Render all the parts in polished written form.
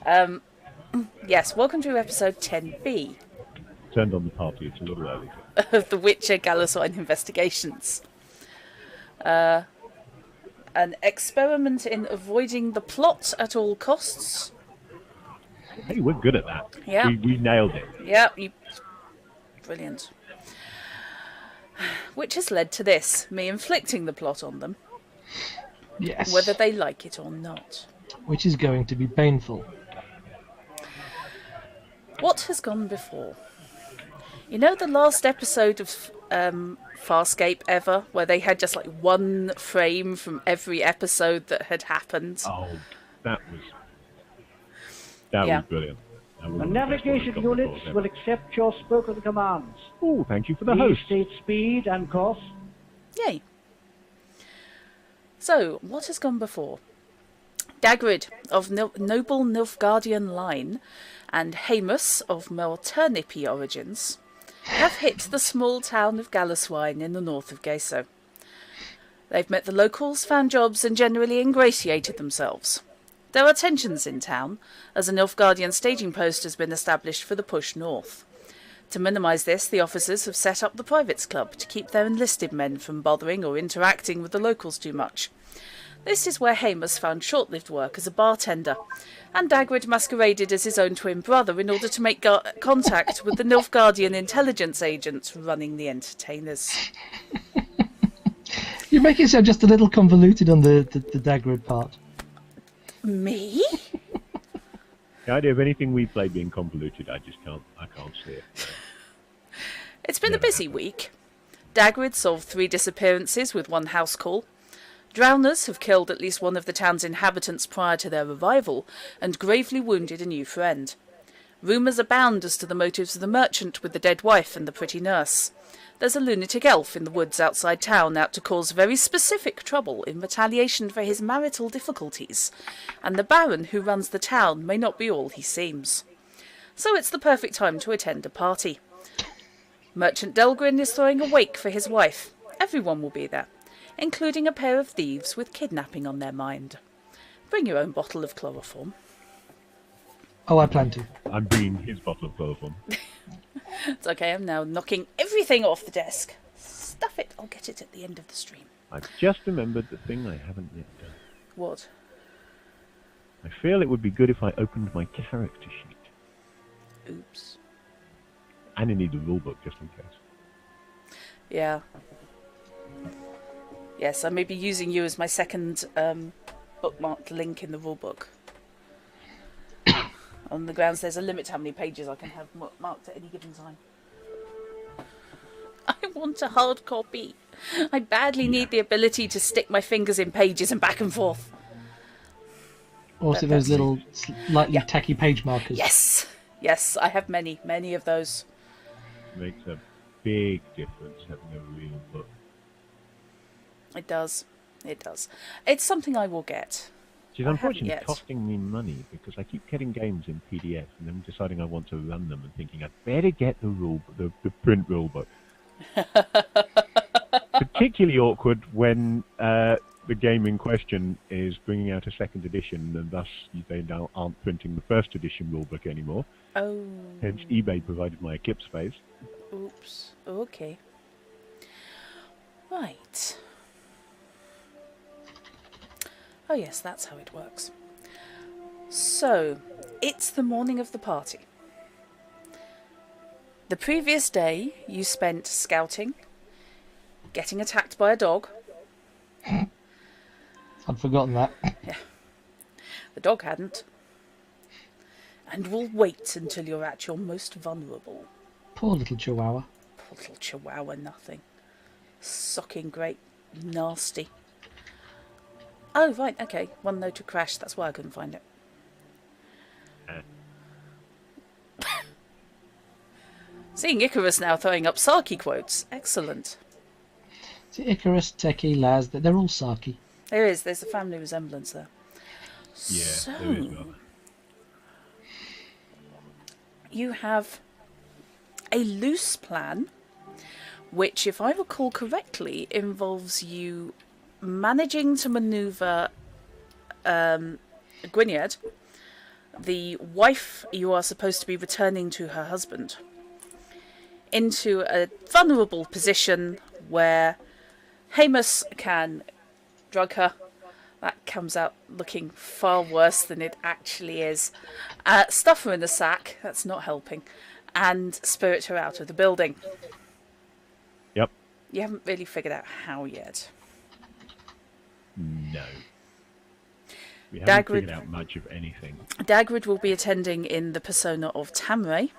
Yes, welcome to episode 10B Turned on the party. It's a little early. of the Witcher Galasweyn investigations. An experiment in avoiding the plot at all costs. Hey, we're good at that. Yeah, We nailed it. yeah, brilliant. Which has led to this, me inflicting the plot on them, Yes. whether they like it or not. Which is going to be painful. What has gone before? You know the last episode of Farscape ever, where they had just like one frame from every episode that had happened? Oh, that was Yeah. brilliant. That was The one of the best navigation ones I've got units before, will ever. accept your spoken commands. Oh, thank you for the Please host. state speed and course. Yay. So, what has gone before? Dagrid of noble Nilfgaardian line and Hamus of Melternipi origins have hit the small town of Galasweyn in the north of Geso. They've met the locals, found jobs, and generally ingratiated themselves. There are tensions in town, as a Nilfgaardian staging post has been established for the push north. To minimise this, the officers have set up the Privates Club to keep their enlisted men from bothering or interacting with the locals too much. This is where Hamus found short-lived work as a bartender, and Dagrid masqueraded as his own twin brother in order to make contact with the Nilfgaardian intelligence agents running the entertainers. You make it sound just a little convoluted on the Dagrid part. Me? The idea of anything we play being convoluted, I can't see it. It's been a Never busy happened. week. Dagrid solved 3 disappearances with 1 house call. Drowners have killed at least one of the town's inhabitants prior to their arrival, and gravely wounded a new friend. Rumours abound as to the motives of the merchant with the dead wife and the pretty nurse. There's a lunatic elf in the woods outside town out to cause very specific trouble in retaliation for his marital difficulties, and the Baron who runs the town may not be all he seems. So it's the perfect time to attend a party. Merchant Delgrin is throwing a wake for his wife. Everyone will be there, including a pair of thieves with kidnapping on their mind. Bring your own bottle of chloroform. Oh, I plan to. I'm bringing his bottle of chloroform. It's okay, I'm now knocking everything off the desk. Stuff it, I'll get it at the end of the stream. I've just remembered the thing I haven't yet done. What? I feel it would be good if I opened my character sheet. Oops. And I need the rulebook just in case. Yeah. Yes, I may be using you as my second bookmarked link in the rulebook. On the grounds there's a limit to how many pages I can have marked at any given time. I want a hard copy. I badly need the ability to stick my fingers in pages and back and forth. Also, That's those little slightly tacky page markers. Yes. Yes, I have many of those. Makes a big difference having a real book. It does. It does. It's something I will get. Which is I haven't unfortunately yet. costing me money because I keep getting games in PDF and then deciding I want to run them and thinking I'd better get the print rule book. Particularly awkward when the game in question is bringing out a second edition and thus they now aren't printing the first edition rulebook anymore. Oh. Hence eBay provided my Eclipse space. Oops. Okay. Right. Oh yes, that's how it works. So, it's the morning of the party. The previous day, you spent scouting, getting attacked by a dog. I'd forgotten that. The dog hadn't. And will wait until you're at your most vulnerable. Poor little chihuahua. Poor little chihuahua, nothing. Sucking great, nasty. Oh, right, okay. One note to crash, that's why I couldn't find it. Seeing Icarus now throwing up Saki quotes. Excellent. See, Icarus, Techie, Laz, they're all Saki. There's a family resemblance there. Yeah, there is So, rather. you have a loose plan, which, if I recall correctly, involves you managing to manoeuvre Gwynedd the wife you are supposed to be returning to her husband into a vulnerable position where Hamus can drug her. That comes out looking far worse than it actually is. Stuff her in the sack, that's not helping, and spirit her out of the building. Yep. You haven't really figured out how yet. No. We haven't Dagwood- figured out much of anything. Dagwood will be attending in the persona of Tamray,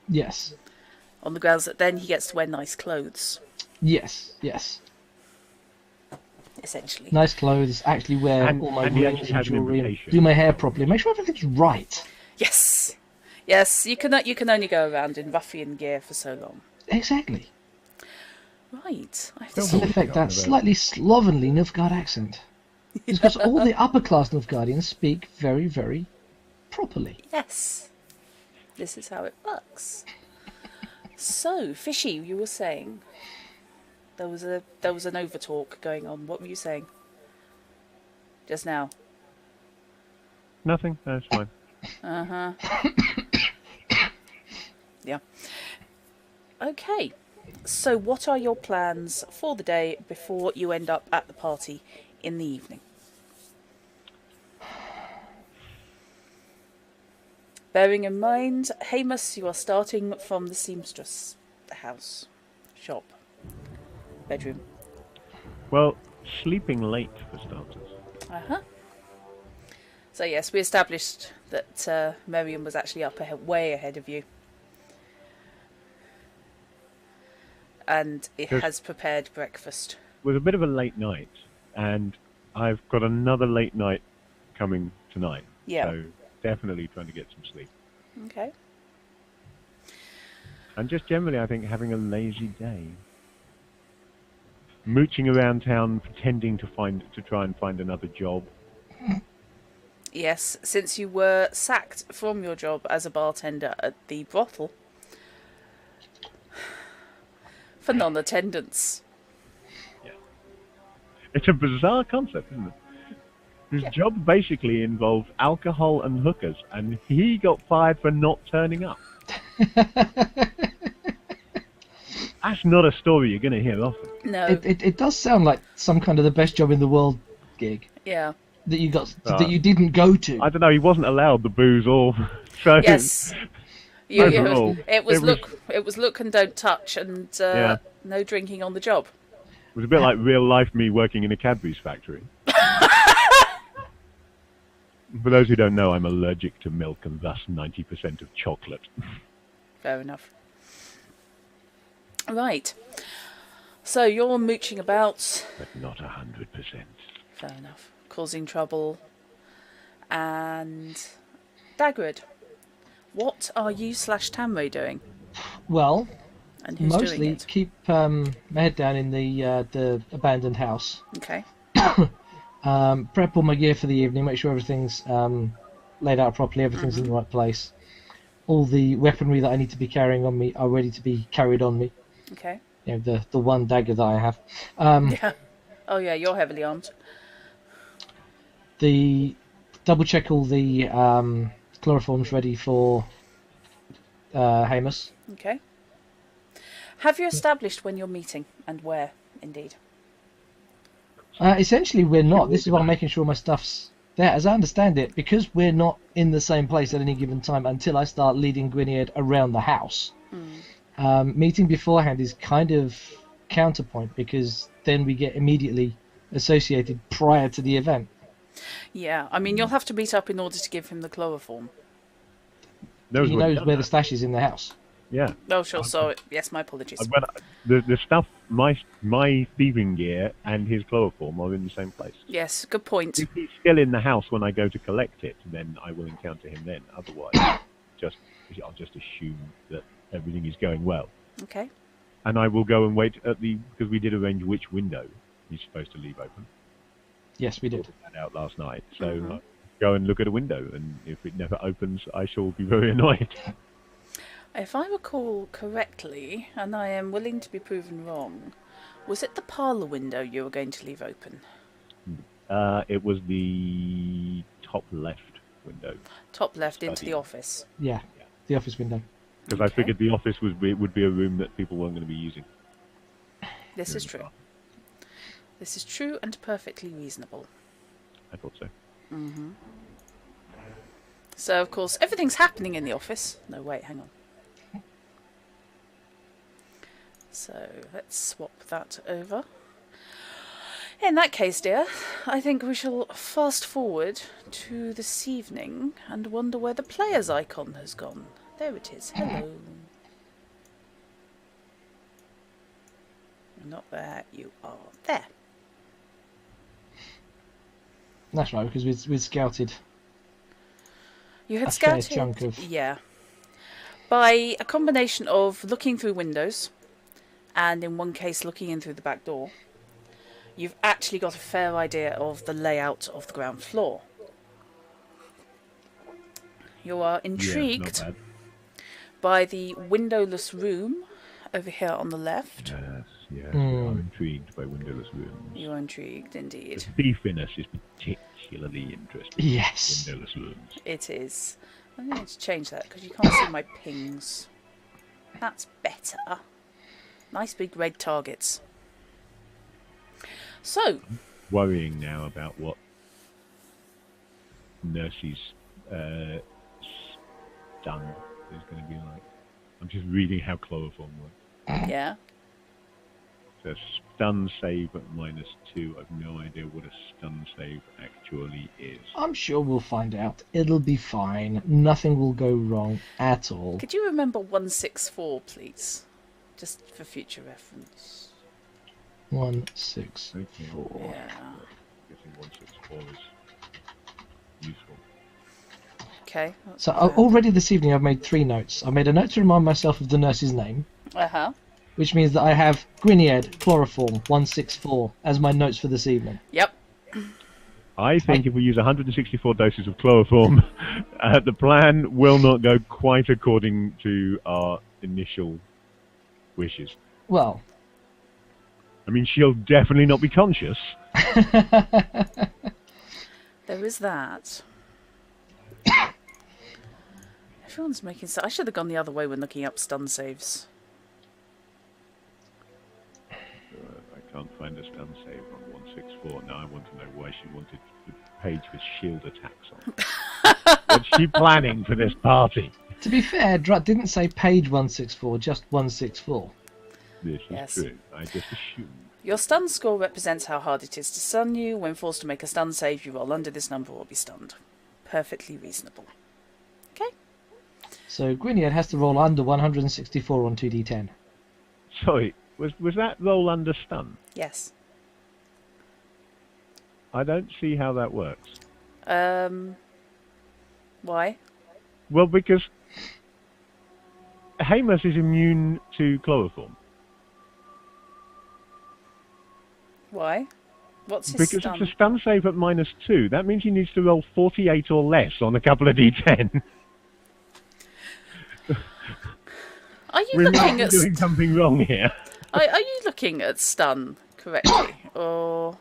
Yes. on the grounds that then he gets to wear nice clothes, Yes. Yes. essentially. Nice clothes. Actually wear And- all my and he rings actually and has an jewelry. And invitation. do my hair properly. Make sure everything's right. Yes. Yes, you can only go around in ruffian gear for so long. Exactly. Right. I have to Well, see. In effect, that slightly slovenly Nilfgaard accent. Because all the upper class Nilfgaardians speak very, very properly. Yes. This is how it works. So, Fishy, you were saying there was an overtalk going on. What were you saying just now? Nothing. That's fine. Yeah. Okay. So, what are your plans for the day before you end up at the party in the evening? Bearing in mind, Hamus, you are starting from the seamstress house, shop, bedroom. Well, sleeping late for starters. So yes, we established that Miriam was actually up way ahead of you. And it Yes. has prepared breakfast. It was a bit of a late night, and I've got another late night coming tonight. Yeah. So definitely trying to get some sleep. Okay. And just generally, I think having a lazy day. Mooching around town, pretending to try and find another job. Yes, since you were sacked from your job as a bartender at the brothel for non-attendance. It's a bizarre concept, isn't it? His job basically involved alcohol and hookers, and he got fired for not turning up. That's not a story you're going to hear often. No. It does sound like some kind of the best job in the world gig Yeah. that you got that you didn't go to. I don't know, he wasn't allowed the booze or... So, Yes. Overall, it was look and don't touch, and Yeah. no drinking on the job. It was a bit like real life me working in a Cadbury's factory. For those who don't know, I'm allergic to milk and thus 90% of chocolate. Fair enough. Right. So you're mooching about. But not 100%. Fair enough. Causing trouble. And Dagwood, what are you / Tamray doing? Well, And who's doing mostly it? keep my head down in the abandoned house. Okay. Prep all my gear for the evening. Make sure everything's laid out properly. Everything's in the right place. All the weaponry that I need to be carrying on me are ready to be carried on me. Okay. You know, the one dagger that I have. Yeah. Oh yeah, you're heavily armed. The double check all the chloroforms ready for Hamus. Okay. Have you established when you're meeting and where, indeed? Essentially, we're not. This is why I'm making sure my stuff's there. As I understand it, because we're not in the same place at any given time until I start leading Gwynedd around the house. Meeting beforehand is kind of counterpoint because then we get immediately associated prior to the event. Yeah, I mean, you'll have to meet up in order to give him the chloroform. He knows where the stash is in the house. Yeah. Oh, sure, so, yes, my apologies. The stuff, my thieving gear and his chloroform are in the same place. Yes, good point. If he's still in the house when I go to collect it, then I will encounter him then. Otherwise, I'll just assume that everything is going well. Okay. And I will go and wait at because we did arrange which window he's supposed to leave open. Yes, we did. Sorted that out last night. So I'll go and look at a window, and if it never opens, I shall be very annoyed. If I recall correctly, and I am willing to be proven wrong, was it the parlour window you were going to leave open? It was the top left window. Top left into Study. the office. Yeah, the office window. Because I figured the office would be a room that people weren't going to be using. This is true. This is true and perfectly reasonable. I thought so. So, of course, everything's happening in the office. No, wait, hang on. So, let's swap that over. In that case, dear, I think we shall fast forward to this evening and wonder where the player's icon has gone. There it is. Hello. Not there. You are there. That's right, because we'd scouted You had a fair scouted, chunk of... yeah, by a combination of looking through windows and in one case looking in through the back door. You've actually got a fair idea of the layout of the ground floor. You are intrigued Yeah, not bad. by the windowless room over here on the left. Yes, we are intrigued by windowless rooms. You are intrigued indeed. The thief in us is particularly interested Yes. in windowless rooms. It is. I'm going to change that because you can't see my pings. That's better. Nice big red targets. So, Worrying now about what Nurse's stun is going to be like. I'm just reading how chloroform works. yeah. So stun save at -2. I've no idea what a stun save actually is. I'm sure we'll find out. It'll be fine. Nothing will go wrong at all. Could you remember 164, please? Just for future reference. 164. Yeah. Guessing 164 is useful. Okay. So already this evening I've made 3 notes. I made a note to remind myself of the nurse's name, Uh-huh. which means that I have Gwynedd, chloroform, 164 as my notes for this evening. Yep. I think if we use 164 doses of chloroform, the plan will not go quite according to our initial wishes. Well, I mean, she'll definitely not be conscious. There is that. Everyone's making... I should have gone the other way when looking up stun saves. I can't find a stun save on 164. Now I want to know why she wanted the page with shield attacks on. What's she planning for this party? to be fair, Drut didn't say page 164, just 164. This Yes. is true. I just assumed. Your stun score represents how hard it is to stun you. When forced to make a stun save, you roll under this number or be stunned. Perfectly reasonable. Okay. So Gwynedd has to roll under 164 on 2d10. Sorry, was that roll under stun? Yes. I don't see how that works. Why? Well, because Hamus is immune to chloroform. Why? What's his Because stun? it's a stun save at -2. That means he needs to roll 48 or less on a couple of d10. Are you We might looking be at doing something wrong here. Are you looking at stun correctly? Or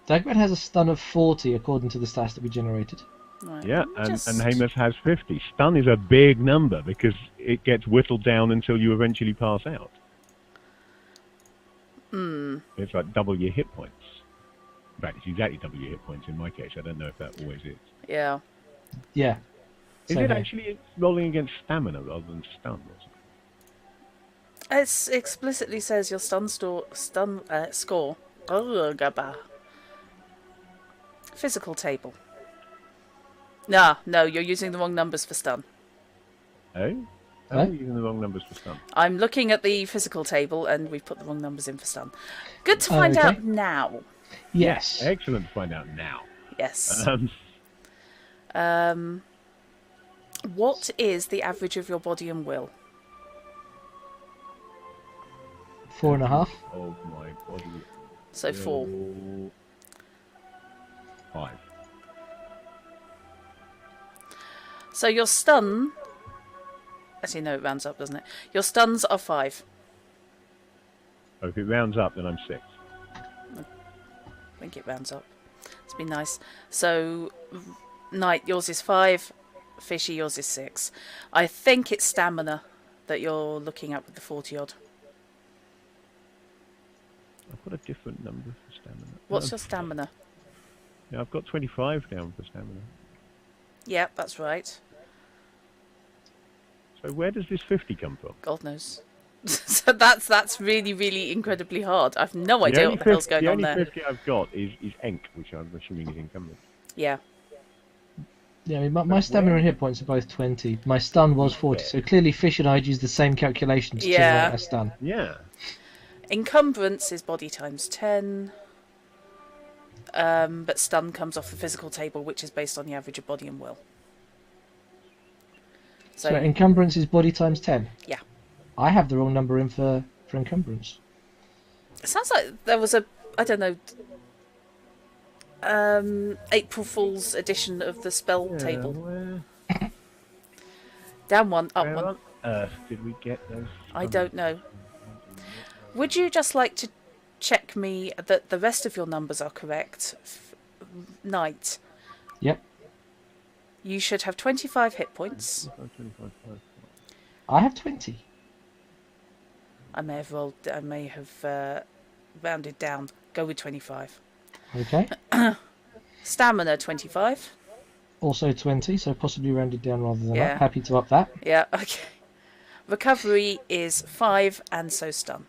Dagobert has a stun of 40 according to the stats that we generated. right, Yeah, let me and Hamus has 50. Stun is a big number because it gets whittled down until you eventually pass out. It's like double your hit points. In fact, it's exactly double your hit points in my case. I don't know if that always is. Yeah. Yeah. Is Same it here. actually rolling against stamina rather than stun? Or something? It explicitly says your stun score. Oh, gabba. Physical table. No, you're using the wrong numbers for stun. Oh? Huh? I'm using the wrong numbers for stun. I'm looking at the physical table and we've put the wrong numbers in for stun. Good to find Okay. out now. Yes. Excellent to find out now. Yes. Um, What is the average of your body and will? 4.5. of my body. So 4. 5. So your stun... Actually, no, it rounds up, doesn't it? Your stuns are 5. Oh, if it rounds up, then I'm 6. I think it rounds up. to be nice. So, Knight, yours is 5. Fishy, yours is 6. I think it's stamina that you're looking at with the 40 odd. I've got a different number for stamina. What's your stamina? Yeah, I've got 25 down for stamina. Yeah, that's right. So where does this 50 come from? God knows. So that's really, really incredibly hard. I've no idea what the hell's going on there. The only 50 I've got is Enk, which I'm assuming is encumbered. Yeah. Yeah, I mean, my stamina and hit points are both 20. My stun was 40, so clearly Fish and I had used the same calculation to generate a stun. Yeah. Encumbrance is body times 10. But stun comes off the physical table, which is based on the average of body and will. So encumbrance is body times 10? Yeah. I have the wrong number in for encumbrance. It sounds like there was a, I don't know, April Fool's edition of the spell table. Where Down one, up one. on earth did we get those? I don't know. Would you just like to check me that the rest of your numbers are correct? Knight. Yep. You should have 25 hit points. I have 20. I may have rounded down. Go with 25. Okay. Stamina 25. Also 20, so possibly rounded down rather than Yeah. up. Happy to up that. Yeah, okay. Recovery is 5, and so stun.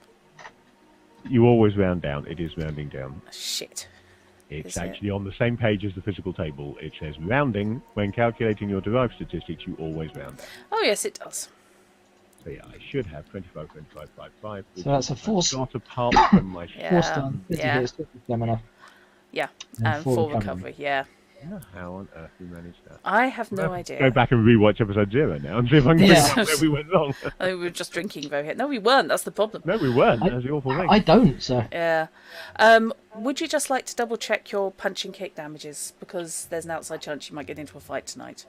You always round down. It is rounding down. Shit. It's Is it? actually on the same page as the physical table. It says rounding. When calculating your derived statistics, you always round down. Oh, yes, it does. So yeah, I should have 25, 25, 5, 5. So that's a force. Got apart from my... Yeah. 4 stun, 50 yeah. hits, 50 stamina. Yeah, And and 4 4 recovery. recovery, yeah. How on earth we managed that? I have no Go idea. back and rewatch episode 0 now and see if I can Yeah. figure out where we went wrong. I think we were just drinking very hit. No, we weren't. That's the problem. No, we weren't. That's the awful thing. I don't, so. Yeah. Would you just like to double check your punch and kick damages? Because there's an outside chance you might get into a fight tonight.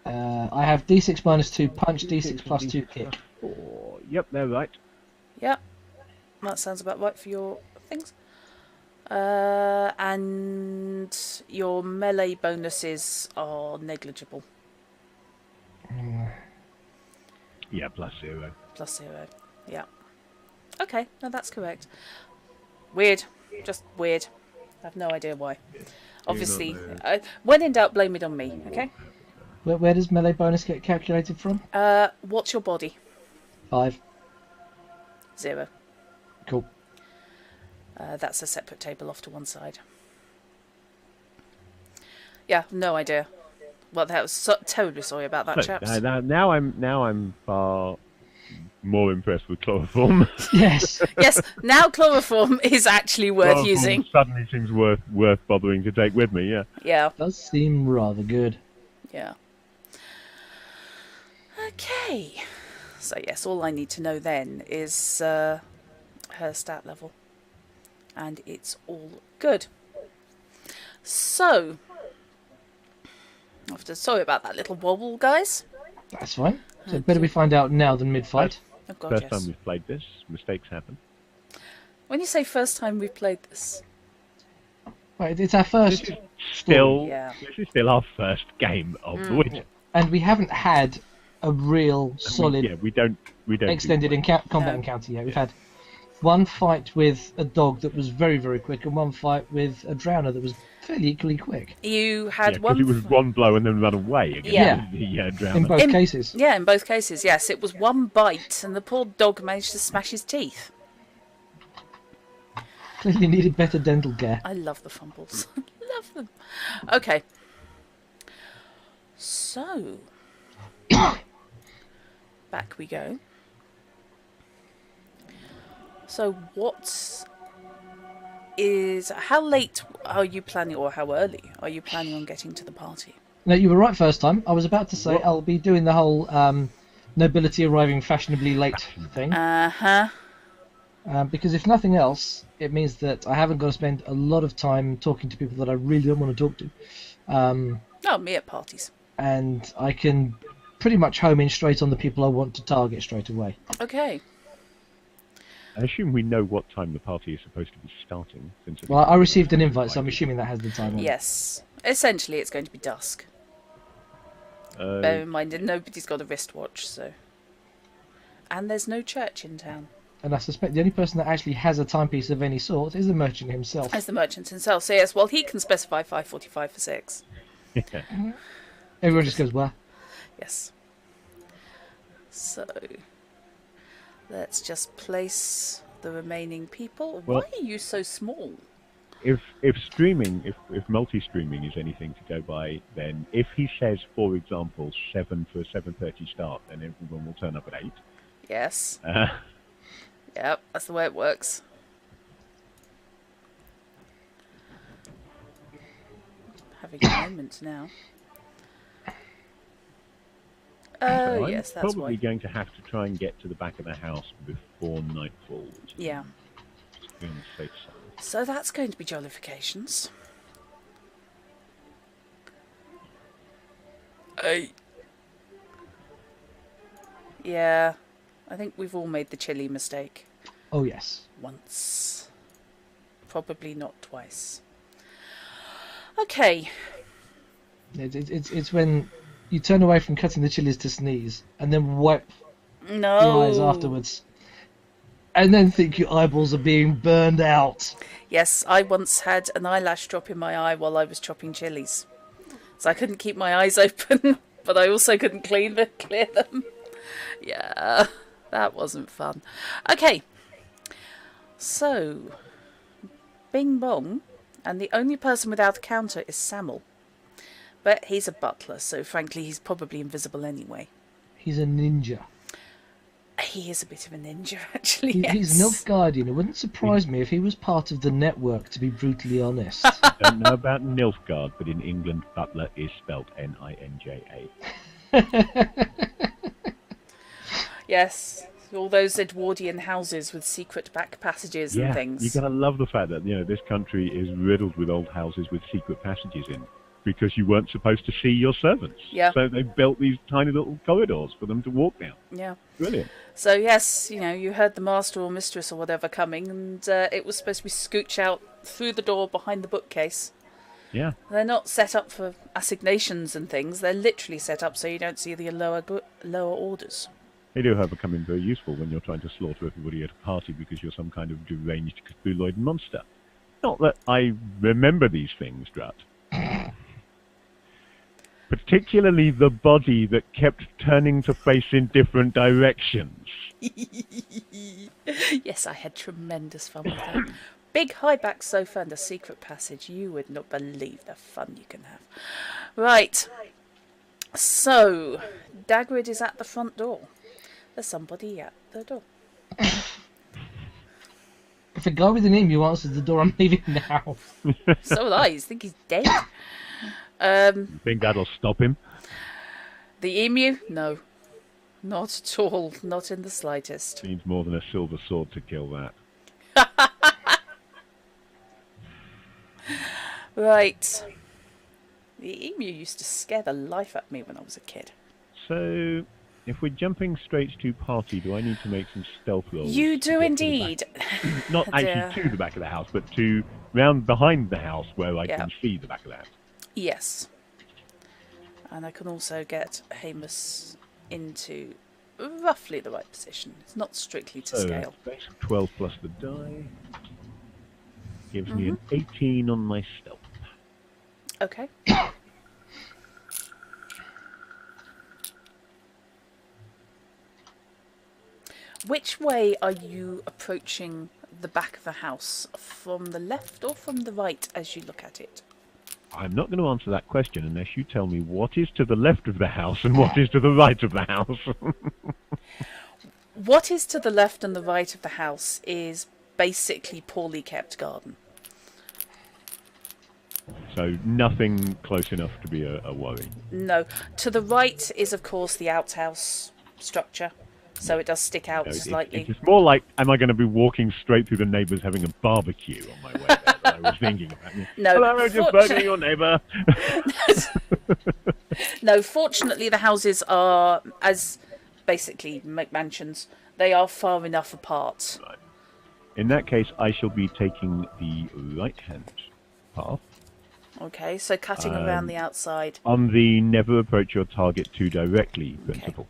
I have d6 minus 2 punch, d6 plus 2 kick. Oh, yep, they're right. Yeah. That sounds about right for your things. And your melee bonuses are negligible. Yeah, +0. +0. Yeah. Okay, no, that's correct. Weird. Just weird. I have no idea why. Obviously, when in doubt, blame it on me, okay? Where does melee bonus get calculated from? What's your body? 5. 0. Cool. That's a separate table off to one side. Yeah, no idea. Well, that was terribly sorry about that, chaps. Now I'm far more impressed with chloroform. Yes. Yes, now chloroform is actually worth Chloroform using. suddenly seems worth bothering to take with me. Yeah. Yeah, Does seem rather good. yeah. Okay. So yes, all I need to know then is her stat level. And it's all good. So, sorry about that little wobble, guys. That's fine. So better we find out now than mid-fight. Oh God, First yes. time we've played this, mistakes happen. When you say first time we've played this, Right, it's our first, Yeah. This is still our first game of the Witcher. and we haven't had a real solid We don't extended do combat No. encounter yet. We've had one fight with a dog that was very, very quick, and one fight with a drowner that was fairly equally quick. you had because it was one blow and then run away again. Yeah. In Drowner. both cases. Yeah, in both cases, yes. It was one bite, and the poor dog managed to smash his teeth. Clearly needed better dental care. I love the fumbles. Love them. Okay. So, back we go. So, how late are you planning, or how early are you planning on getting to the party? No, you were right first time. I was about to say I'll be doing the whole nobility arriving fashionably late thing. Uh-huh. Because if nothing else, it means that I haven't got to spend a lot of time talking to people that I really don't want to talk to. Oh, me at parties. And I can pretty much home in straight on the people I want to target straight away. Okay. I assume we know what time the party is supposed to be starting. Since Well, I received an invite, so I'm assuming that has the time on it. Yes. Essentially, it's going to be dusk. Bear in mind, nobody's got a wristwatch, so. And there's no church in town. And I suspect the only person that actually has a timepiece of any sort is the merchant himself. As the merchant himself. So yes, well, he can specify 5:45 for 6. Everyone just goes, well, Yes. So, let's just place the remaining people. Well- Why are you so small? if multi-streaming is anything to go by, then if he says, for example, 7 for 7:30 start, then everyone will turn up at 8. Yes. Yep, that's the way it works. Having a moment now. Oh, I'm yes, that's probably why. going to have to try and get to the back of the house before night falls. Yeah. Just be on the safe side. So that's going to be jollifications. Hey. Yeah, I think we've all made the chili mistake. oh yes. Once. Probably not twice. Okay. It's when you turn away from cutting the chilies to sneeze, and then wipe No. your eyes afterwards, and then think your eyeballs are being burned out. Yes, I once had an eyelash drop in my eye while I was chopping chilies. So I couldn't keep my eyes open, but I also couldn't clear them. Yeah, that wasn't fun. Okay. So, bing bong, and the only person without a counter is Samuel. But he's a butler, so frankly he's probably invisible anyway. He's a ninja. He is a bit of a ninja, actually, He's an yes. elf guardian. It wouldn't surprise me if he was part of the network, to be brutally honest. Don't know about Nilfgaard, but in England, butler is spelt Ninja. Yes, all those Edwardian houses with secret back passages and things. You gotta love the fact that this country is riddled with old houses with secret passages in, because you weren't supposed to see your servants. Yeah. So they built these tiny little corridors for them to walk down. Yeah. Brilliant. So yes, you heard the master or mistress or whatever coming, and it was supposed to be scooch out through the door behind the bookcase. Yeah. They're not set up for assignations and things. They're literally set up so you don't see the lower orders. They do, however, come in very useful when you're trying to slaughter everybody at a party because you're some kind of deranged Cthulhuid monster. Not that I remember these things, Drat. Particularly the body that kept turning to face in different directions. Yes, I had tremendous fun with that. Big high-back sofa and a secret passage. You would not believe the fun you can have. Right. So, Dagrid is at the front door. There's somebody at the door. If a guy with an emu answers the door, I'm leaving now. So will I. You think he's dead? You think that'll stop him? The emu? No. Not at all. Not in the slightest. Needs more than a silver sword to kill that. Right. The emu used to scare the life out of me when I was a kid. So, if we're jumping straight to party, do I need to make some stealth rolls? You to do get to the indeed. back? Not Dear. actually to the back of the house, but to round behind the house where I Yeah. can see the back of the house. Yes. And I can also get Hamus into roughly the right position. It's not strictly to scale. Base of 12 plus the die gives me an 18 on my stealth. Okay. Which way are you approaching the back of the house? From the left or from the right as you look at it? I'm not going to answer that question unless you tell me what is to the left of the house and what is to the right of the house. What is to the left and the right of the house is basically poorly kept garden. So nothing close enough to be a worry. No. To the right is, of course, the outhouse structure. So it does stick out No, slightly. it's more like, am I going to be walking straight through the neighbours having a barbecue on my way there? That I was thinking about. No, Hello, just burgling your neighbour. No, fortunately the houses are, as basically mansions, they are far enough apart. Right. In that case, I shall be taking the right-hand path Okay, so cutting around the outside. on the never approach your target too directly principle.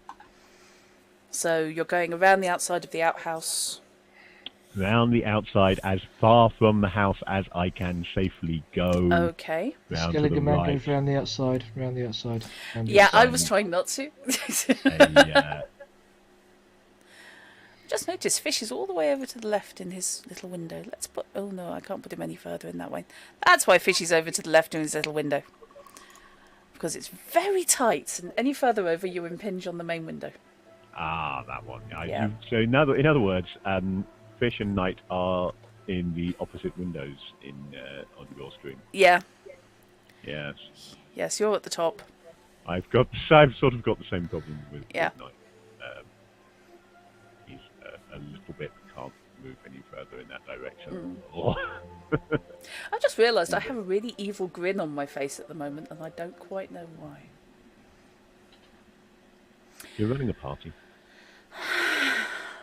So you're going around the outside of the outhouse. Round the outside, as far from the house as I can safely go. Okay. Round to the Skeleton man right. goes round the outside, round the outside. Round the Yeah, outside. I was trying not to. Just noticed Fish is all the way over to the left in his little window. Let's put... Oh no, I can't put him any further in that way. That's why Fish is over to the left in his little window. Because it's very tight, and any further over you impinge on the main window. Ah, that one. Yeah. So in other words, Fish and Knight are in the opposite windows on your stream. Yeah. Yes. Yes, you're at the top. I've sort of got the same problem with Yeah. Knight. He's a little bit can't move any further in that direction. I've just realised I have a really evil grin on my face at the moment, and I don't quite know why. You're running a party.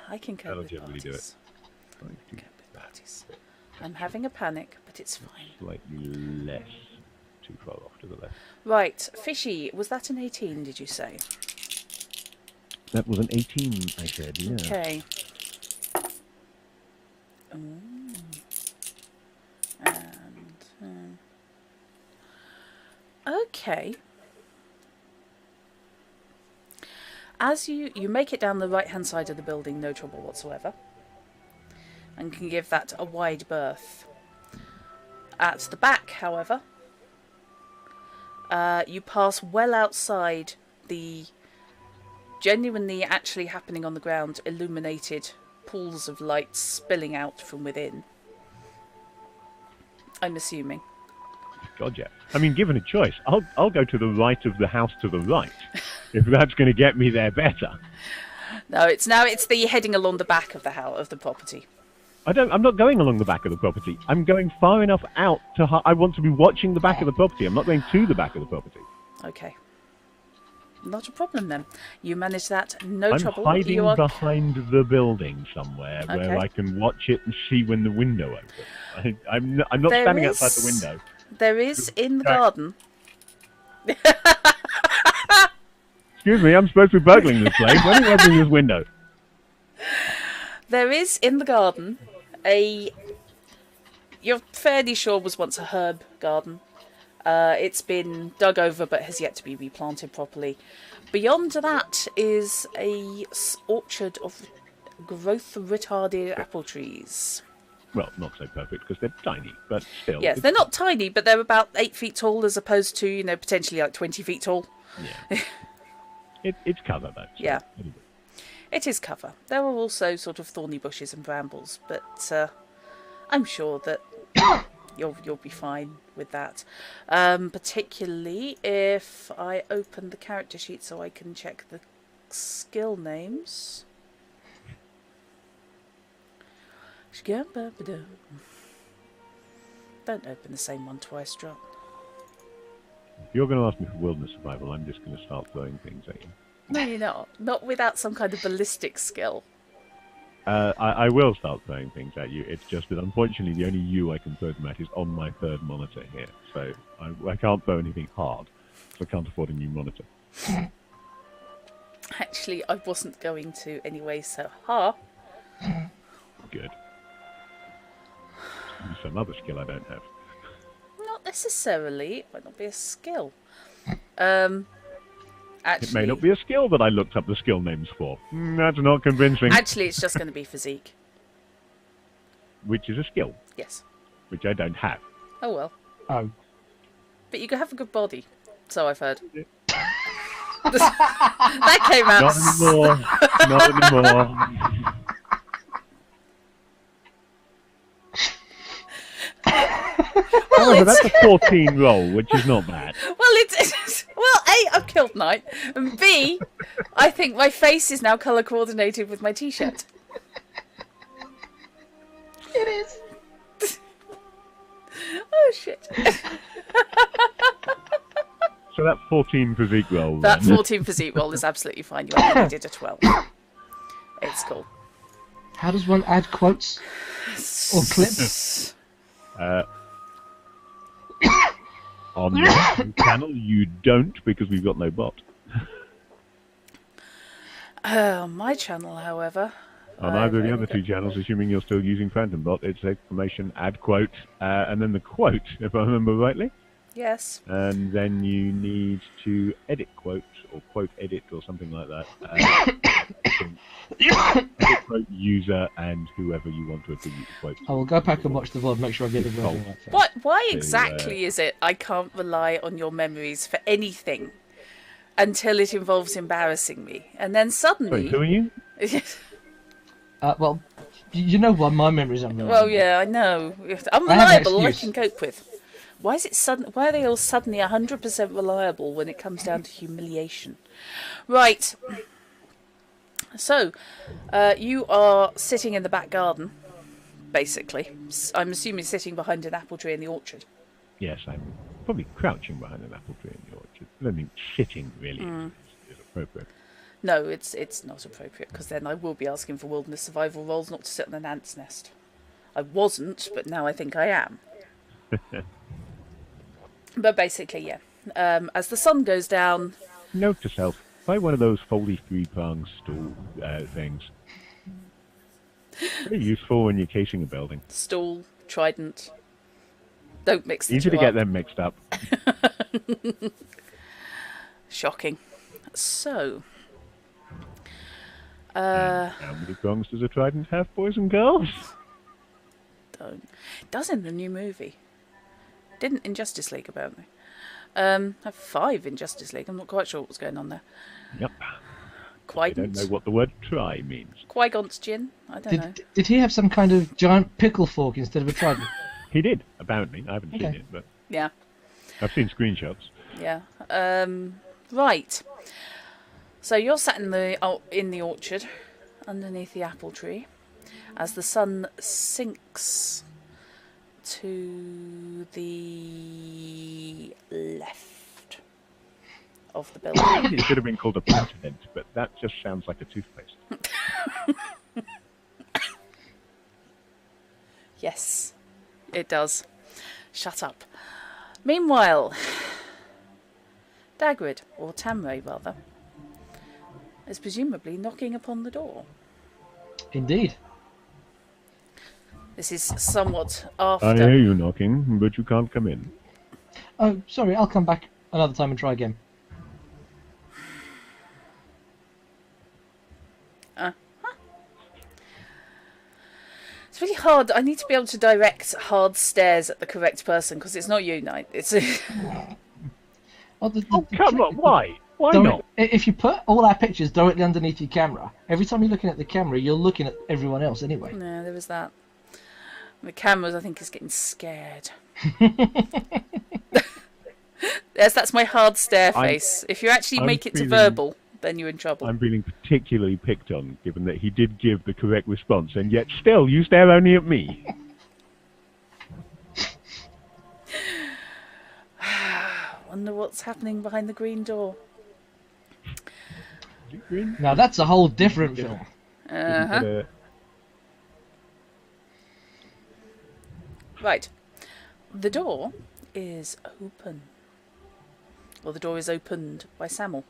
I can cope That'll with generally do parties. it. I can cope with parties. I'm having a panic, but it's fine. Slightly less, too far off to the left. Right, Fishy, was that an 18, did you say? That was an 18, I said, yeah. Okay. Ooh. And... Okay. As you make it down the right-hand side of the building, no trouble whatsoever. And can give that a wide berth. At the back, however, you pass well outside the genuinely actually happening on the ground illuminated pools of light spilling out from within. I'm assuming. God, yeah. I mean, given a choice, I'll go to the right of the house to the right, if that's going to get me there better. No, it's the heading along the back of the house of the property. I'm not going along the back of the property. I'm going far enough out I want to be watching the back of the property. I'm not going to the back of the property. Okay. Not a problem then. You manage that, no trouble. I'm hiding You are... behind the building somewhere where I can watch it and see when the window opens. I'm not standing outside the window. There is in the garden. Excuse me, I'm supposed to be burgling this place. When are you opening this window? There is in the garden you're fairly sure was once a herb garden. It's been dug over but has yet to be replanted properly. Beyond that is a orchard of growth retarded apple trees. Well, not so perfect because they're tiny, but still. Yes, they're not tiny, but they're about 8 feet tall as opposed to, potentially like 20 feet tall. Yeah. It's cover, though. So Yeah. It is cover. There are also sort of thorny bushes and brambles, but I'm sure that you'll be fine with that. Particularly if I open the character sheet so I can check the skill names. Don't open the same one twice, John. If you're going to ask me for wilderness survival, I'm just going to start throwing things at you. No, you're not. Not without some kind of ballistic skill. I will start throwing things at you. It's just that unfortunately the only I can throw them at is on my third monitor here. So I can't throw anything hard. So I can't afford a new monitor. Actually, I wasn't going to anyway, so ha. Good. Some other skill I don't have. Not necessarily. It might not be a skill. Actually, It may not be a skill that I looked up the skill names for. That's not convincing. Actually, it's just going to be physique. Which is a skill, Yes. which I don't have. Oh well. Oh. But you can have a good body, so I've heard. That came out. Not anymore. Not anymore. However, that's a 14 roll, which is not bad. Well, well, A, I've killed Knight, and B, I think my face is now colour coordinated with my t-shirt. It is. Oh shit. So that 14 physique roll. That then. 14 physique roll is absolutely fine. You only did a 12. It's cool. How does one add quotes? Or clip. On the channel, you don't, because we've got no bot. On my channel, however. On either of the other two channels, assuming you're still using Phantom Bot, it's exclamation add quote, and then the quote, if I remember rightly. Yes. And then you need to edit quote, or quote edit, or something like that. Edit quote user and whoever you want to attribute the quote to. I will go back and watch the VOD, make sure I get the wording right first. Why exactly is it I can't rely on your memories for anything until it involves embarrassing me? And then suddenly... Wait, who are you? Well, you know what my memories are. Well, yeah, I know. Unreliable, I can cope with. Why is it sudden? Why are they all suddenly 100% reliable when it comes down to humiliation? Right. So, you are sitting in the back garden, basically. I'm assuming sitting behind an apple tree in the orchard. Yes, I'm probably crouching behind an apple tree in the orchard. I don't think sitting really is appropriate. No, it's not appropriate, because then I will be asking for wilderness survival roles, not to sit on an ant's nest. I wasn't, but now I think I am. But basically, yeah. As the sun goes down... Note to self, buy one of those foldy three-prong stool things. Very useful when you're casing a building. Stool, trident. Don't mix the Easy two to get up. them mixed up. Shocking. So... How many prongs does a trident have, boys and girls? Don't. It does in the new movie. Didn't in Justice League, apparently. I have 5 in Justice League. I'm not quite sure what's going on there. Yep. I don't know Qui-Gon's what the word try means. gin? I don't know. Did he have some kind of giant pickle fork instead of a trident? He did, apparently. I haven't seen it, but Yeah, I've seen screenshots. yeah. Right. So you're sat in the orchard, underneath the apple tree, as the sun sinks to the left of the building. It should have been called a precedent, but that just sounds like a toothpaste. Yes, it does. Shut up. Meanwhile, Dagrid, or Tamray rather, is presumably knocking upon the door. Indeed. This is somewhat I after... hear you knocking, but you can't come in. Oh, sorry, I'll come back another time and try again. It's really hard. I need to be able to direct hard stares at the correct person, because it's not you, Knight. It's... Oh, Come on, why? Why Direct- not? If you put all our pictures directly underneath your camera, every time you're looking at the camera, you're looking at everyone else anyway. No, there was that. The cameras, I think, is getting scared. Yes, that's my hard stare face. If you actually I'm make it to feeling- verbal, then you're in trouble. I'm feeling particularly picked on, given that he did give the correct response, and yet still you stare only at me. Wonder what's happening behind the green door. Is it green? Now that's a whole different film. Uh-huh. Right. The door is open. Well, the door is opened by Samuel.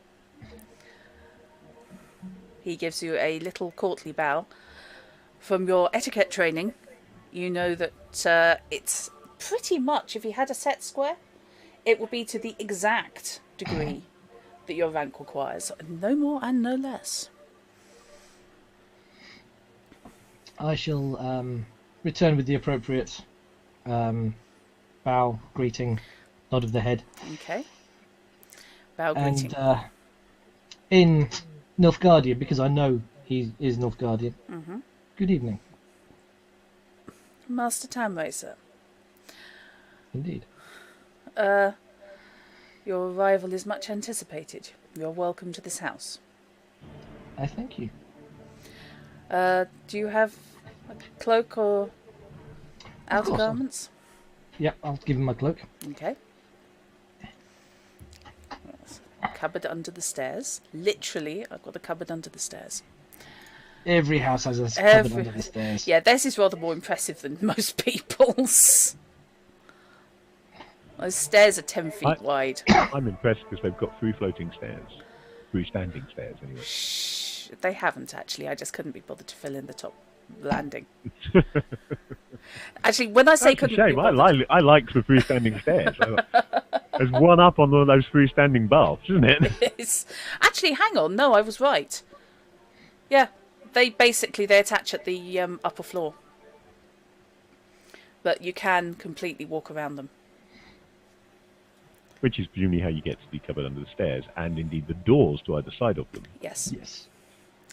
He gives you a little courtly bow. From your etiquette training, you know that it's pretty much, if you had a set square, it would be to the exact degree that your rank requires. No more and no less. I shall return with the appropriate bow, greeting, nod of the head. Okay. Bow greeting. And in Nilfgaardian, because I know he is Nilfgaardian, good evening. Master Tamray, sir. Indeed. Your arrival is much anticipated. You're welcome to this house. I thank you. Do you have a cloak or outer course. garments? Yep, I'll give him my cloak. Okay. Yes. Cupboard under the stairs. Literally, I've got a cupboard under the stairs. Every house has a cupboard under the stairs. Yeah, theirs is rather more impressive than most people's. Those stairs are 10 feet wide. I'm impressed because they've got free-floating stairs. Freestanding stairs, anyway. Shh, they haven't actually. I just couldn't be bothered to fill in the top landing. Actually, when I say That's a couldn't shame. be bothered... I like the freestanding stairs. There's one up on one of those freestanding baths, isn't it? Actually, hang on. No, I was right. Yeah, they attach at the upper floor. But you can completely walk around them. Which is presumably how you get to the cupboard under the stairs, and indeed the doors to either side of them. Yes. Yes.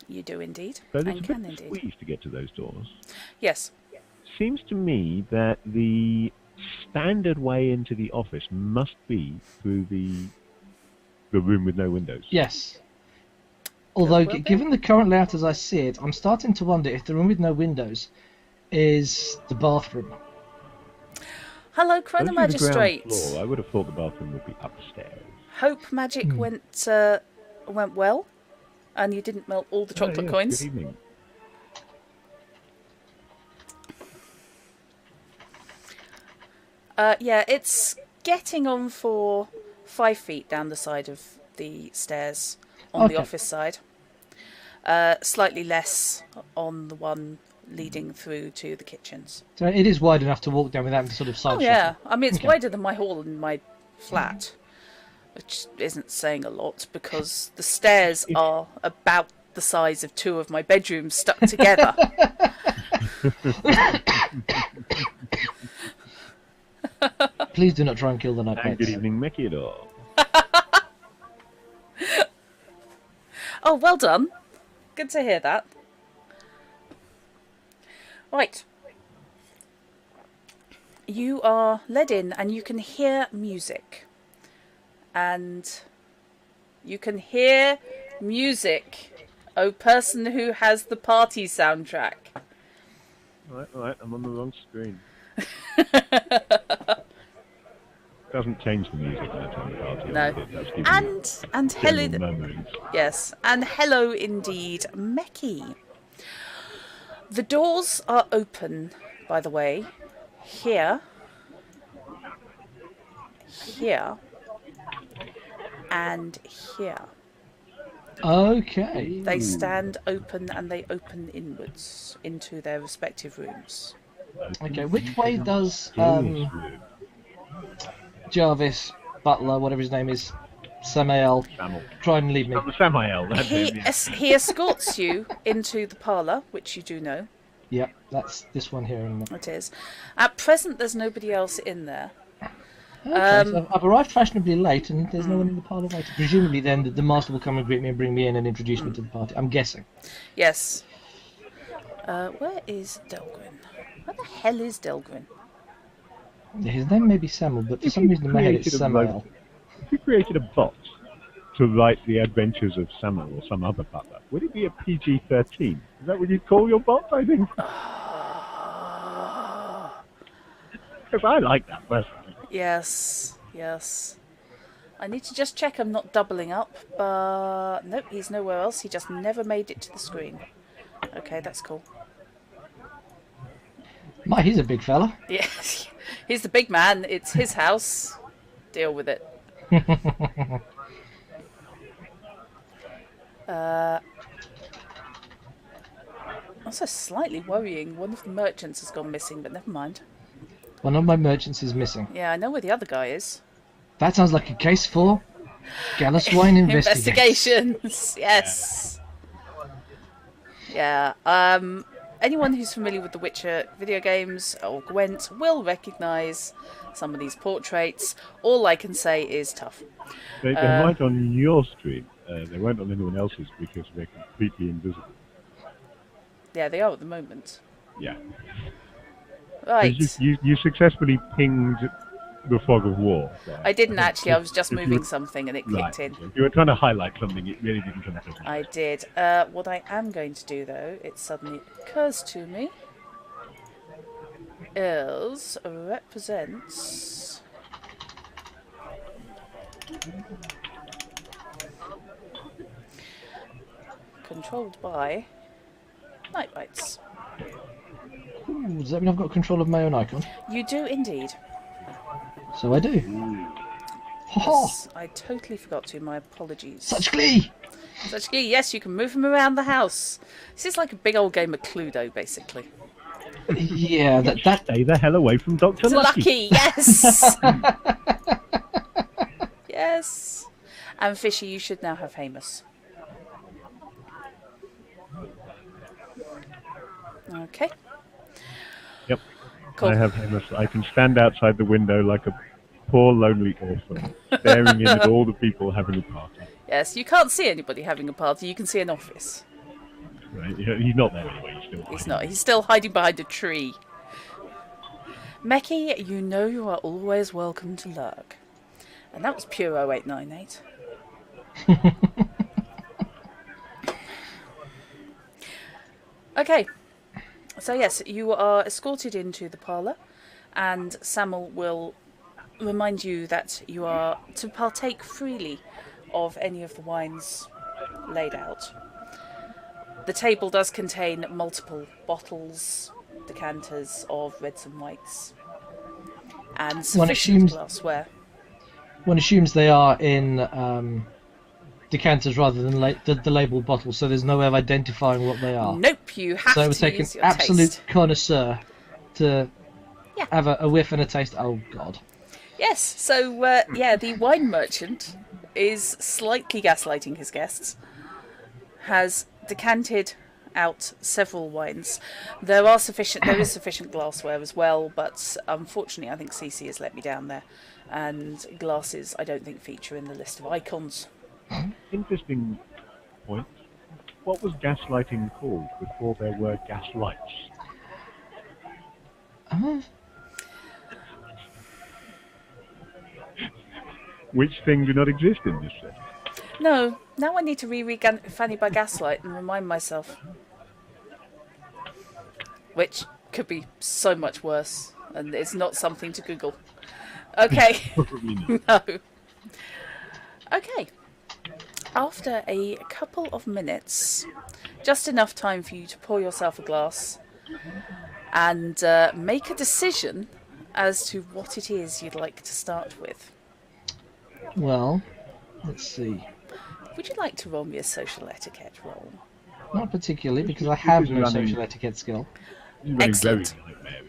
You do indeed. So there's And a can bit of indeed. squeeze to get to those doors. Yes. Seems to me that the standard way into the office must be through the room with no windows. Yes. Although, Well, given the current layout as I see it, I'm starting to wonder if the room with no windows is the bathroom. Hello, Those Chrono are the ground Magistrate. floor. I would have thought the bathroom would be upstairs. Hope magic went well, and you didn't melt all the chocolate Yes, coins. Good evening. Yeah, it's getting on for 5 feet down the side of the stairs on the Okay. office side. Slightly less on the one leading through to the kitchens. So it is wide enough to walk down without having to sort of side Oh yeah, shuffle. I mean it's Okay. wider than my hall and my flat, which isn't saying a lot because the stairs are about the size of 2 of my bedrooms stuck together. Please do not try and kill the night And good pets. evening, Mekiador. Oh, well done. Good to hear that. Right. You are led in and you can hear music. And you can hear music, oh person who has the party soundtrack. Alright, I'm on the wrong screen. Doesn't change the music when I turn the party No. on. It does give you And hello, general memories. yes, and hello indeed, Meki. The doors are open, by the way, here, and here. Okay. They stand open and they open inwards into their respective rooms. Okay, which way does Curious room. Jarvis, Butler, whatever his name is, Samael, Samuel. try and lead me? Samael, that's He, him, yeah. he escorts you into the parlour, which you do know Yep, that's this one here. Isn't it? it is. At present, there's nobody else in there. Okay, so I've arrived fashionably late and there's no one in the parlour waiting. Presumably then the master will come and greet me and bring me in and introduce me to the party. I'm guessing. Yes. Where is Delgrin? Where the hell is Delgrin? His name may be Samuel, but for some reason in my head it's Samael. If you created a bot to write the adventures of Samuel or some other butler, would it be a PG-13? Is that what you'd call your bot, I think? Because I like that personally. Yes, yes. I need to just check I'm not doubling up, but nope, he's nowhere else. He just never made it to the screen. Okay, that's cool. My, he's a big fella. Yes, he's the big man. It's his house. Deal with it. Also slightly worrying. One of the merchants has gone missing, but never mind. One of my merchants is missing. Yeah, I know where the other guy is. That sounds like a case for Galasweyn Investigations. Yes. Yeah. Anyone who's familiar with the Witcher video games or Gwent will recognise some of these portraits. All I can say is tough. They might on your stream. They won't on anyone else's because they're completely invisible. Yeah, they are at the moment. Yeah. Right. You successfully pinged the fog of war. There. I didn't actually. I was just If you moving were- something and it Right. kicked in. If you were trying to highlight something, it really didn't come through. I did. What I am going to do, though, it suddenly occurs to me, is represents controlled by night rights. Ooh, does that mean I've got control of my own icon? You do indeed. So I do. Ha Yes, I totally forgot to. My apologies. Such glee! Such glee. Yes, you can move him around the house. This is like a big old game of Cluedo, basically. Yeah, that Stay the hell away from Dr. It's lucky, yes! Yes. And Fishy, you should now have Hamus. Okay. Yep. Cool. I have him. I can stand outside the window like a poor lonely orphan, staring in at all the people having a party. Yes, you can't see anybody having a party. You can see an office. Right? Yeah, he's not there anyway. He's still. He's not. He's still hiding behind a tree. Meki, you know you are always welcome to lurk. And that was pure 0898. Okay. So yes, you are escorted into the parlour, and Samuel will remind you that you are to partake freely of any of the wines laid out. The table does contain multiple bottles, decanters of reds and whites, and sufficient glassware. One assumes they are in decanters rather than the labelled bottles, so there's no way of identifying what they are. Nope, you have so it would to take use an your absolute taste. connoisseur to have a whiff and a taste. Oh, God. Yes, so the wine merchant is slightly gaslighting his guests, has decanted out several wines. There is sufficient glassware as well, but unfortunately I think CC has let me down there, and glasses I don't think feature in the list of icons. Interesting point. What was gaslighting called before there were gaslights? Which thing do not exist in this set? No, now I need to reread Fanny by Gaslight and remind myself. Which could be so much worse, and it's not something to Google. Okay. Probably not. No. Okay. After a couple of minutes, just enough time for you to pour yourself a glass and make a decision as to what it is you'd like to start with. Well, let's see. Would you like to roll me a social etiquette roll? Not particularly, because I have no social etiquette skill. This is running very Excellent. nightmare,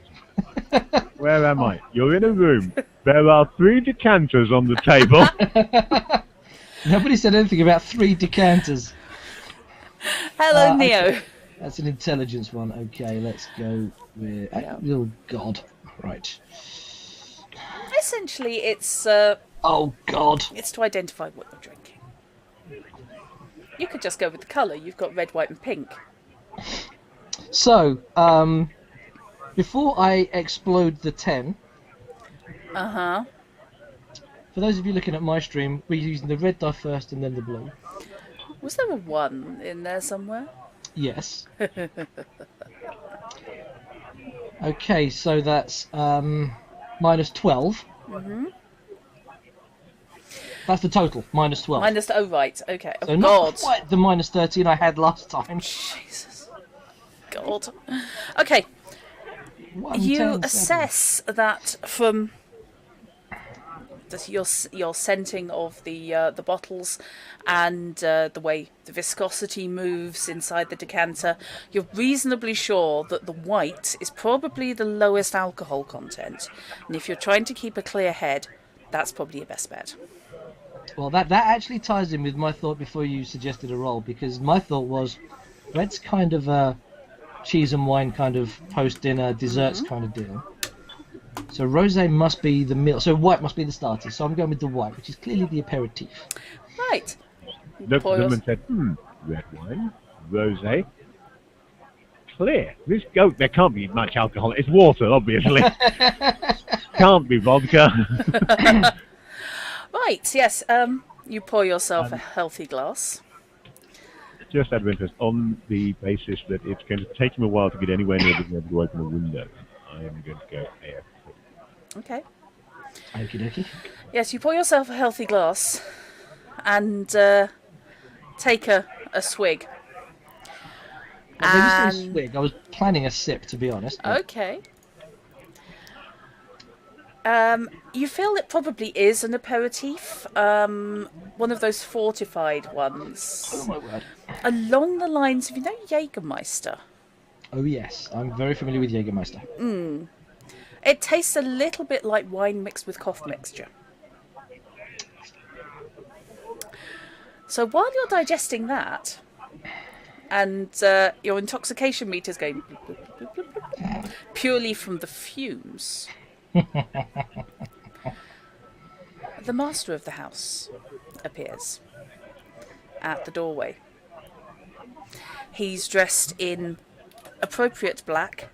isn't it? Where am I? You're in a room. There are 3 decanters on the table. Nobody said anything about 3 decanters. Hello, Okay. Neo. That's an intelligence one. Okay, let's go with... Oh, God. Right. Essentially, it's Oh, God. it's to identify what you're drinking. You could just go with the colour. You've got red, white, and pink. So, before I explode the 10, Uh-huh. for those of you looking at my stream, we're using the red die first and then the blue. Was there a 1 in there somewhere? Yes. Okay, so that's minus 12. Mm-hmm. That's the total, minus 12. Oh, right. Okay. Oh, so God. not quite the minus 13 I had last time. Jesus. God. Okay. 1, You 10, 7. assess that from your scenting of the bottles and the way the viscosity moves inside the decanter, you're reasonably sure that the white is probably the lowest alcohol content. And if you're trying to keep a clear head, that's probably your best bet. Well, that actually ties in with my thought before you suggested a roll, because my thought was red's kind of a cheese and wine kind of post-dinner desserts kind of deal. So rosé must be the meal. So white must be the starter. So I'm going with the white, which is clearly the aperitif. Right. Looked at them and said, red wine, rosé, clear. This goat, there can't be much alcohol. It's water, obviously. Can't be vodka. Right, yes. You pour yourself a healthy glass. Just out of interest, on the basis that it's going to take him a while to get anywhere near being able to open a window, I am going to go air. Okay. Okie dokie. Yes, you pour yourself a healthy glass and take a swig. When you say And swig, I was planning a sip, to be honest. But... okay. You feel it probably is an aperitif, one of those fortified Oh ones, my word. along the lines of, you know, Jägermeister. Oh yes, I'm very familiar with Jägermeister. It tastes a little bit like wine mixed with cough mixture. So while you're digesting that, and your intoxication meter's going bloop, bloop, bloop, bloop, bloop, purely from the fumes, the master of the house appears at the doorway. He's dressed in appropriate black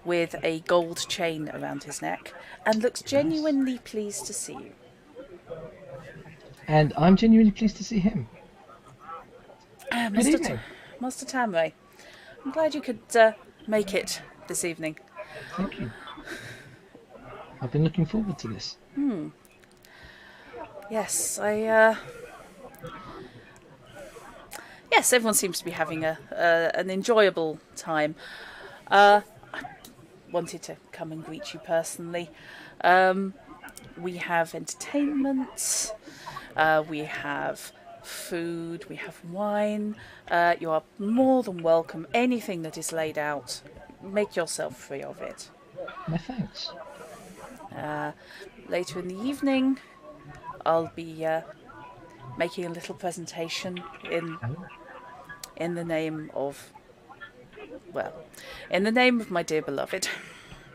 with a gold chain around his neck and looks genuinely pleased to see you. And I'm genuinely pleased to see him. Good evening. Master Tamray, I'm glad you could make it this evening. Thank you. I've been looking forward to this. Yes, yes, everyone seems to be having an enjoyable time. I wanted to come and greet you personally. We have entertainment, we have food, we have wine. You are more than welcome. Anything that is laid out, make yourself free of it. My thanks. Later in the evening, I'll be making a little presentation in the name of, well, in the name of my dear beloved.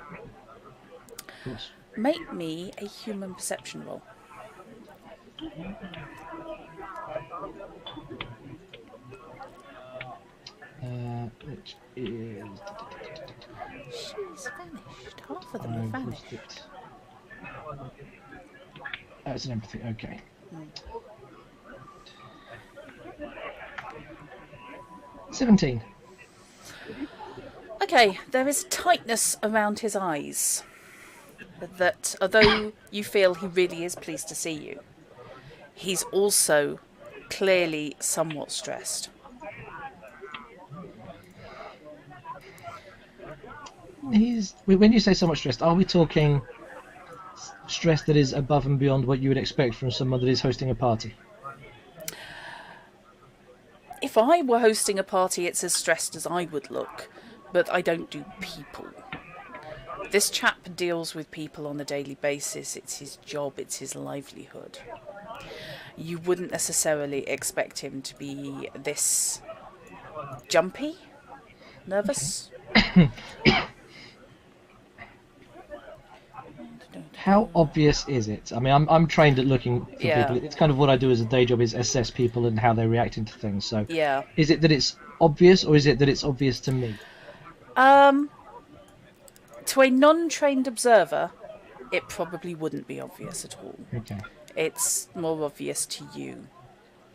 Of course. Make me a human perception roll. Which is... She's vanished. Half of them have I've vanished. lost it. Oh, it's an empathy, okay. 17. Okay, there is tightness around his eyes. That although you feel he really is pleased to see you, he's also clearly somewhat stressed. When you say somewhat stressed, are we talking stress that is above and beyond what you would expect from someone that is hosting a party? If I were hosting a party, it's as stressed as I would look, but I don't do people. This chap deals with people on a daily basis. It's his job, it's his livelihood. You wouldn't necessarily expect him to be this jumpy, nervous. How obvious is it? I mean, I'm trained at looking for people. It's kind of what I do as a day job, is assess people and how they're reacting to things. So, Yeah. Is it that it's obvious, or is it that it's obvious to me? To a non-trained observer, it probably wouldn't be obvious at all. Okay. It's more obvious to you.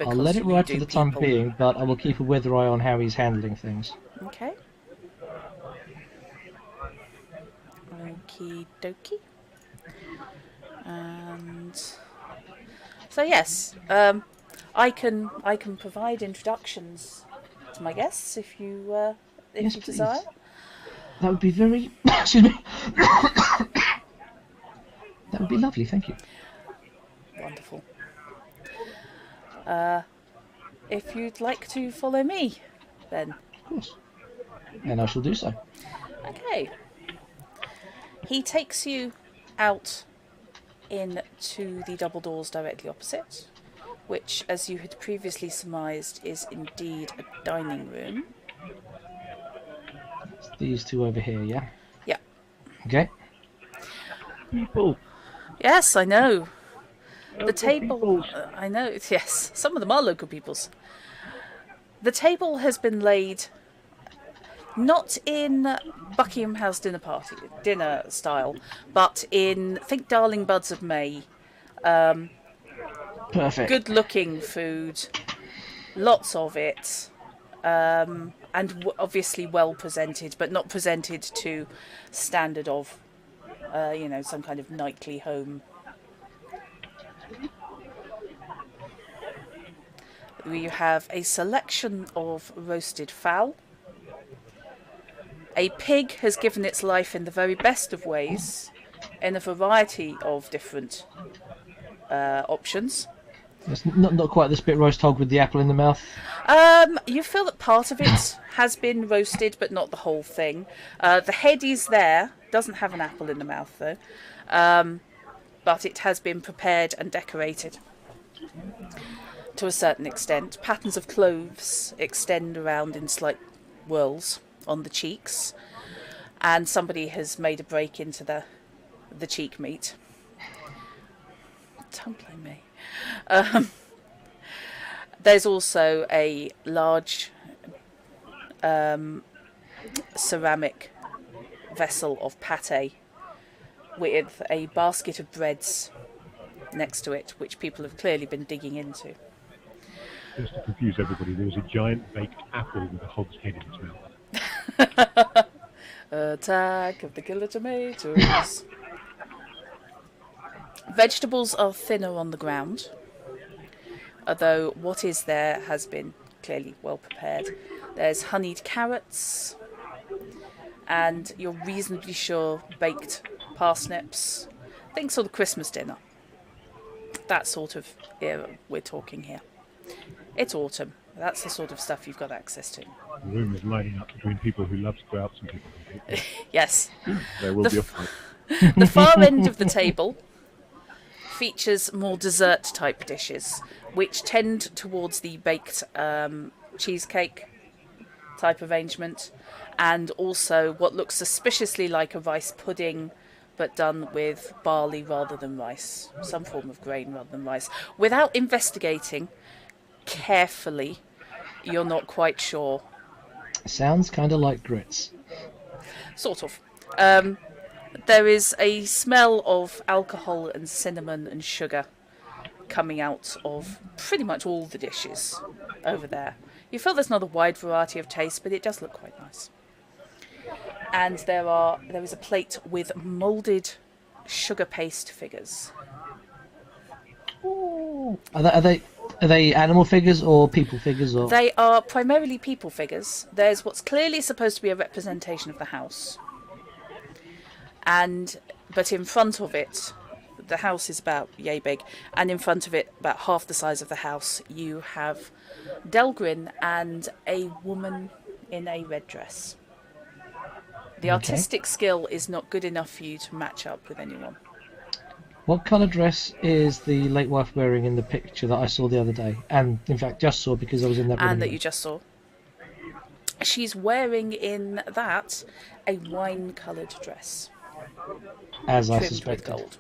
I'll let it ride for do the time people. being, but I will keep a weather eye on how he's handling things. Okay. Okie dokie. And so yes, I can provide introductions to my guests if you Yes, you please. desire. That would be very... Excuse me. That would be lovely, thank you. Wonderful. If you'd like to follow me, then. Of course. And I shall do so. Okay. He takes you out into the double doors directly opposite, which, as you had previously surmised, is indeed a dining room. It's these two over here, yeah? Yeah. Okay. People. Yes, I know. The Local table... peoples. I know, yes. Some of them are local peoples. The table has been laid not in Buckingham House dinner style, but in, think Darling Buds of May. Perfect. Good-looking food, lots of it, and obviously well presented, but not presented to standard of, some kind of nightly home. We have a selection of roasted fowl. A pig has given its life in the very best of ways, in a variety of different options. It's not quite the spit roast hog with the apple in the mouth. You feel that part of it has been roasted, but not the whole thing. The head is there, doesn't have an apple in the mouth though, but it has been prepared and decorated to a certain extent. Patterns of cloves extend around in slight whirls on the cheeks, and somebody has made a break into the cheek meat. Don't blame me. There's also a large ceramic vessel of pâté with a basket of breads next to it, which people have clearly been digging into. Just to confuse everybody, there was a giant baked apple with a hog's head in its mouth. Attack of the killer tomatoes. Vegetables are thinner on the ground, although what is there has been clearly well prepared. There's honeyed carrots, and you're reasonably sure baked parsnips. Think sort of Christmas dinner. That sort of era we're talking here. It's autumn. That's the sort of stuff you've got access to. The room is lining up between people who love sprouts and people who hate them. Yes. There will be a fight. The far end of the table features more dessert type dishes, which tend towards the baked cheesecake type arrangement, and also what looks suspiciously like a rice pudding, but done with barley rather than rice, some form of grain rather than rice. Without investigating carefully, you're not quite sure. Sounds kind of like grits. Sort of. There is a smell of alcohol and cinnamon and sugar coming out of pretty much all the dishes over there. You feel there's not a wide variety of taste, but it does look quite nice. And there is a plate with moulded sugar paste figures. Ooh. Are they animal figures or people figures? Or They are primarily people figures. There's what's clearly supposed to be a representation of the house. But in front of it, the house is about yay big, and in front of it, about half the size of the house, you have Delgrin and a woman in a red dress. The artistic skill is not good enough for you to match up with anyone. What colour dress is the late wife wearing in the picture that I saw the other day? And in fact, just saw because I was in that room. And that you just saw. She's wearing in that a wine-coloured dress. As I trimmed suspected. with gold.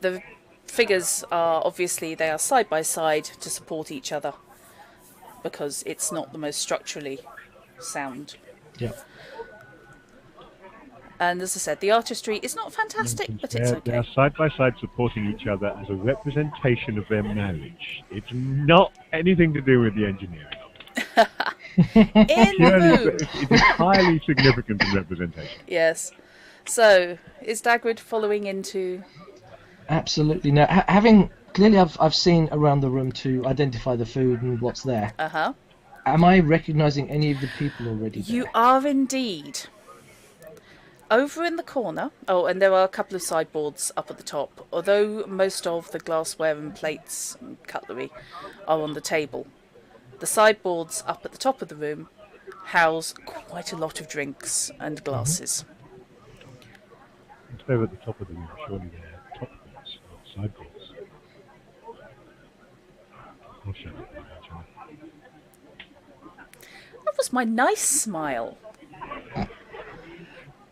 The figures are obviously, they are side by side to support each other because it's not the most structurally sound. Yeah. And as I said, the artistry is not fantastic, but it's They are okay. side by side supporting each other as a representation of their marriage. It's not anything to do with the engineering. In the room! It is highly significant in representation. Yes. So, is Dagwood following into... Absolutely. No. Having clearly, I've seen around the room to identify the food and what's there. Uh-huh. Am I recognising any of the people already? You there? are indeed. Over in the corner, and there are a couple of sideboards up at the top, although most of the glassware and plates and cutlery are on the table. The sideboards up at the top of the room house quite a lot of drinks and glasses. If they're at the top of the room, surely they're top boards, not sideboards. I'll shut up. That was my nice smile.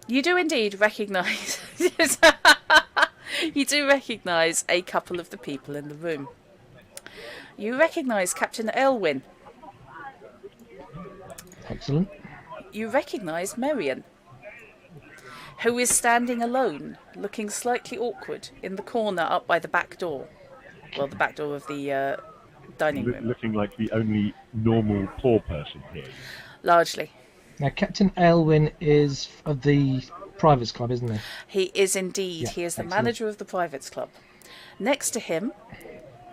You do indeed recognise... you do recognise a couple of the people in the room. You recognise Captain Aylwyn. Excellent. You recognise Marion, who is standing alone, looking slightly awkward in the corner up by the back door. Well, the back door of the dining room. Looking like the only normal poor person here. Largely. Now, Captain Aylwyn is of the Privates Club, isn't he? He is indeed. Yeah, He is the excellent. manager of the Privates Club. Next to him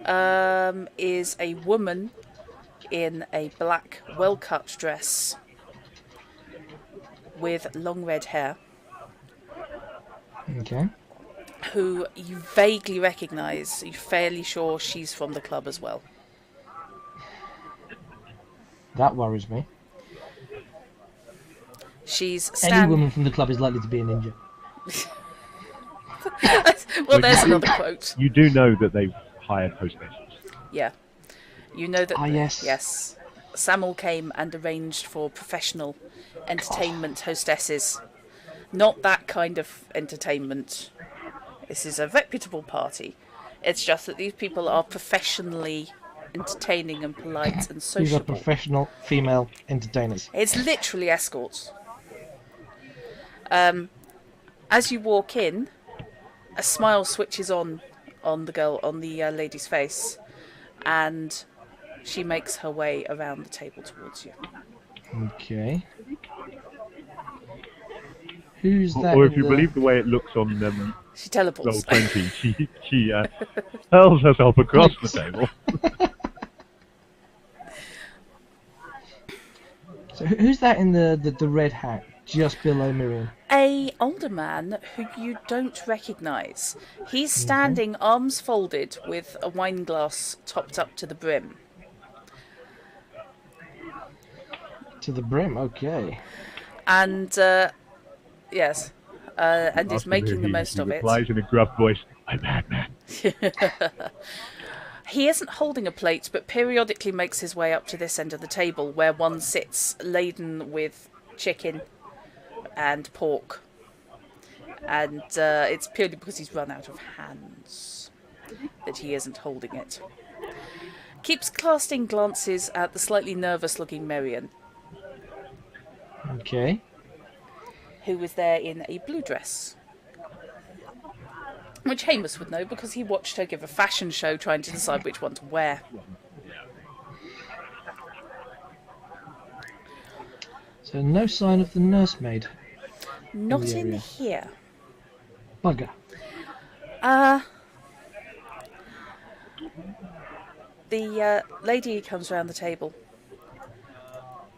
is a woman in a black, well-cut dress with long red hair, Okay. who you vaguely recognise. You're fairly sure she's from the club as well. That worries me. She's Any woman from the club is likely to be a ninja. Well, there's another quote. You do know that they've hired hostesses. Yeah. You know that... Yes. Yes. Samuel came and arranged for professional entertainment hostesses. Not that kind of entertainment. This is a reputable party. It's just that these people are professionally entertaining and polite and These are sociable. professional female entertainers. It's literally escorts. As you walk in, a smile switches on the lady's face, and she makes her way around the table towards you. Okay. Who's that? Or if you believe the way it looks on She teleports. roll 20, she hurls herself across the table. So who's that in the red hat just below Miriam? A older man who you don't recognise. He's standing arms folded with a wine glass topped up to the brim. To the brim, okay. And yes, and is After making the he most of it. replies in a gruff voice, "I'm madman." He isn't holding a plate, but periodically makes his way up to this end of the table where one sits laden with chicken and pork. And it's purely because he's run out of hands that he isn't holding it. Keeps casting glances at the slightly nervous-looking Marion, Okay. who was there in a blue dress. Which Hamus would know because he watched her give a fashion show trying to decide which one to wear. So no sign of the nursemaid. Not the in area. here. Bugger. The lady comes round the table.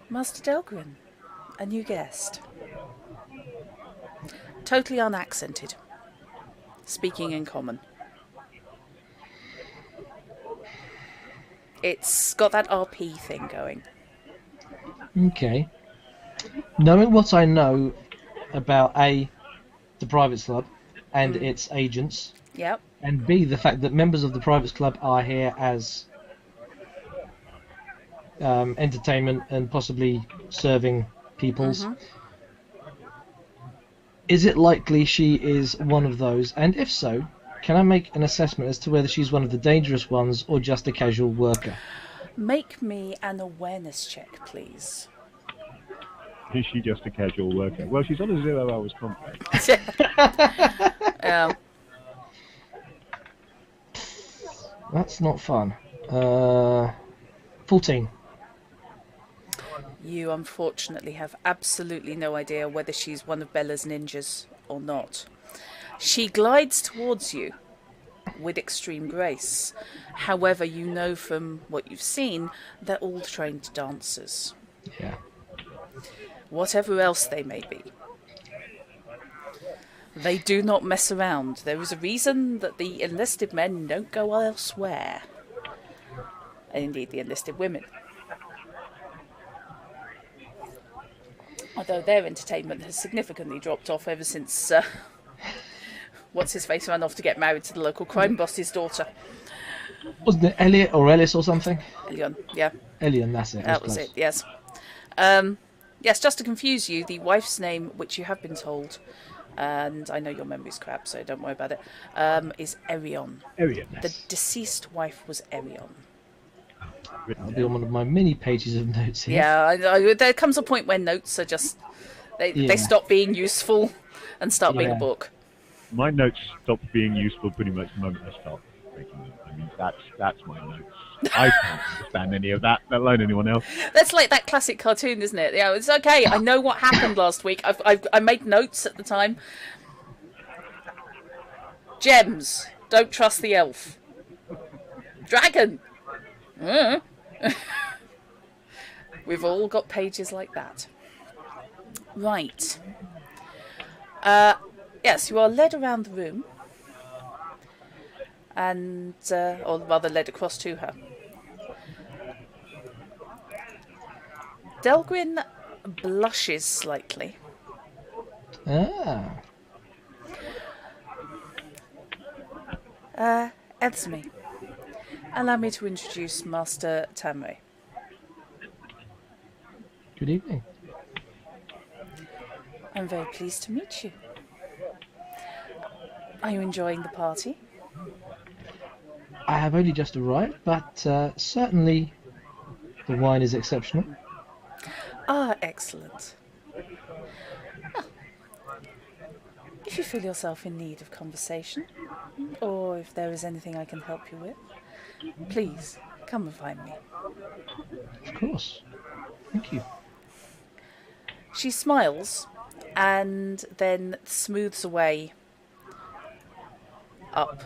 Master Delgrin, a new guest. Totally unaccented. Speaking in common. It's got that RP thing going. Okay. Knowing what I know about A, the Privates Club and its agents, Yep. and B, the fact that members of the Privates Club are here as entertainment and possibly serving peoples. Is it likely she is one of those? And if so, can I make an assessment as to whether she's one of the dangerous ones or just a casual worker? Make me an awareness check, please. Is she just a casual worker? Well, she's on a 0 hours contract. That's not fun. 14. You unfortunately have absolutely no idea whether she's one of Bella's ninjas or not. She glides towards you with extreme grace. However, you know from what you've seen, they're all trained dancers. Yeah. Whatever else they may be. They do not mess around. There is a reason that the enlisted men don't go elsewhere. And indeed the enlisted women. Although their entertainment has significantly dropped off ever since what's-his-face ran off to get married to the local crime boss's daughter. Wasn't it Elliot or Ellis or something? Elion, yeah. Elian, that's it. That was close. it, yes. Yes, just to confuse you, the wife's name, which you have been told, and I know your memory's crap, so don't worry about it, is Erion. Arian. The deceased wife was Erion. That'll be on one of my mini pages of notes here. Yeah, there comes a point where notes are just... They Yeah. stop being useful and start being a Yeah. book. My notes stop being useful pretty much the moment I start making them. I mean, that's my notes. I can't understand any of that, let alone anyone else. That's like that classic cartoon, isn't it? Yeah, it's okay. I know what happened last week. I made notes at the time. Gems. Don't trust the elf. Dragon! Mm. We've all got pages like that. Right. Yes, you are led around the room. And, or rather led across to her. Delgrin blushes slightly. Ah. Esme, allow me to introduce Master Tamre. Good evening. I'm very pleased to meet you. Are you enjoying the party? I have only just arrived, but certainly the wine is exceptional. Ah, excellent. Ah. If you feel yourself in need of conversation, or if there is anything I can help you with, please come and find me. Of course. Thank you. She smiles and then smooths away up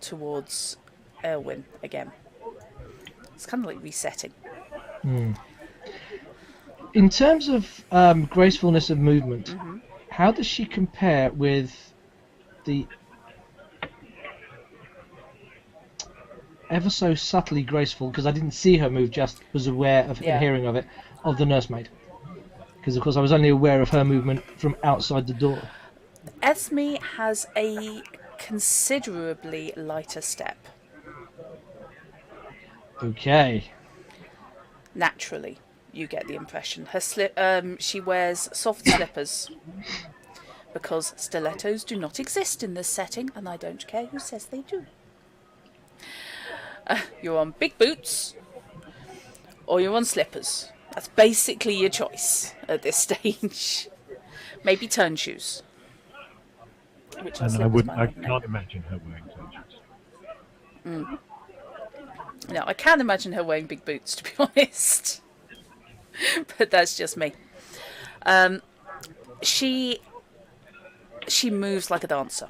towards Erwin again. It's kind of like resetting. In terms of gracefulness of movement, how does she compare with the ever so subtly graceful, because I didn't see her move, just was aware of and hearing of it, of the nursemaid? Because of course I was only aware of her movement from outside the door. Esme has a considerably lighter step. Okay. Naturally, you get the impression. She wears soft slippers because stilettos do not exist in this setting, and I don't care who says they do. You're on big boots or you're on slippers. That's basically your choice at this stage. Maybe turn shoes. Which And I can't imagine her wearing turn shoes. No, I can imagine her wearing big boots, to be honest. But that's just me. She moves like a dancer.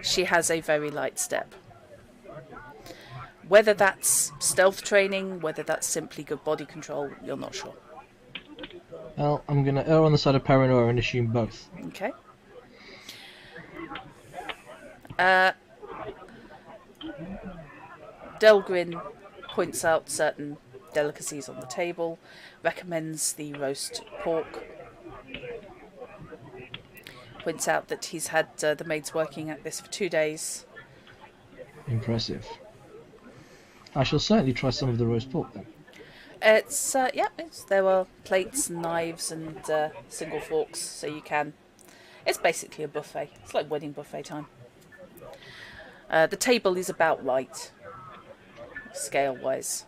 She has a very light step. Whether that's stealth training, whether that's simply good body control, you're not sure. Well, I'm going to err on the side of paranoia and assume both. Okay. Delgrin points out certain delicacies on the table, recommends the roast pork, points out that he's had the maids working at this for 2 days. Impressive. I shall certainly try some of the roast pork then. There are plates and knives and single forks, so you can. It's basically a buffet. It's like wedding buffet time. The table is about right, scale-wise.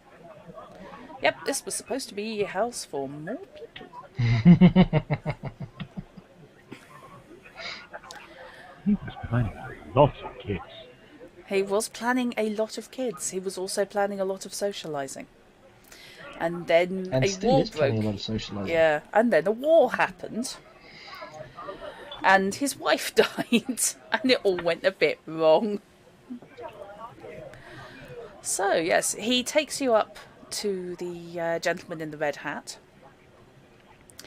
Yep, this was supposed to be a house for more people. He was planning a lot of kids. He was planning a lot of kids. He was also planning a lot of socialising. And then and a still war is broke. planning a lot of socialising. Yeah, and then a war happened. And his wife died. And it all went a bit wrong. So, yes, he takes you up to the gentleman in the red hat.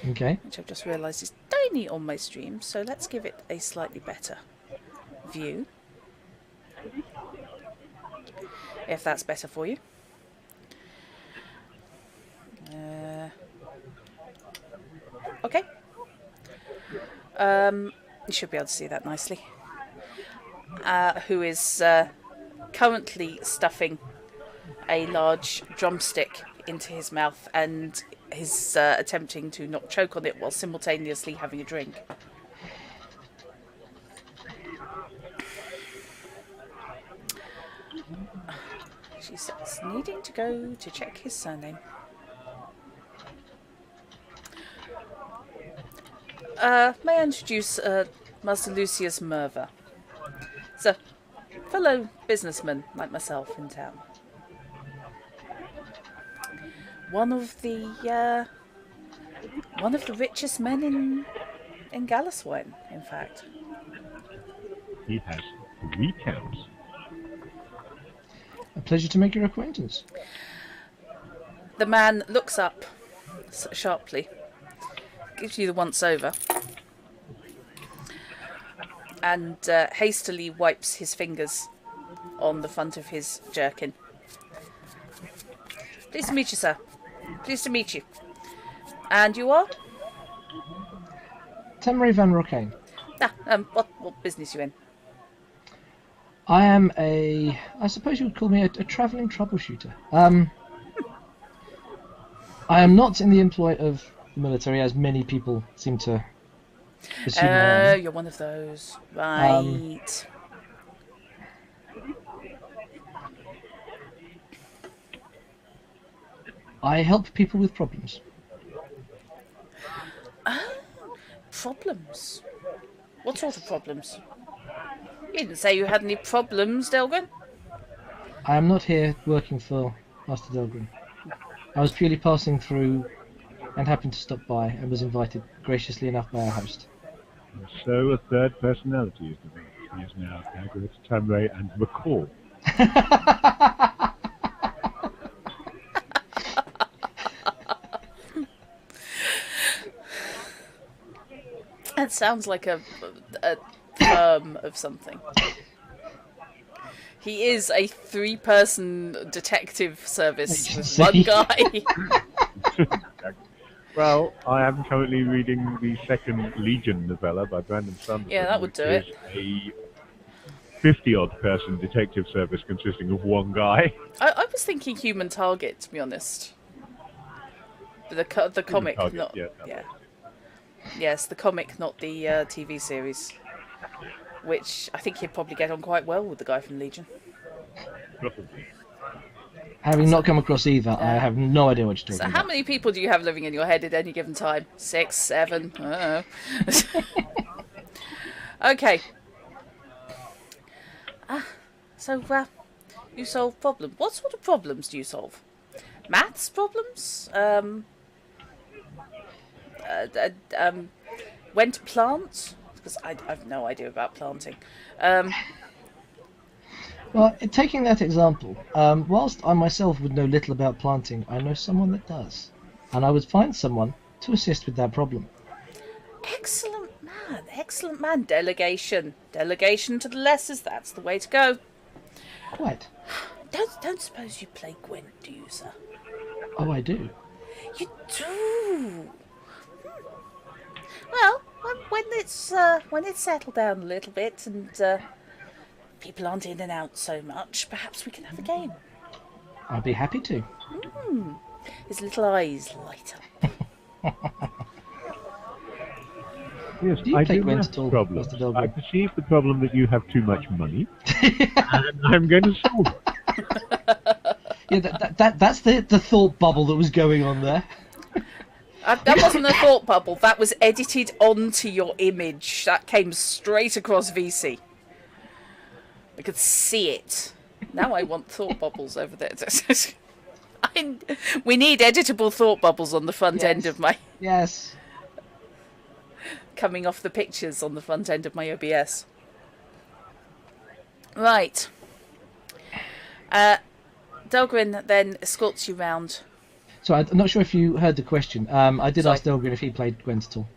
Okay. Which I've just realised is tiny on my stream. So let's give it a slightly better view. If that's better for you. Okay. You should be able to see that nicely. Who is currently stuffing a large drumstick into his mouth and is attempting to not choke on it while simultaneously having a drink. She says, needing to go to check his surname. May I introduce Master Lucius Merva? It's a fellow businessman like myself in town. One of the richest men in Galasweyn, in fact. He has 3 towns. A pleasure to make your acquaintance. The man looks up sharply, gives you the once-over, and hastily wipes his fingers on the front of his jerkin. Pleased to meet you, sir. Pleased to meet you. And you are? Tamari Van Rockane. What business you in? I am I suppose you would call me a travelling troubleshooter. I am not in the employ of the military, as many people seem to assume I am. You're one of those. Right. I help people with problems. Problems? What sort of problems? You didn't say you had any problems, Delgren. I am not here working for Master Delgren. I was purely passing through and happened to stop by and was invited graciously enough by our host. So a third personality is developed. He is now Hagrid, Tamray, and McCall. That sounds like a term of something. He is a 3-person detective service with one guy. Well, I am currently reading the second Legion novella by Brandon Sanderson. Yeah, that would do it. A 50-odd person detective service consisting of one guy. I was thinking Human Target, to be honest. The comic, Target, not yeah. Yes, the comic, not the TV series. Which I think he'd probably get on quite well with the guy from Legion. Probably. Having not come across either, I have no idea what you're talking So about. how many people do you have living in your head at any given time? 6, 7? I don't know. Okay. So you solve problems. What sort of problems do you solve? Maths problems? When to plant? Because I've no idea about planting. Well, taking that example, whilst I myself would know little about planting, I know someone that does. And I would find someone to assist with that problem. Excellent man. Delegation to the lessers. That's the way to go. Quite. Don't suppose you play Gwent, do you, sir? Oh, I do. You do. Well, when it's settled down a little bit and people aren't in and out so much, perhaps we can have a game. I'd be happy to. His little eyes light up. Yes, Do you I play do Gwent have at all, problems. Mr. Delgren? I perceive the problem that you have too much money, and I'm going to solve it. Yeah, that's the thought bubble that was going on there. That wasn't a thought bubble. That was edited onto your image. That came straight across VC. I could see it. Now I want thought bubbles over there. We need editable thought bubbles on the front end of my... Yes. Coming off the pictures on the front end of my OBS. Right. Delgrin then escorts you round. So I'm not sure if you heard the question. I did ask Delgrin if he played Gwent at all.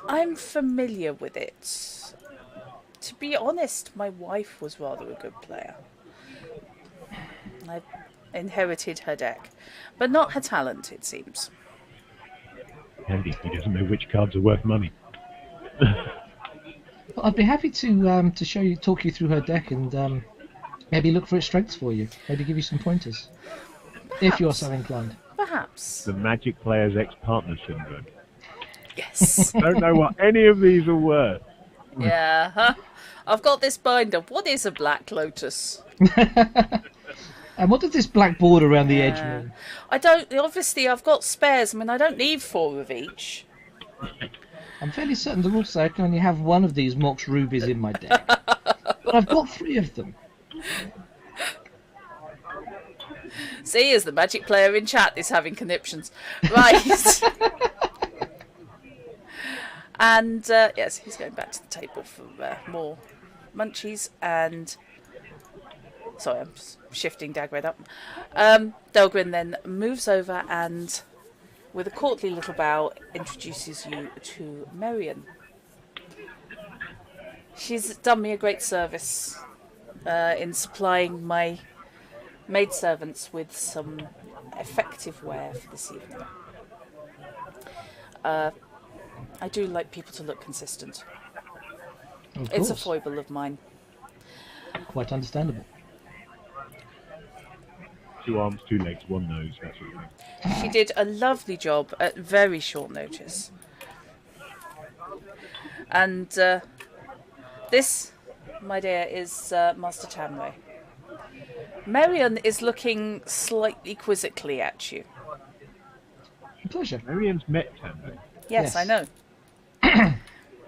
I'm familiar with it. To be honest, my wife was rather a good player. I inherited her deck, but not her talent, it seems. Handy, he doesn't know which cards are worth money. Well, I'd be happy to talk you through her deck and maybe look for its strengths for you. Maybe give you some pointers. Perhaps. If you're so inclined. Perhaps. The Magic Player's ex-partner syndrome. Yes. Don't know what any of these are worth. Yeah, huh? I've got this binder. What is a Black Lotus? And what does this black border around the edge mean? I don't... Obviously, I've got spares. I mean, I don't need 4 of each. I'm fairly certain that also I can only have one of these Mox Rubies in my deck. But I've got 3 of them. See, as the Magic Player in chat is having conniptions. Right. And, yes, he's going back to the table for more munchies. And Sorry, I'm just shifting Dagred up. Delgrin then moves over and, with a courtly little bow, introduces you to Merian. She's done me a great service in supplying my maidservants with some effective wear for this evening. I do like people to look consistent. Of It's a course. foible of mine. Quite understandable. 2 arms, 2 legs, 1 nose, that sort of thing. She did a lovely job at very short notice. And this, my dear, is Master Tamray. Merian is looking slightly quizzically at you. Pleasure. Marian's met Tambo. Yes, Yes. I know.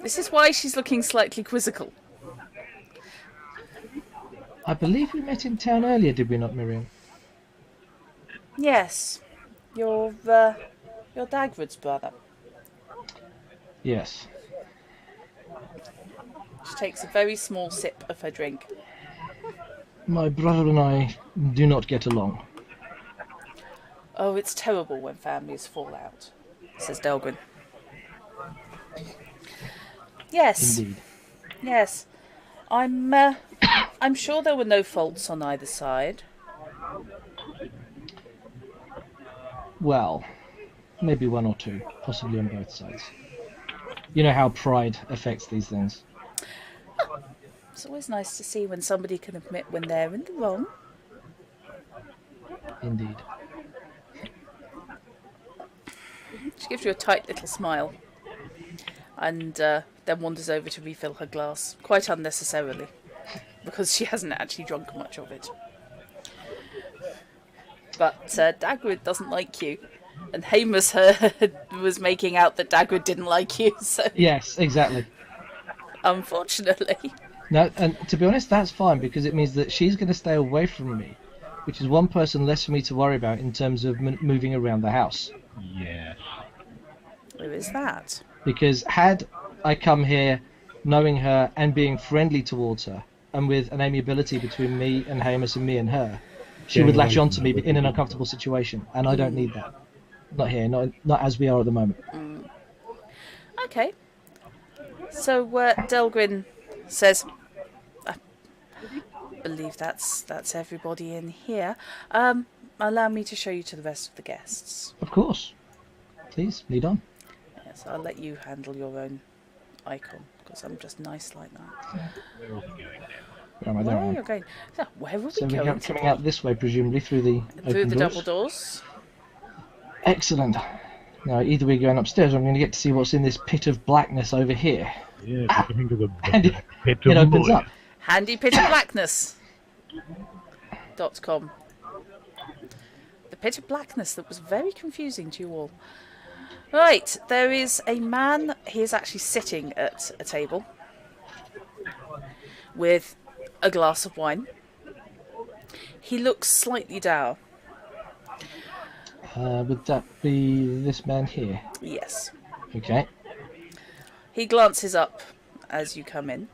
This is why she's looking slightly quizzical. I believe we met in town earlier, did we not, Miriam? Yes, you're Dagwood's brother. Yes. She takes a very small sip of her drink. My brother and I do not get along. Oh, it's terrible when families fall out, says Delgrin. Yes, Indeed. yes. I'm sure there were no faults on either side. Well, maybe 1 or 2, possibly on both sides. You know how pride affects these things. It's always nice to see when somebody can admit when they're in the wrong. Indeed. She gives you a tight little smile and then wanders over to refill her glass, quite unnecessarily, because she hasn't actually drunk much of it. But Dagwood doesn't like you, and Hamus was making out that Dagwood didn't like you, so Yes, exactly. unfortunately. No, and to be honest, that's fine because it means that she's going to stay away from me, which is one person less for me to worry about in terms of moving around the house. Yes. Who is that? Because had I come here knowing her and being friendly towards her, and with an amiability between me and Hamus and me and her, she would latch onto me in an uncomfortable situation, and I don't need that. Not here, not as we are at the moment. Okay. So Delgrin says, I believe that's everybody in here. Allow me to show you to the rest of the guests. Of course. Please, lead on. Yes, I'll let you handle your own icon, because I'm just nice like that. Where am I Where are down? you going? So, where are we So we're going? coming out this way, presumably, through the Through open the doors. double doors. Excellent. Now, either we're going upstairs or I'm going to get to see what's in this pit of blackness over here. Yeah, if you think of the And it pit it of opens mud. up. handypitofblackness.com. The pit of blackness that was very confusing to you all. Right, there is a man. He is actually sitting at a table with a glass of wine. He looks slightly dour. Would that be this man here? Yes. Okay. He glances up as you come in.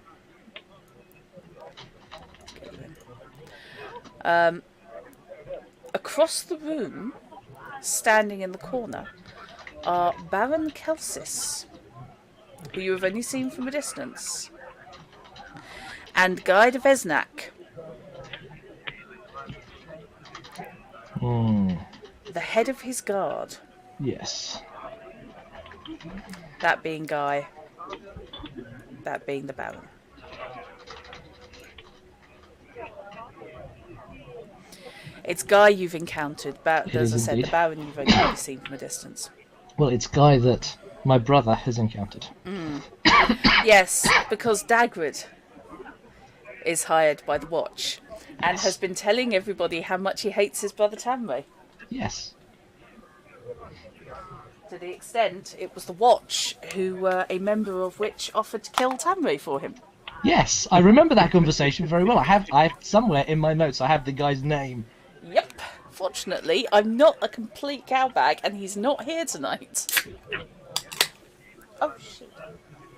Get you in. Across the room, standing in the corner, are Baron Kelsis, who you have only seen from a distance, and Guy de Vesnac, the head of his guard, Yes. that being Guy, that being the Baron. It's Guy you've encountered, but as I is said, the indeed. Baron you've only seen from a distance. Well, it's Guy that my brother has encountered. Yes, because Dagwood is hired by the Watch and has been telling everybody how much he hates his brother Tamray. Yes. To the extent it was the Watch who, a member of which, offered to kill Tamray for him. Yes, I remember that conversation very well. I have somewhere in my notes, I have the guy's name. Yep. Fortunately, I'm not a complete cowbag and he's not here tonight. Oh, shit.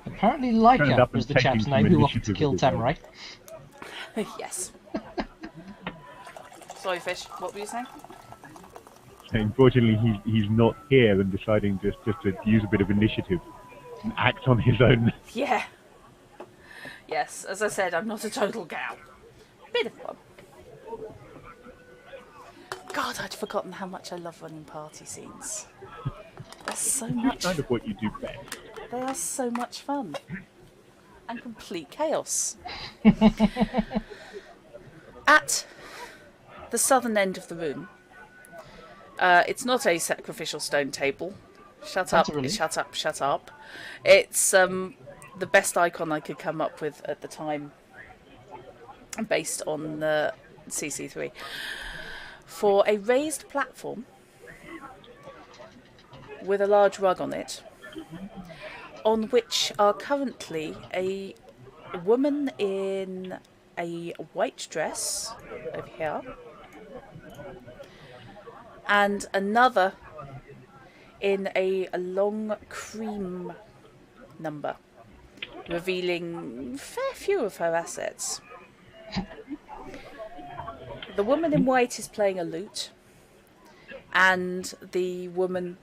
Apparently Turned Leica up was and the chap's taking name some who offered to initiative kill with his Tamray. Yes. Sorry, Fish. What were you saying? Unfortunately, he's not here and deciding just to use a bit of initiative and act on his own. Yeah. Yes, as I said, I'm not a total gal. Bit of one. God, I'd forgotten how much I love running party scenes. There's so much. Kind of what you do best. They are so much fun. And complete chaos. At the southern end of the room, it's not a sacrificial stone table. Shut up, shut up, shut up. It's the best icon I could come up with at the time, based on the CC3. For a raised platform with a large rug on it, on which are currently a woman in a white dress over here, and another in a long cream number, revealing a fair few of her assets. The woman in white is playing a lute, and the woman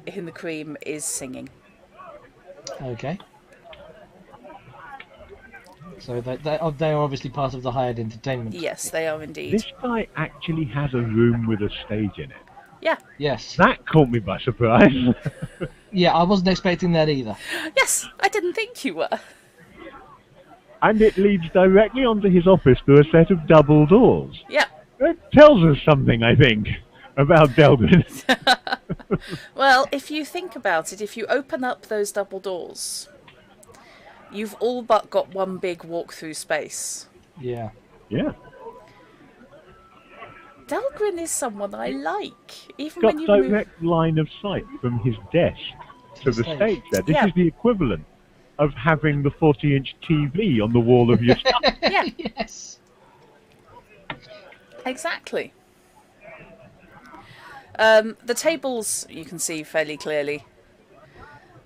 in the cream is singing. Okay. So they are obviously part of the hired entertainment. Yes, they are indeed. This guy actually has a room with a stage in it. Yeah. Yes. That caught me by surprise. Yeah, I wasn't expecting that either. Yes, I didn't think you were. And it leads directly onto his office through a set of double doors. Yeah. That tells us something, I think, about Delgrin. Well, if you think about it, if you open up those double doors, you've all but got one big walk-through space. Yeah. Yeah. Delgrin is someone I like. Even Got when you direct line of sight from his desk to the stage there. This is the equivalent of having the 40-inch TV on the wall of your stuff. Yeah. Yes. Exactly. The tables, you can see fairly clearly,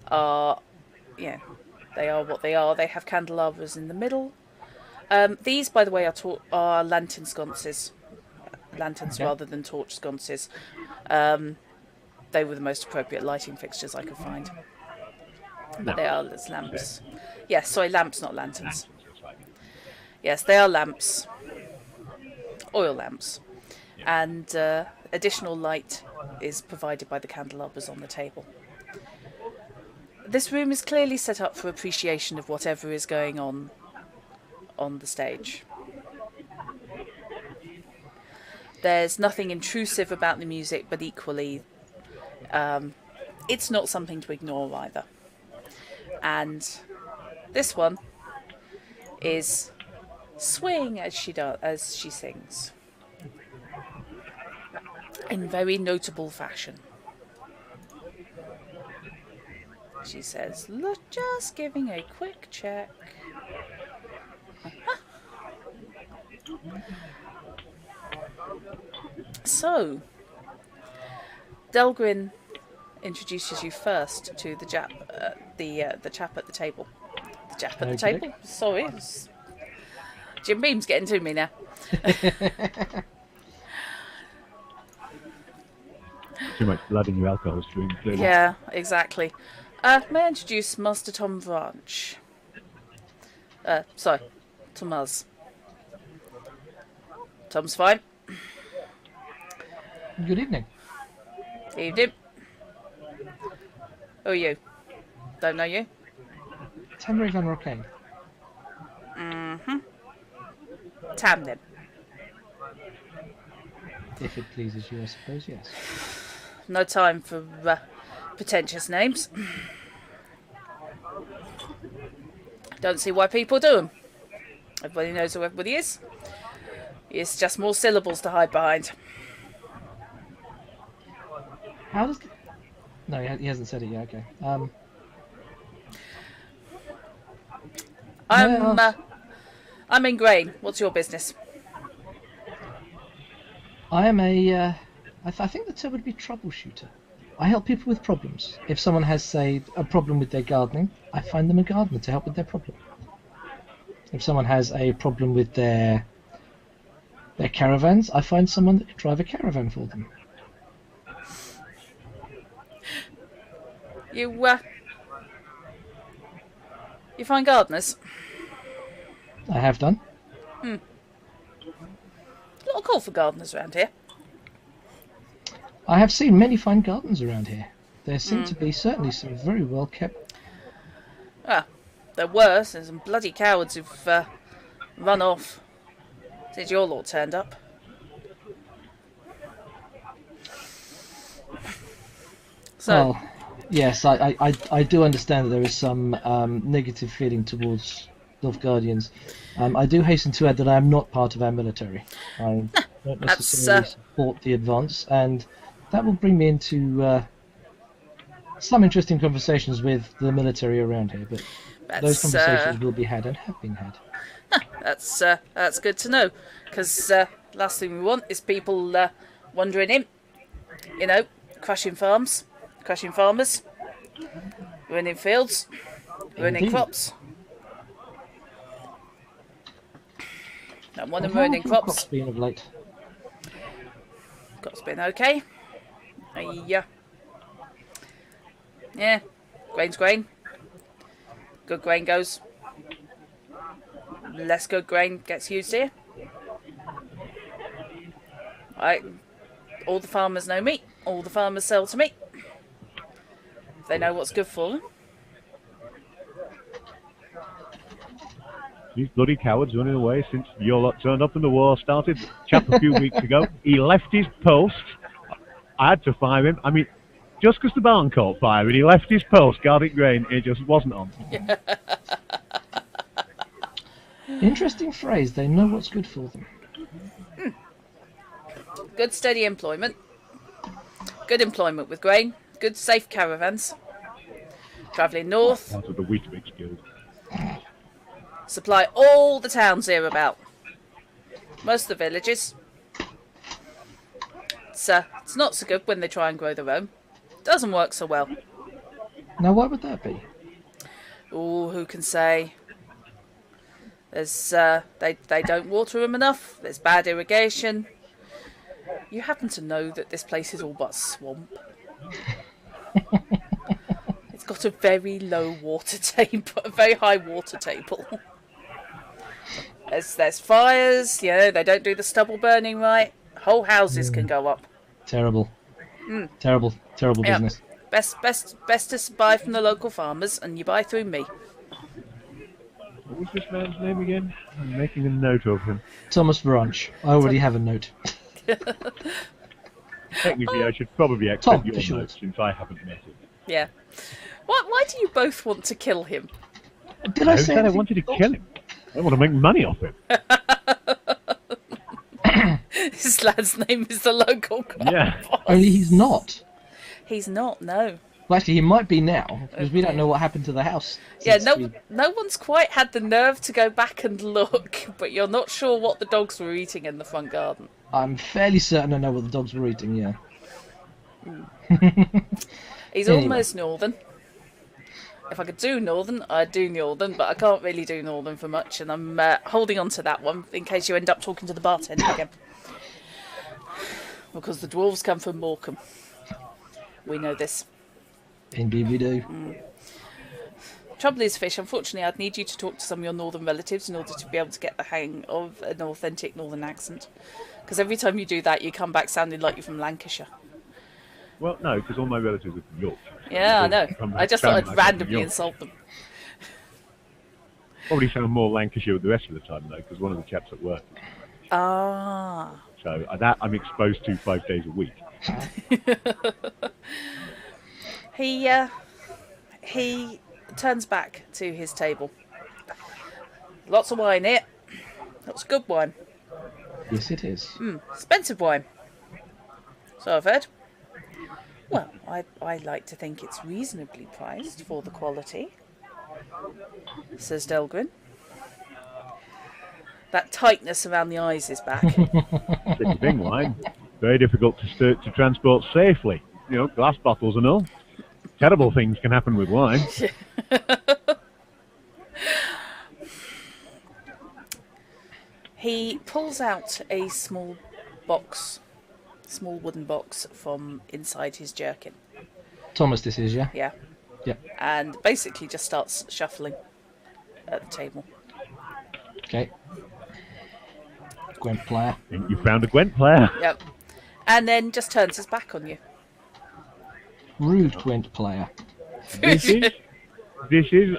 are, they are what they are. They have candelabras in the middle. These, by the way, are lantern sconces. Lanterns rather than torch sconces. They were the most appropriate lighting fixtures I could find. But they are as lamps. Yes, sorry, lamps, not lanterns. Yes, they are lamps. Oil lamps. And additional light is provided by the candelabras on the table. This room is clearly set up for appreciation of whatever is going on the stage. There's nothing intrusive about the music, but equally, it's not something to ignore either. And this one is swaying as she sings, in very notable fashion. She says, "Look, just giving a quick check." So, Delgrin introduces you first to the chap at the table. The chap at the table. Sorry, Jim Beam's getting to me now. Too much blood in your alcohol stream, clearly. Yeah, exactly. May I introduce Master Tom Branch? Sorry, Tomaz. Tom's fine. Good evening. Evening. Who are you? Don't know you? Tamri Van Rockane. Mm-hmm. Tam then. If it pleases you, I suppose, yes. No time for pretentious names. Don't see why people do them. Everybody knows who everybody is. It's just more syllables to hide behind. How does... No, he hasn't said it yet, okay. I'm in Grain. What's your business? I am a... I think the term would be troubleshooter. I help people with problems. If someone has, say, a problem with their gardening, I find them a gardener to help with their problem. If someone has a problem with their Their caravans, I find someone that can drive a caravan for them. You find gardeners? I have done. A lot of call for gardeners around here. I have seen many fine gardens around here. There seem to be certainly some very well kept. Ah, there were some bloody cowards who've run off since your lot turned up. So, Well, yes, I do understand that there is some negative feeling towards Nilfgaardians. I do hasten to add that I am not part of our military. I don't necessarily support the advance, and that will bring me into some interesting conversations with the military around here. But those conversations will be had and have been had. that's good to know, because last thing we want is people wandering in, crushing farms, crushing farmers, ruining fields, ruining crops. Don't want them ruining crops. Been of late. Crops been okay. Yeah, grain's grain. Good grain goes. Less good grain gets used here. Right. All the farmers know me. All the farmers sell to me. They know what's good for them. These bloody cowards running away since your lot turned up and the war started. Chap a few weeks ago, he left his post. I had to fire him. I mean, just because the barn caught fire and he left his post, guarding grain, it just wasn't on. Interesting phrase. They know what's good for them. Good steady employment. Good employment with grain. Good safe caravans. Travelling north. Out of the Weetabix Guild. Supply all the towns here about. Most of the villages. It's not so good when they try and grow their own. Doesn't work so well. Now, why would that be? Oh, who can say? There's they don't water them enough. There's bad irrigation. You happen to know that this place is all but swamp. It's got a very low water table, a very high water table. There's fires. They don't do the stubble burning right. Whole houses can go up. Terrible. Terrible business. Best to buy from the local farmers, and you buy through me. What was this man's name again? I'm making a note of him. Thomas Branch. I already have a note. Technically, I should probably accept your note since I haven't met him. Yeah. Why do you both want to kill him? Did I say I wanted to kill him? I want to make money off him. This lad's name is the local guy. Yeah. Only he's not. He's not, no. Well, actually, he might be now, because we don't know what happened to the house. Yeah, no one's quite had the nerve to go back and look, but you're not sure what the dogs were eating in the front garden. I'm fairly certain I know what the dogs were eating, yeah. He's almost northern. If I could do northern, I'd do northern, but I can't really do northern for much, and I'm holding on to that one in case you end up talking to the bartender again. Because the dwarves come from Morecambe. We know this. Indeed we do. Trouble is, Fish, unfortunately I'd need you to talk to some of your northern relatives in order to be able to get the hang of an authentic northern accent. Because every time you do that, you come back sounding like you're from Lancashire. Well, no, because all my relatives are from York. Yeah, I know. I just thought I'd randomly insult them. Probably sound more Lancashire the rest of the time, though, because one of the chaps at work. Ah. So that I'm exposed to 5 days a week. He turns back to his table. Lots of wine here. Lots of good wine. Yes, it is. Expensive wine. So I've heard. Well, I like to think it's reasonably priced for the quality, says Delgrin. That tightness around the eyes is back. Tricky thing, wine. Very difficult to transport safely. Glass bottles and all. Terrible things can happen with wine. He pulls pulls out a small wooden box from inside his jerkin. Thomas, this is, yeah? Yeah. Yeah. And basically just starts shuffling at the table. Okay. Gwent player. I think you found a Gwent player. Yep. And then just turns his back on you. Rude Gwent player. This is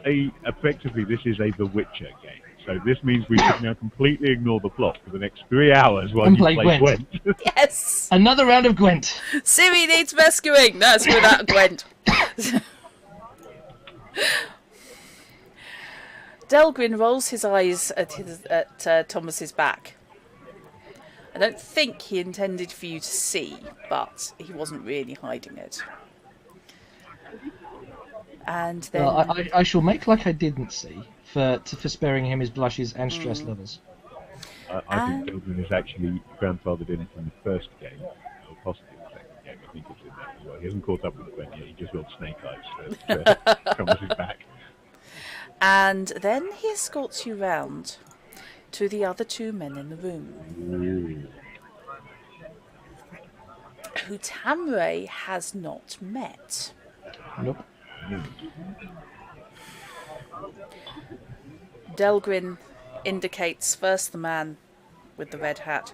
effectively a The Witcher game. So this means we should now completely ignore the plot for the next 3 hours while And you play play Gwent. Gwent. Yes! Another round of Gwent. Siri needs rescuing! No, screw that, Gwent. Delgrin rolls his eyes at Thomas's back. I don't think he intended for you to see, but he wasn't really hiding it. And then... Well, I shall make like I didn't see for sparing him his blushes and stress levels. I think Delgrin is actually grandfathered in from the first game, or possibly the second game. I think it's in there as well. He hasn't caught up with Gwent yet. He just rolled snake eyes to Thomas's back. And then he escorts you round to the other two men in the room, who Tamray has not met. Nope. Delgrin indicates first the man with the red hat.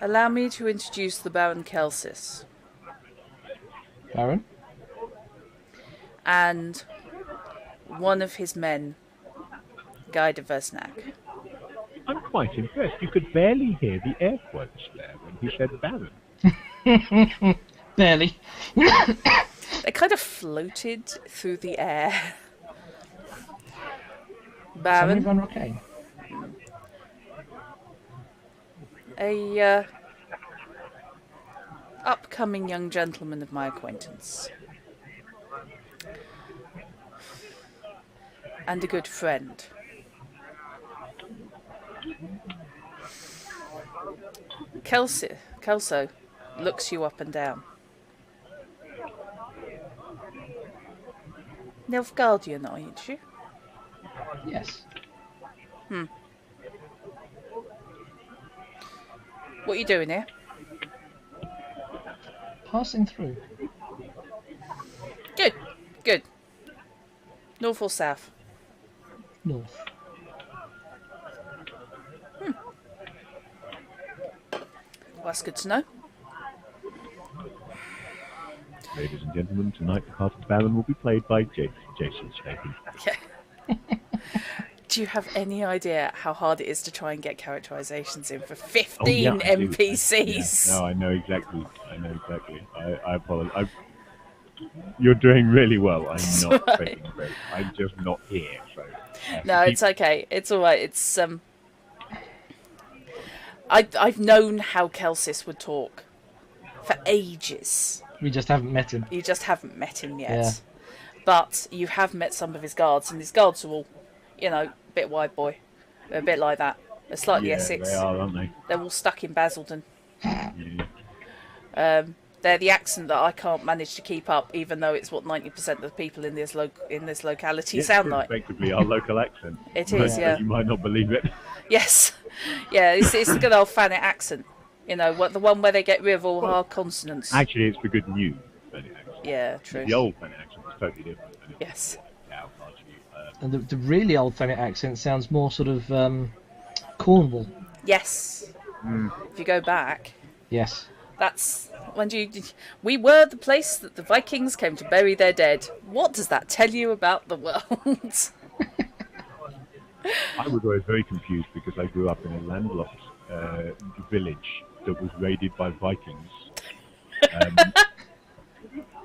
Allow me to introduce the Baron Kelsis. Baron? And one of his men, Guy de Versnack. I'm quite impressed. You could barely hear the air quotes there when he said Baron. Barely. They kind of floated through the air. Baron, Van Rockane. a upcoming young gentleman of my acquaintance. And a good friend. Kelso looks you up and down. Nilfgaardian, aren't you? Yes. What are you doing here? Passing through. Good, good. North or south? North. Well, that's good to know. Ladies and gentlemen, tonight the part of the Baron will be played by Jason Statham. Yeah. Do you have any idea how hard it is to try and get characterizations in for 15 NPCs? Yeah. No, I know exactly. I apologize. You're doing really well. I'm not taking a break. I'm just not here. So no, it's okay. It's all right. It's I've known how Kelsis would talk for ages. We just haven't met him. You just haven't met him yet. Yeah. But you have met some of his guards, and his guards are all, a bit wide boy. They're a bit like that. They're slightly Essex. They are, aren't they? They're all stuck in Basildon. Yeah. They're the accent that I can't manage to keep up, even though it's what 90% of the people in this locality sound like. Effectively, our local accent. It is, yeah. You might not believe it. Yes, yeah. It's the good old Thanet accent. The one where they get rid of all hard consonants. Actually, it's the good new Thanet accent. Yeah, true. The old Thanet accent is totally different. Yes. And the really old Thanet accent sounds more sort of Cornwall. Yes. If you go back. Yes. That's when we were the place that the Vikings came to bury their dead. What does that tell you about the world? I was always very confused because I grew up in a landlocked village that was raided by Vikings,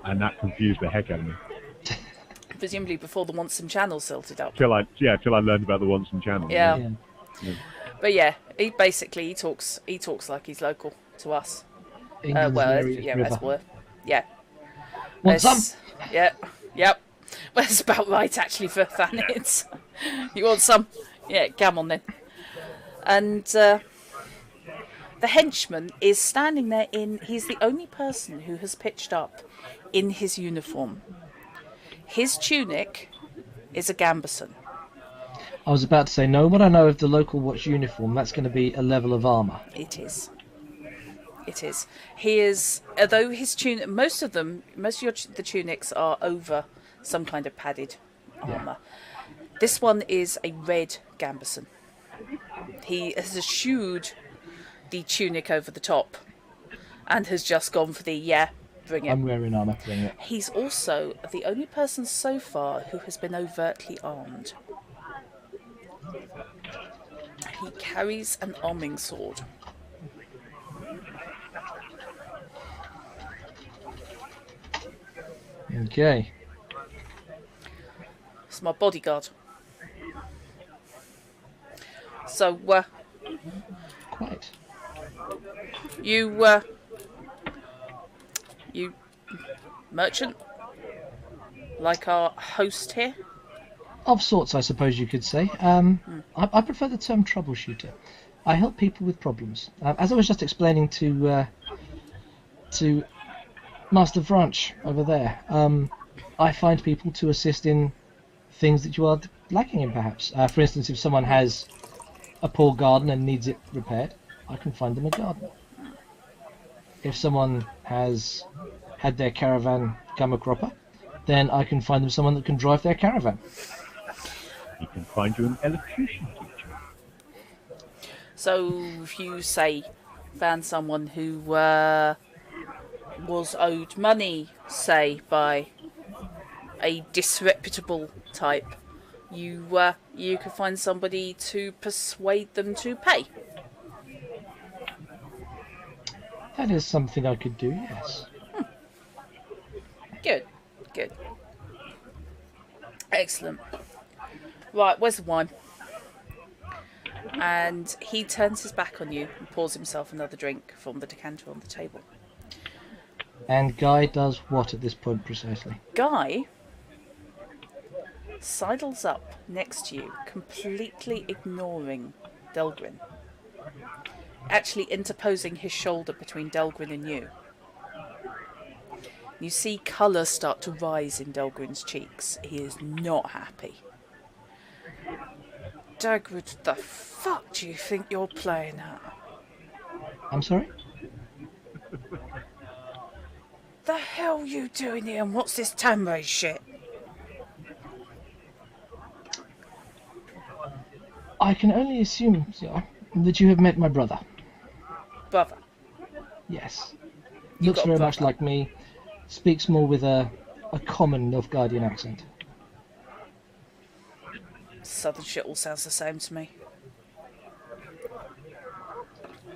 and that confused the heck out of me. Presumably before the Wonsum Channel silted up. Till I learned about the Wonsum Channel. Yeah. But yeah, he talks like he's local to us. England's as well. Yeah. Want some? Yeah. Yep. Well, that's about right actually for Thanet. You want some? Yeah, come on then. And the henchman is standing there he's the only person who has pitched up in his uniform. His tunic is a gambeson. I was about to say, no, what I know of the local watch uniform, that's going to be a level of armour. It is. It is. He is, although his tunic, most of the tunics are over some kind of padded armour. This one is a red gambeson. He has eschewed the tunic over the top and has just gone for the, bring it. I'm wearing armour, bring it. He's also the only person so far who has been overtly armed. He carries an arming sword. Okay. It's my bodyguard. So, Quite. you merchant? Like our host here? Of sorts, I suppose you could say. I prefer the term troubleshooter. I help people with problems. As I was just explaining to Master Branch over there, I find people to assist in things that you are lacking in, perhaps. For instance, if someone has a poor garden and needs it repaired, I can find them a gardener. If someone has had their caravan come a cropper, then I can find them someone that can drive their caravan. You can find you an electrician teacher. So, if you say found someone who was owed money, say, by a disreputable type, you could find somebody to persuade them to pay. That is something I could do, yes. Good. Excellent. Right, where's the wine? And he turns his back on you and pours himself another drink from the decanter on the table. And Guy does what at this point precisely? Guy sidles up next to you, completely ignoring Delgrin. Actually interposing his shoulder between Delgrin and you. You see colour start to rise in Delgrin's cheeks. He is not happy. Dagwood, the fuck do you think you're playing at? I'm sorry? The hell you doing here and what's this Tamray shit? I can only assume, sir, that you have met my brother. Brother. Yes. You Looks got a very brother. much like me. Speaks more with a common Nilfgaardian accent. Southern shit all sounds the same to me.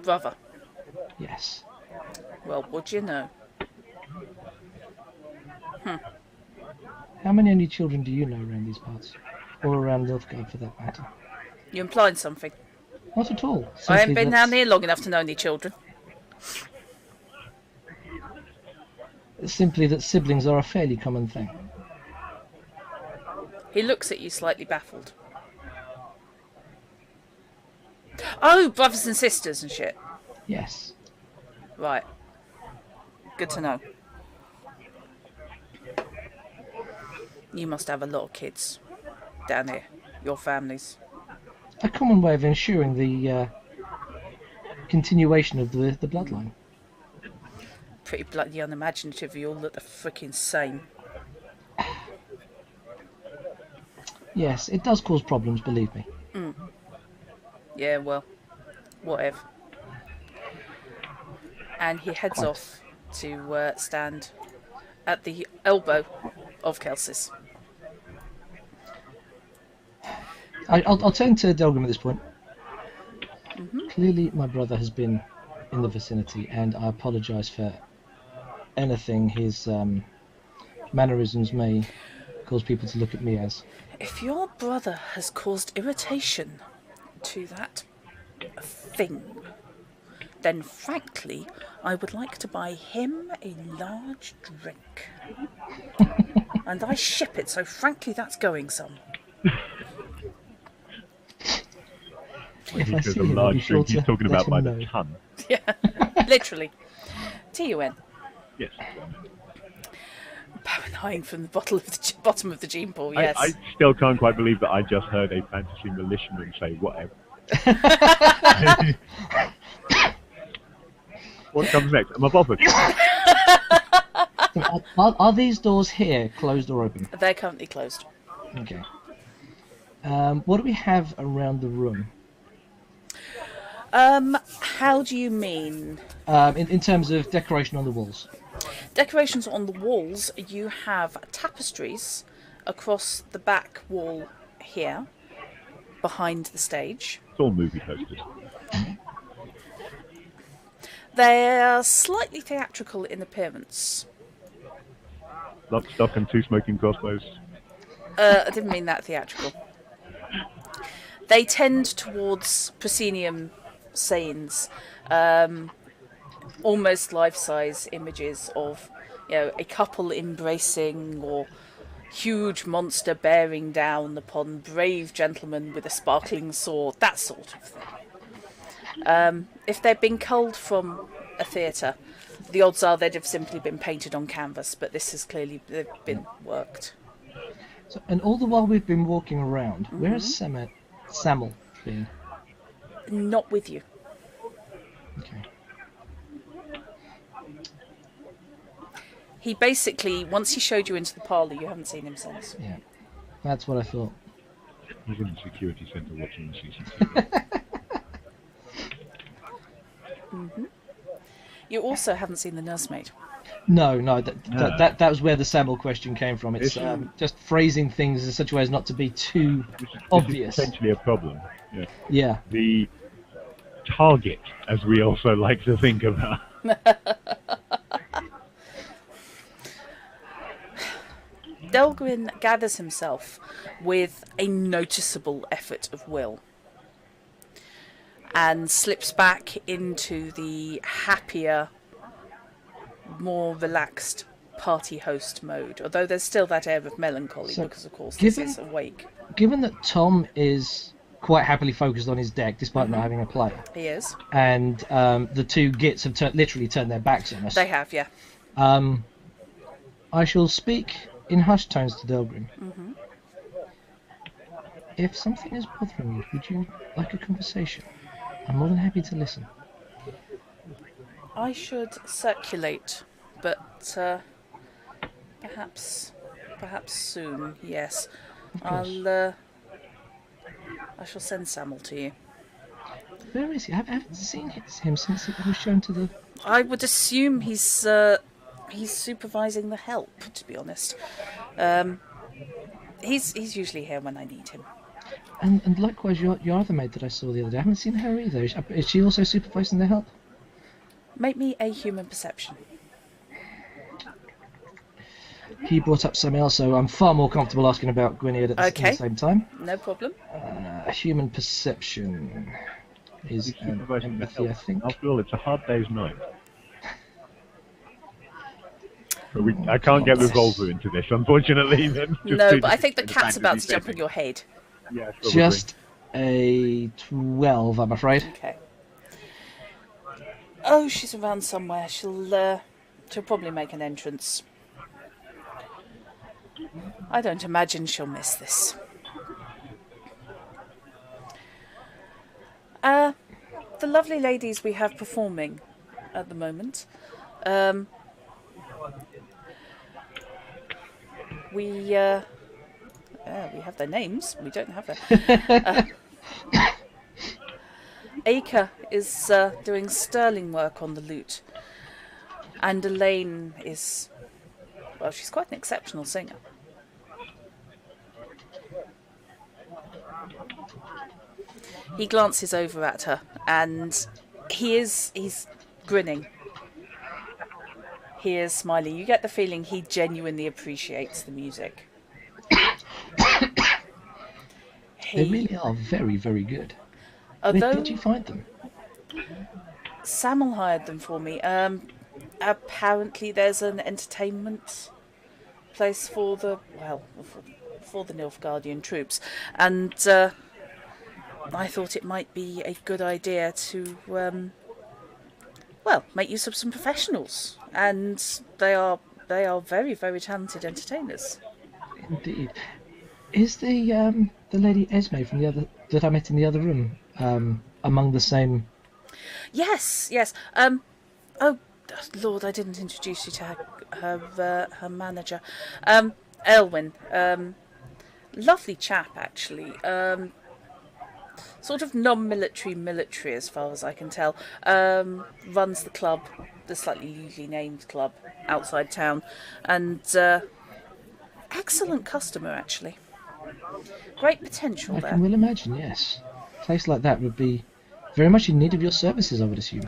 Brother. Yes. Well, what do you know? How many only children do you know around these parts? Or around Nilfgaard, for that matter? You implying something? Not at all. I ain't Simply been that- down here long enough to know any children. Simply that siblings are a fairly common thing. He looks at you slightly baffled. Oh, brothers and sisters and shit. Yes. Right. Good to know. You must have a lot of kids down here. Your families. A common way of ensuring the continuation of the bloodline. Pretty bloody unimaginative. You all look the freaking same. Yes, it does cause problems, believe me. Yeah, well, whatever. And he heads Quite. off to stand at the elbow of Kelsis. I'll turn to Delgrim at this point. Clearly, my brother has been in the vicinity, and I apologise for anything his mannerisms may cause people to look at me as. If your brother has caused irritation to that thing, then frankly, I would like to buy him a large drink. And I ship it, so frankly, that's going some. If He I says see a him, I'll be large sure drink. He's to talking let about by him the know. ton. Yeah, literally. TUN. Yes. Paranoid from the bottom of the gene pool, yes. I still can't quite believe that I just heard a fantasy militiaman say whatever. What comes next? I'm a bothered. Are these doors here closed or open? They're currently closed. Okay. What do we have around the room? How do you mean? In terms of decoration on the walls. Decorations on the walls, you have tapestries across the back wall here, behind the stage. It's all movie posters. They're slightly theatrical in appearance. Lock, stock, and 2 smoking crossbows. I didn't mean that theatrical. They tend towards proscenium scenes, almost life-size images of, a couple embracing or huge monster bearing down upon brave gentlemen with a sparkling sword, that sort of thing. If they'd been culled from a theatre, the odds are they'd have simply been painted on canvas, but this has clearly been worked. So, and all the while we've been walking around, where has Samuel been? Not with you. Okay. He basically, once he showed you into the parlour, you haven't seen him since. Yeah, that's what I thought. He's in the security centre watching the CCTV. You also haven't seen the nursemaid. No, that was where the Samuel question came from. It's just phrasing things in such a way as not to be too obvious. This is potentially a problem. Yeah. Yeah. The target, as we also like to think about. Delgrin gathers himself with a noticeable effort of will and slips back into the happier, more relaxed party host mode, although there's still that air of melancholy because, of course, this is awake. Given that Tom is quite happily focused on his deck, despite not having a player, He is. and the 2 Gits have literally turned their backs on us, They have, yeah. I shall speak in hushed tones to Delgrin. If something is bothering you, would you like a conversation? I'm more than happy to listen. I should circulate, but perhaps soon, yes. I shall send Samuel to you. Where is he? I haven't seen him since it was shown to the... I would assume he's supervising the help, to be honest. He's usually here when I need him. And likewise, your other maid that I saw the other day, I haven't seen her either. Is she also supervising the help? Make me a human perception. He brought up something else, so I'm far more comfortable asking about Gwynedd at the same time. No problem. Human perception is empathy, I think. After all, it's a hard day's night. I can't get Revolver into this, unfortunately. Then no, but I think the cat's about to jump on your head. Yeah, just a 12, I'm afraid. Okay. Oh, she's around somewhere. She'll probably make an entrance. I don't imagine she'll miss this. The lovely ladies we have performing at the moment. We have their names. We don't have their... Acre is doing sterling work on the lute. And Elaine is... Well, she's quite an exceptional singer. He glances over at her and he's grinning. He is smiling. You get the feeling he genuinely appreciates the music. They really are very, very good. Although, Where did you find them? Samuel hired them for me. Apparently there's an entertainment place for the Nilfgaardian troops, and I thought it might be a good idea to make use of some professionals, and they are They are very, very talented entertainers. Indeed. Is the lady Esme from the other that I met in the other room among the same? Yes, yes. Oh, Lord, I didn't introduce you to her manager, Elwyn. Lovely chap, actually. Sort of military as far as I can tell. Runs the club, the slightly loosely named club outside town, and excellent customer, actually. Great potential I there. can well imagine. Yes, a place like that would be very much in need of your services, I would assume.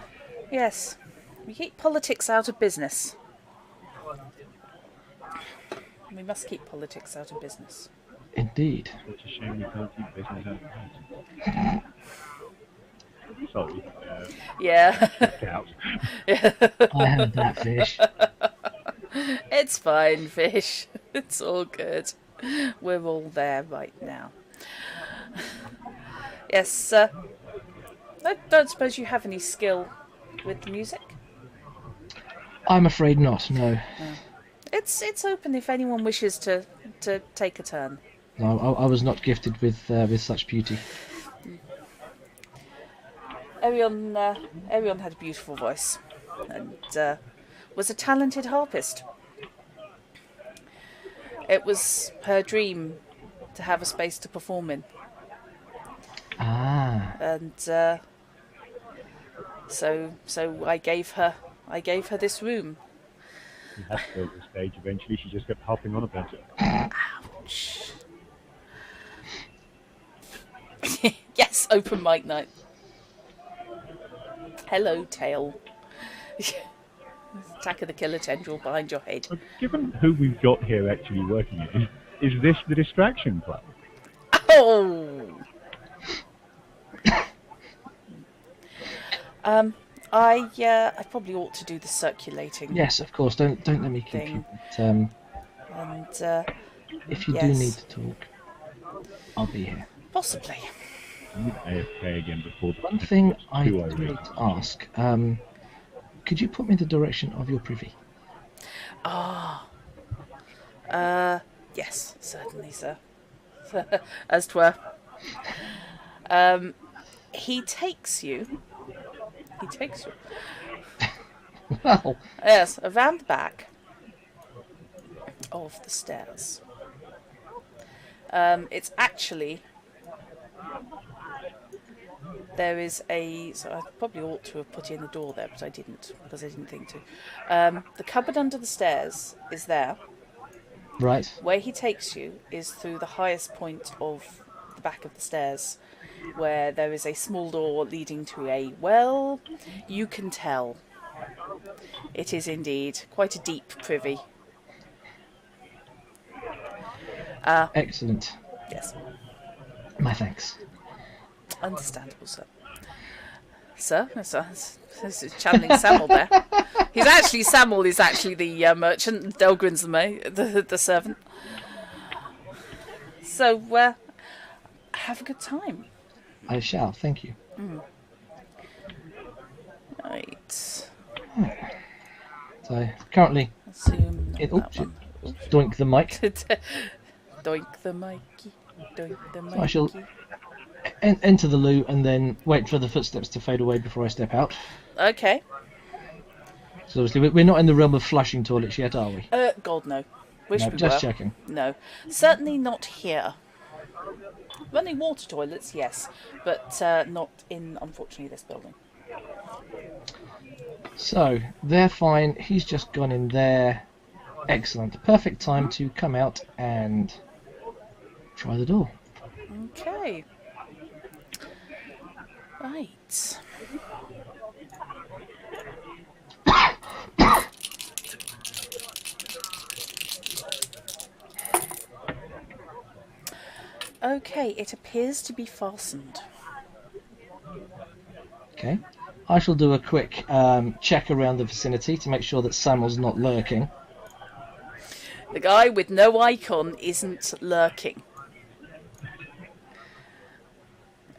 Yes, we keep politics out of business. We must keep politics out of business. Indeed. It's a shame you can't keep business out of hand. Sorry. Yeah. Out. I heard that, Fish. It's fine, Fish. It's all good. We're all there right now. Yes, I don't suppose you have any skill with the music? I'm afraid not. No. It's open if anyone wishes to take a turn. No, I was not gifted with such beauty. Arion had a beautiful voice and was a talented harpist. It was her dream to have a space to perform in. Ah. And so I gave her this room. She had to build the stage eventually. She just kept harping on about it. Ouch. Yes, open mic night. Hello, tail. Attack of the killer tendril behind your head. But given who we've got here actually working it, is this the distraction club? Oh. I probably ought to do the circulating. Yes, of course. Don't let me keep you. But, And if you do yes. need to talk, I'll be here. Possibly. I need AFK again before the One thing I Who do I need read. to ask. Could you put me in the direction of your privy? Yes, certainly, sir. As 'twere. He takes you. Well, Yes, around the back of the stairs. It's actually. There is a. So I probably ought to have put in the door there, but I didn't because I didn't think to. The cupboard under the stairs is there. right. Where he takes you is through the highest point of the back of the stairs, where there is a small door leading to a well. You can tell. It is indeed quite a deep privy. Excellent. Yes, My thanks. understandable, sir. Sir, this is channeling Samuel there. Samuel is actually the merchant. Delgrin's the servant. So, have a good time. I shall. Thank you. Right. So currently, Assume not oh, that shit. one. Doink the mic. Doink the Mikey. Doink the Mikey. I shall enter the loo and then wait for the footsteps to fade away before I step out. Okay. So obviously we're not in the realm of flushing toilets yet, are we? God, no. Wish No, we just were. checking. No. Certainly not here. Running water toilets, yes. But not in, unfortunately, this building. So they're fine. He's just gone in there. Excellent. Perfect time to come out and try the door. Okay. Right. Okay, it appears to be fastened. Okay. I shall do a quick check around the vicinity to make sure that Samuel's not lurking. The guy with no icon isn't lurking.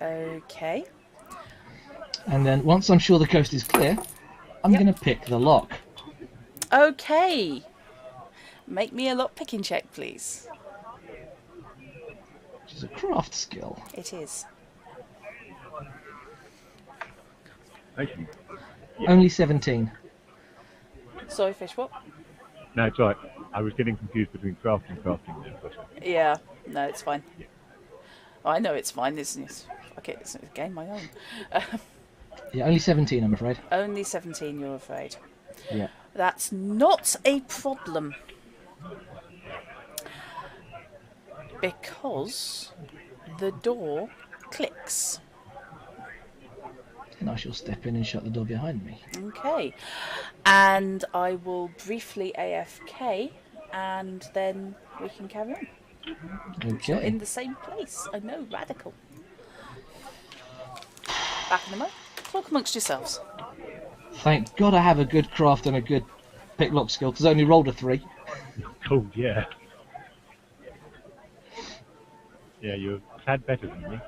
Okay. And then once I'm sure the coast is clear, I'm Yep. going to pick the lock. Okay. Make me a lock picking check, please. Which is a craft skill. It is. Actually, Only 17. Sorry, Fish, what? no, it's all right. I was getting confused between craft and crafting there for a second. Yeah, no, it's fine. Yeah. I know it's fine. It's fuck it, it's a game my own. Yeah, only 17, I'm afraid. Only 17, you're afraid. Yeah. That's not a problem. Because the door clicks. And I shall step in and shut the door behind me. Okay. And I will briefly AFK and then we can carry on. Okay. You're in the same place. I know, radical. Back in a moment. Talk amongst yourselves. Thank God I have a good craft and a good picklock skill, because I only rolled a 3. Oh, yeah. Yeah, you're a tad better than me.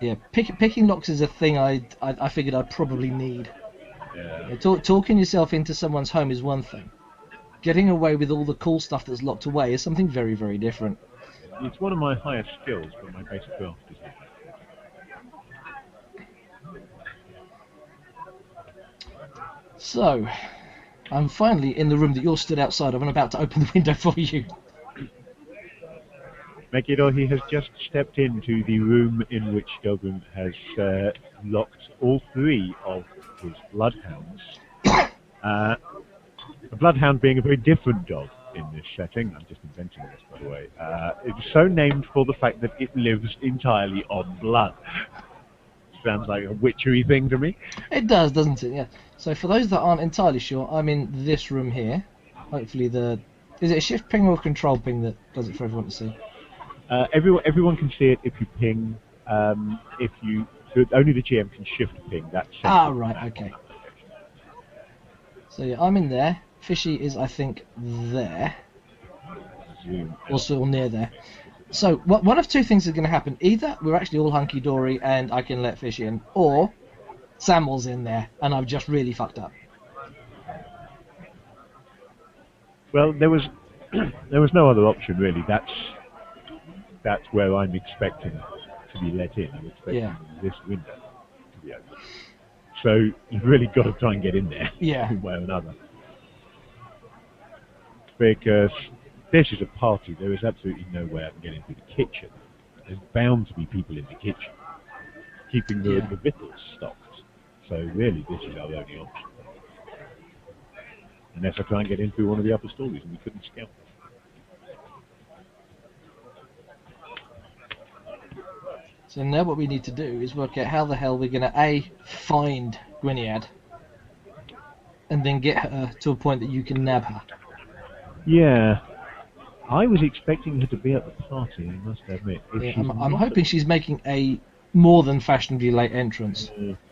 Yeah, picking locks is a thing I figured I'd probably need. Yeah. Yeah, talking yourself into someone's home is one thing. Getting away with all the cool stuff that's locked away is something very, very different. It's one of my highest skills, but my basic craft is different. So, I'm finally in the room that you're stood outside of and about to open the window for you. Megiddo, he has just stepped into the room in which Gilgrim has locked all 3 of his bloodhounds. A bloodhound being a very different dog in this setting. I'm just inventing this, by the way. It's so named for the fact that it lives entirely on blood. Sounds like a witchery thing to me. It does, doesn't it? Yeah. So for those that aren't entirely sure, I'm in this room here. Hopefully is it a shift ping or a control ping that does it for everyone to see? Everyone can see it if you ping. So only the GM can shift ping. That's Right, okay. So yeah, I'm in there. Fishy is, I think, there. Zoom. Also near there. So one of two things is going to happen. Either we're actually all hunky-dory and I can let Fish in, or Samuel's in there and I've just really fucked up. Well, there was no other option really. That's where I'm expecting to be let in. I'm expecting this window to be open. So you've really got to try and get in there, Yeah. one way or another. Because this is a party. There is absolutely no way I can get into the kitchen. There's bound to be people in the kitchen, keeping the victuals stocked. So really, this is our only option. Unless I try and get in through one of the upper stories, and we couldn't scout. So now what we need to do is work out how the hell we're going to find Gwynedd and then get her to a point that you can nab her. Yeah. I was expecting her to be at the party, I must admit. Yeah, I'm hoping she's making a more than fashionably late entrance.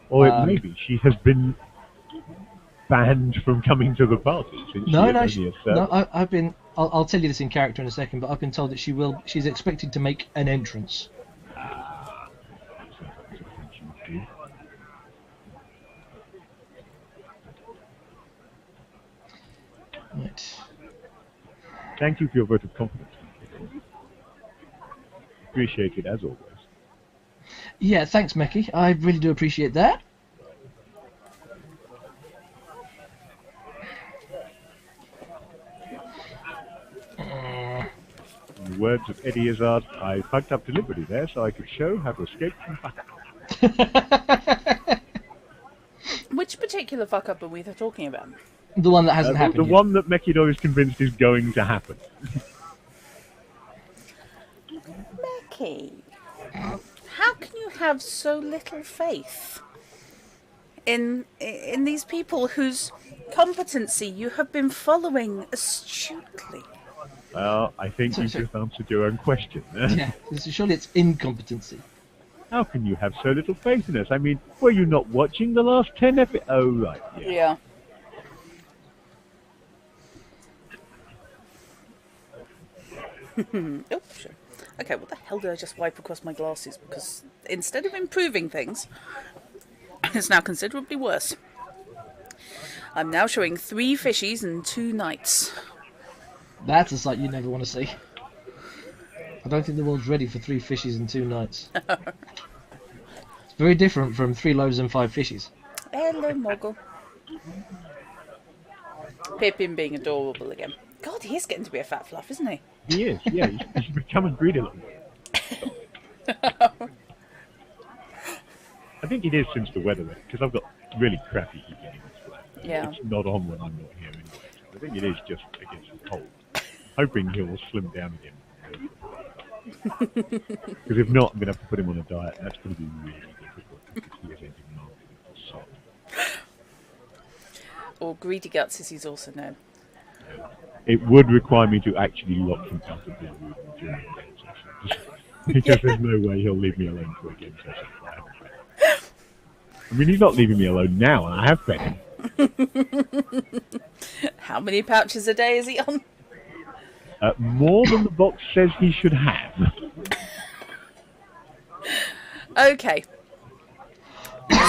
Or it may be she has been banned from coming to the party. Since I've been. I'll tell you this in character in a second, but I've been told that she's expected to make an entrance. Right. Thank you for your vote of confidence. Appreciate it as always. Yeah, thanks, Meki. I really do appreciate that. In the words of Eddie Izzard, I fucked up deliberately there so I could show how to escape from fuck. Which particular fuck up are we talking about? The one that hasn't happened The yet. one that Mekidor is convinced is going to happen. Meki, how can you have so little faith in these people whose competency you have been following astutely? Well, I think you just answered your own question. Yeah, surely it's incompetency. How can you have so little faith in us? I mean, were you not watching the last 10 episodes? Oh, right. Yeah. Oh, sure. Okay, what the hell did I just wipe across my glasses? Because instead of improving things, it's now considerably worse. I'm now showing 3 fishies and 2 knights. That's a sight you never want to see. I don't think the world's ready for 3 fishes and 2 nights. It's very different from 3 loaves and 5 fishes. Hello, Moggle. Pippin being adorable again. God, he is getting to be a fat fluff, isn't he? He is, yeah. He's becoming greedy a little bit. I think it is since the weather, because I've got really crappy heating in this flat. Yeah. It's not on when I'm not here anyway. So I think it is just against the cold. Hoping he'll slim down again. Because if not, I'm going to have to put him on a diet. That's going to be really difficult. Because he is a demanding sod. Or Greedy Guts, as he's also known. It would require me to actually lock him out of the room during the game session. Because there's no way he'll leave me alone for a game session. I mean, he's not leaving me alone now, and I have fed him. How many pouches a day is he on? More than the box says he should have. Okay.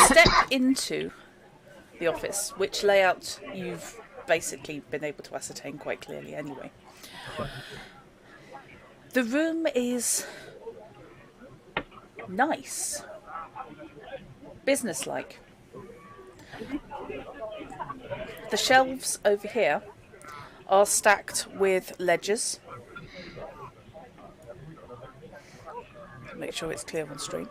Step into the office, which layout you've basically been able to ascertain quite clearly anyway. The room is nice, businesslike. The shelves over here are stacked with ledgers. Make sure it's clear on stream.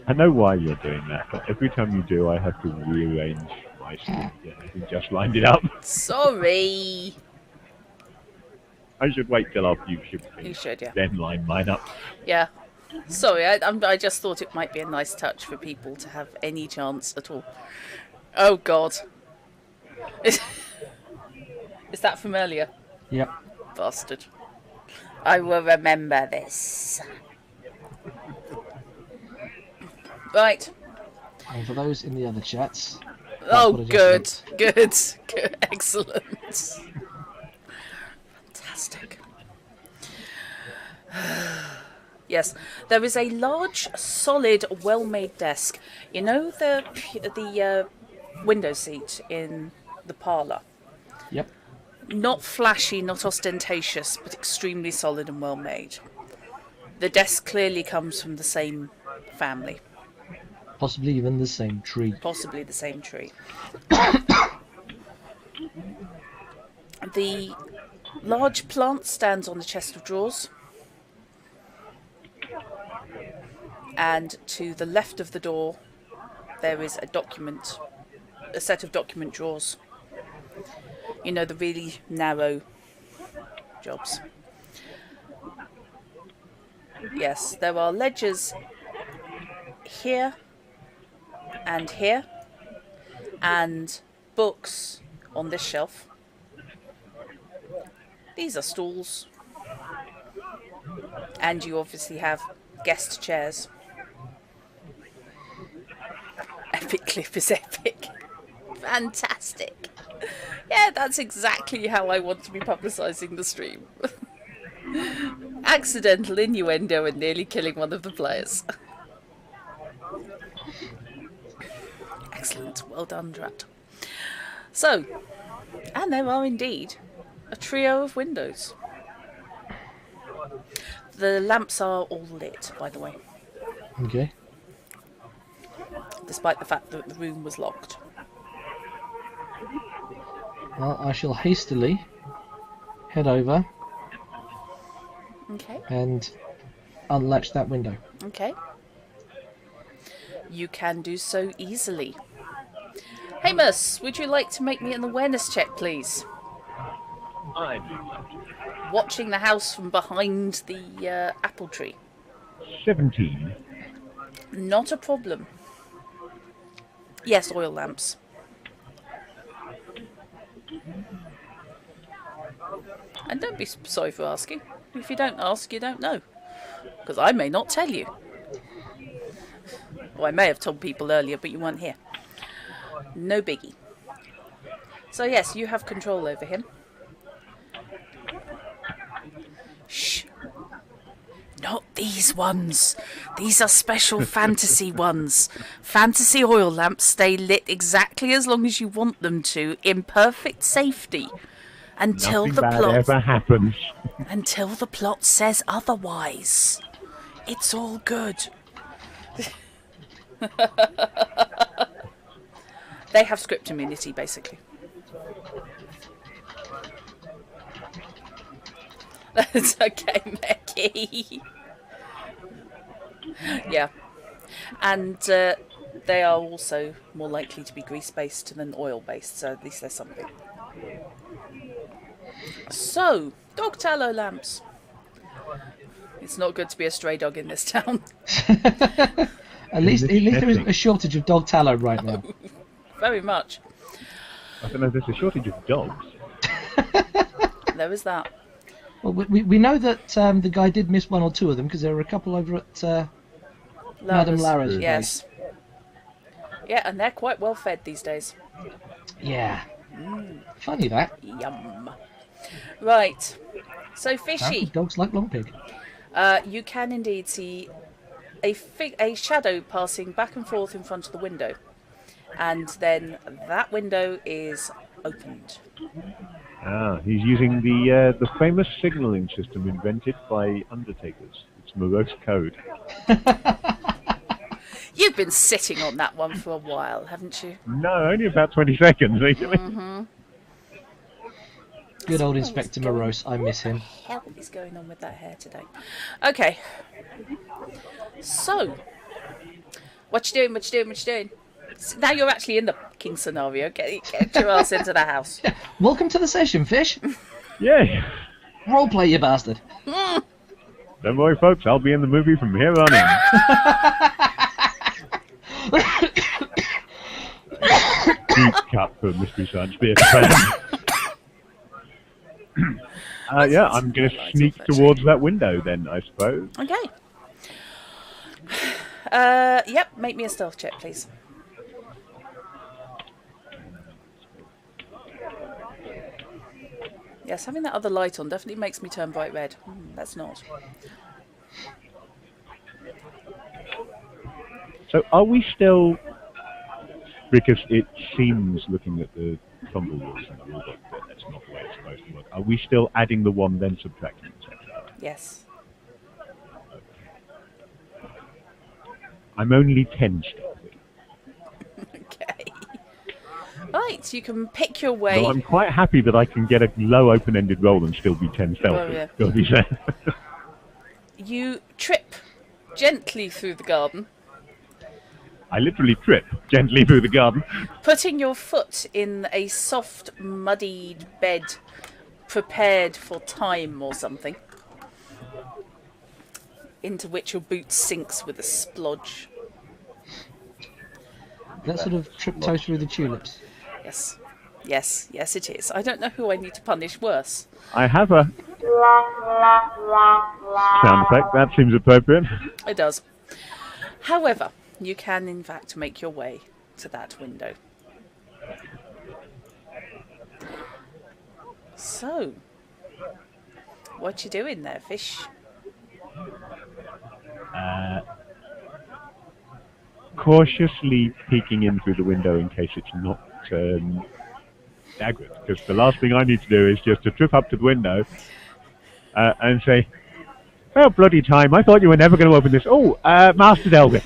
I know why you're doing that, but every time you do, I have to rearrange my screen again. You just lined it up. Sorry. I should wait till after you should You should, yeah. then line mine up. Yeah. Sorry, I just thought it might be a nice touch for people to have any chance at all. Oh, God. Is that from earlier? Yep. Bastard. I will remember this. Right. And for those in the other chats... Oh, good. Good. Good. Excellent. Fantastic. Yes, there is a large, solid, well-made desk. You know the window seat in the parlour? Yep. Not flashy, not ostentatious, but extremely solid and well-made. The desk clearly comes from the same family. Possibly even the same tree. Possibly the same tree. The large plant stands on the chest of drawers. And to the left of the door, there is a set of document drawers. You know, the really narrow jobs. Yes, there are ledgers here and here, and books on this shelf. These are stools. And you obviously have guest chairs. Epic clip is epic. Fantastic. Yeah, that's exactly how I want to be publicising the stream. Accidental innuendo and nearly killing one of the players. Excellent. Well done, Drat. So, and there are indeed a trio of windows. The lamps are all lit, by the way. Okay. Despite the fact that the room was locked. Well, I shall hastily head over Okay. and unlatch that window. Okay. You can do so easily. Hamus, would you like to make me an awareness check, please? I'm Watching the house from behind the apple tree. 17. Not a problem. Yes, oil lamps. And don't be sorry for asking. If you don't ask, you don't know. Because I may not tell you. Or I may have told people earlier, but you weren't here. No biggie. So yes, you have control over him. Shh. Not these ones. These are special fantasy ones. Fantasy oil lamps stay lit exactly as long as you want them to, in perfect safety. Until Nothing the bad plot ever happens. until the plot says otherwise. It's all good. They have script immunity, basically. That's okay, Becky. Yeah. And they are also more likely to be grease-based than oil-based, so at least there's something. So, dog tallow lamps. It's not good to be a stray dog in this town. At least there isn't a shortage of dog tallow right now. Very much. I don't know, there's a shortage of dogs. There is that. Well, we know that the guy did miss one or two of them because there were a couple over at Madame Lara's place. Yes. Yeah, and they're quite well fed these days. Yeah. Funny that. Yum. Right. So, Fishy, Dogs like long pig. you can indeed see a shadow passing back and forth in front of the window. And then that window is opened. Ah, he's using the famous signalling system invented by undertakers. It's Morse code. You've been sitting on that one for a while, haven't you? No, only about 20 seconds, actually. Good old Inspector Morose. I miss him. What the hell is going on with that hair today? Okay. So, what you doing? Now you're actually in the king scenario. Get your ass into the house. Yeah. Welcome to the session, Fish. Yay! Roleplay, you bastard. Don't worry, folks. I'll be in the movie from here on in. Deep cut for Mystery Science Theatre fans. Yeah, I'm going to sneak towards that window then, I suppose. Okay. Yep, make me a stealth check, please. Yes, having that other light on definitely makes me turn bright red. That's not. So are we still... Because it seems, looking at the tumble walls and the robot, that that's not the way it's supposed to work. Are we still adding the one, then subtracting the second? Yes. I'm only 10 stealthy. Okay. Right, you can pick your way. Well, I'm quite happy that I can get a low open-ended roll and still be 10 stealthy. Oh, yeah. Gotta be said. You trip gently through the garden, I literally trip gently through the garden. putting your foot in a soft, muddied bed prepared for time or something, into which your boot sinks with a splodge. That sort of trip through the tulips. Yes, it is. I don't know who I need to punish worse. I have a sound effect. That seems appropriate. It does. However, you can in fact make your way to that window. So, what you doing there, Fish? Cautiously peeking in through the window in case it's not Dagwood, because the last thing I need to do is just to trip up to the window and say, "Oh, bloody time, I thought you were never going to open this. Oh, Master Delvin.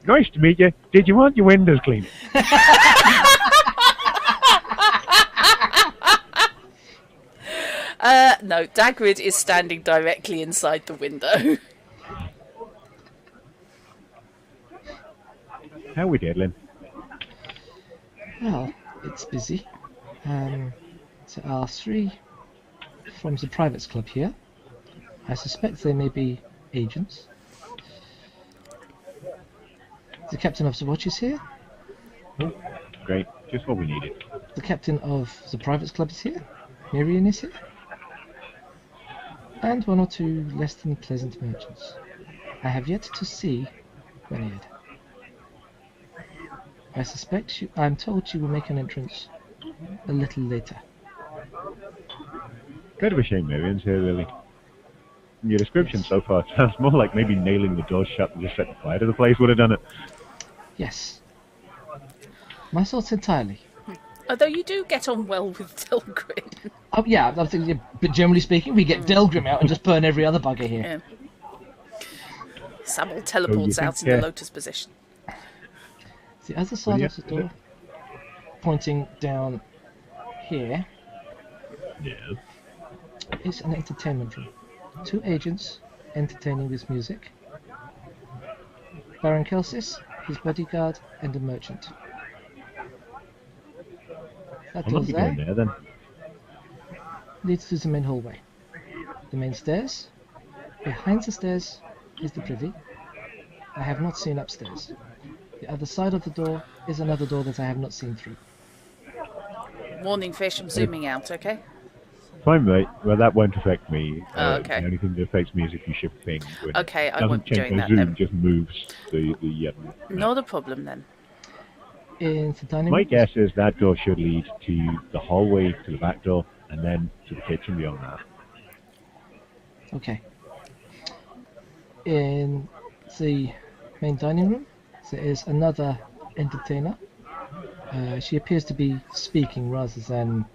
Nice to meet you. Did you want your windows cleaned?" No, Dagwood is standing directly inside the window. How we diddling? Well, it's busy. There are 3 from the privates club here. I suspect they may be agents. The captain of the watch is here. Oh, great. Just what we needed. The captain of the privates club is here. Miriam is here. And 1 or 2 less than pleasant merchants. I have yet to see Gwynedd. I suspect I'm told she will make an entrance a little later. Kind of a shame Miriam's here, really. in your description so far, it sounds more like maybe nailing the doors shut and just setting fire to the place would have done it. Yes. My thoughts entirely. Although you do get on well with Delgrin. Oh yeah, I think, but generally speaking, we get Delgrim out and just burn every other bugger here. Yeah. Samuel teleports out in the lotus position. The other side of the door, pointing down here, is an entertainment room. 2 agents entertaining with music. Baron Kelsis, his bodyguard, and a merchant. That I'm door not going there there then. leads to the main hallway. The main stairs. Behind the stairs is the privy. I have not seen upstairs. The other side of the door is another door that I have not seen through. Warning fish, I'm zooming out, okay? Fine, mate. Well, that won't affect me. Oh, okay. The only thing that affects me is if you shift things. Okay, I doesn't won't be change doing the that zoom, then. just moves the Not a problem then. In the dining My room, guess is that door should lead to the hallway, to the back door, and then to the kitchen beyond that. okay. In the main dining room, there is another entertainer. She appears to be speaking rather than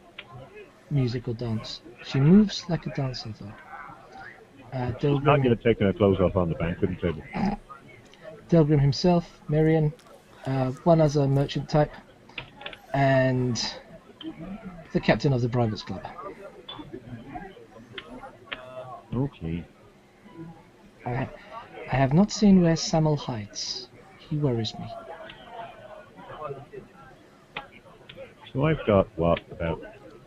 music or dance. She moves like a dancer, though. She's not going to take her clothes off on the banqueting table. Delgrim himself, Marion, one other merchant type, and the captain of the Privates Club. Okay. I have not seen where Samuel hides. He worries me. So I've got, what, about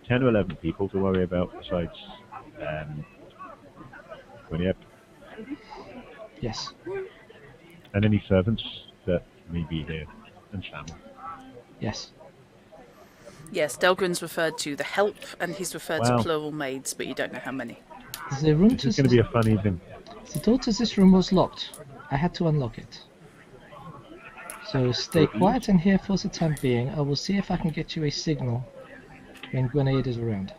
10 or 11 people to worry about besides Gwyneth. Yes. And any servants that may be here, and Samuel. Yes. Yes, Delgrin's referred to the help, and he's referred to Wow. plural maids, but you don't know how many. The room This is going to be a fun evening. The door to this room was locked. I had to unlock it. So stay quiet in here for the time being. I will see if I can get you a signal when Grenade is around.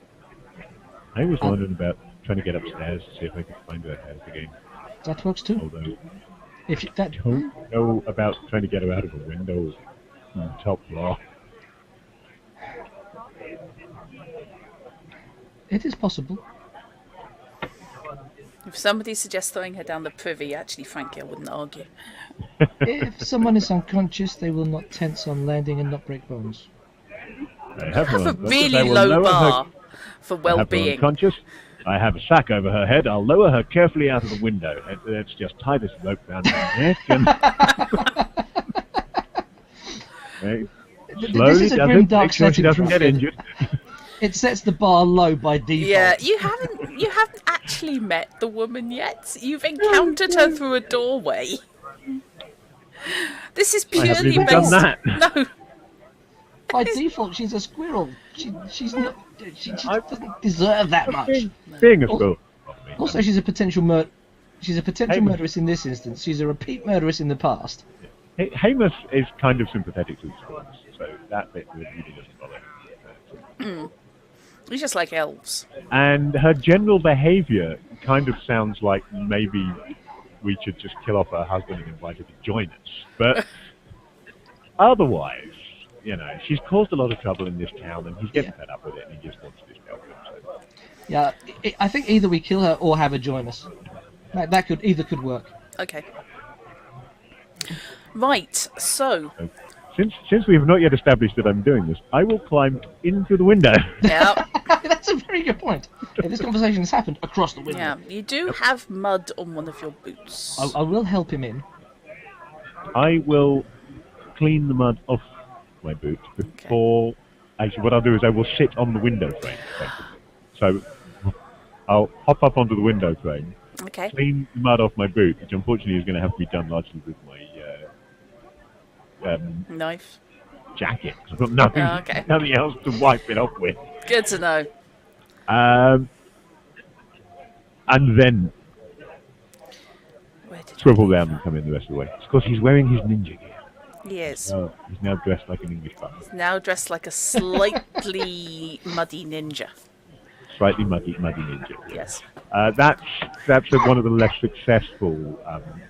I was wondering about trying to get upstairs to see if I could find her ahead of the game. That works too. Although, If you, that don't know about trying to get her out of a window on the top floor. it is possible. If somebody suggests throwing her down the privy, actually, frankly, I wouldn't argue. If someone is unconscious, they will not tense on landing and not break bones. I have Have her a unconscious. really I will low lower bar for I have her well-being. unconscious. I have a sack over her head. I'll lower her carefully out of the window. Let's just tie this rope round her neck and... Okay. Slowly is a does grim, it. dark Make sure she setting doesn't for get us. injured. It sets the bar low by default. Yeah, you haven't actually met the woman yet. You've encountered her through a doorway. This is I haven't purely even based. done that. No, By default, she's a squirrel. She's not. She doesn't deserve that much. Being a school. Also, she's a potential murderess in this instance. She's a repeat murderess in the past. Hamus is kind of sympathetic to the schools, so that bit really doesn't bother. it's just like elves. And her general behaviour kind of sounds like maybe we should just kill off her husband and invite her to join us. But otherwise, you know, she's caused a lot of trouble in this town, and he's getting fed up with it, and he just wants to just help him. So. Yeah, I think either we kill her or have her join us. That could work. Okay. Right. So. Since we have not yet established that I'm doing this, I will climb into the window. Yeah. That's a very good point. Yeah, this conversation has happened across the window. Yeah. You do have mud on one of your boots. I will help him in. I will clean the mud off my boot before... Actually, what I'll do is I will sit on the window frame, basically. So I'll hop up onto the window frame, Okay. clean the mud off my boot, which unfortunately is going to have to be done largely with my Knife. jacket. 'Cause I've got nothing, Oh, okay. nothing else to wipe it off with. Good to know. And then Where did swivel down and come in the rest of the way. Of course, he's wearing his ninja gear. he is? Oh, he's now dressed like an English butler. Now dressed like a slightly muddy ninja. Slightly muddy ninja. Yes. That's one of the less successful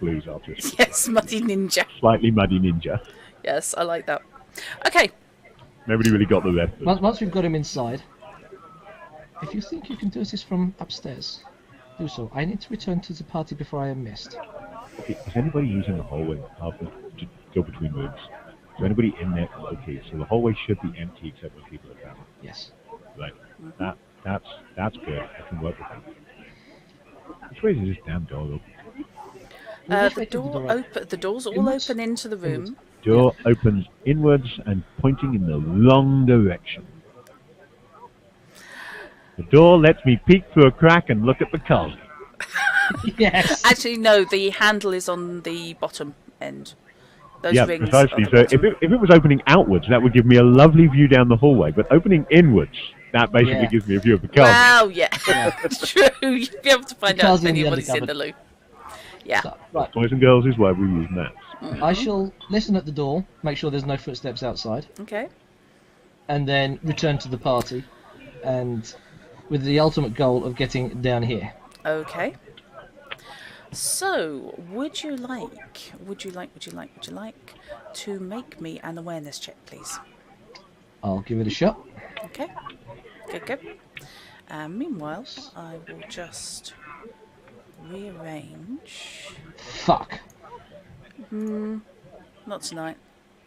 blues artists. Yes, Muddy Ninja. Slightly muddy ninja. Yes, I like that. Okay. Nobody really got the reference. Once we've got him inside, if you think you can do this from upstairs, do so. I need to return to the party before I am missed. Okay, is anybody using the hallway to go between rooms? Is anybody in there? Okay, so the hallway should be empty except when people are traveling. Yes. Right. That's good. I can work with that. Which way is this damn door open? The door's all open into the room. Door opens inwards and pointing in the wrong direction. The door lets me peek through a crack and look at the closet. Yes. Actually, no, the handle is on the bottom end. Those rings precisely. are the So if it was opening outwards, that would give me a lovely view down the hallway. But opening inwards, that basically gives me a view of the closet. Wow, yeah. True. You'd be able to find out if anybody's in the loo. Yeah. So, right. Boys and girls is why we use maps. I shall listen at the door, make sure there's no footsteps outside, Okay. and then return to the party, and with the ultimate goal of getting down here. Okay. So, would you like to make me an awareness check, please? I'll give it a shot. Okay. Good. Meanwhile, I will just rearrange. Fuck. Not tonight.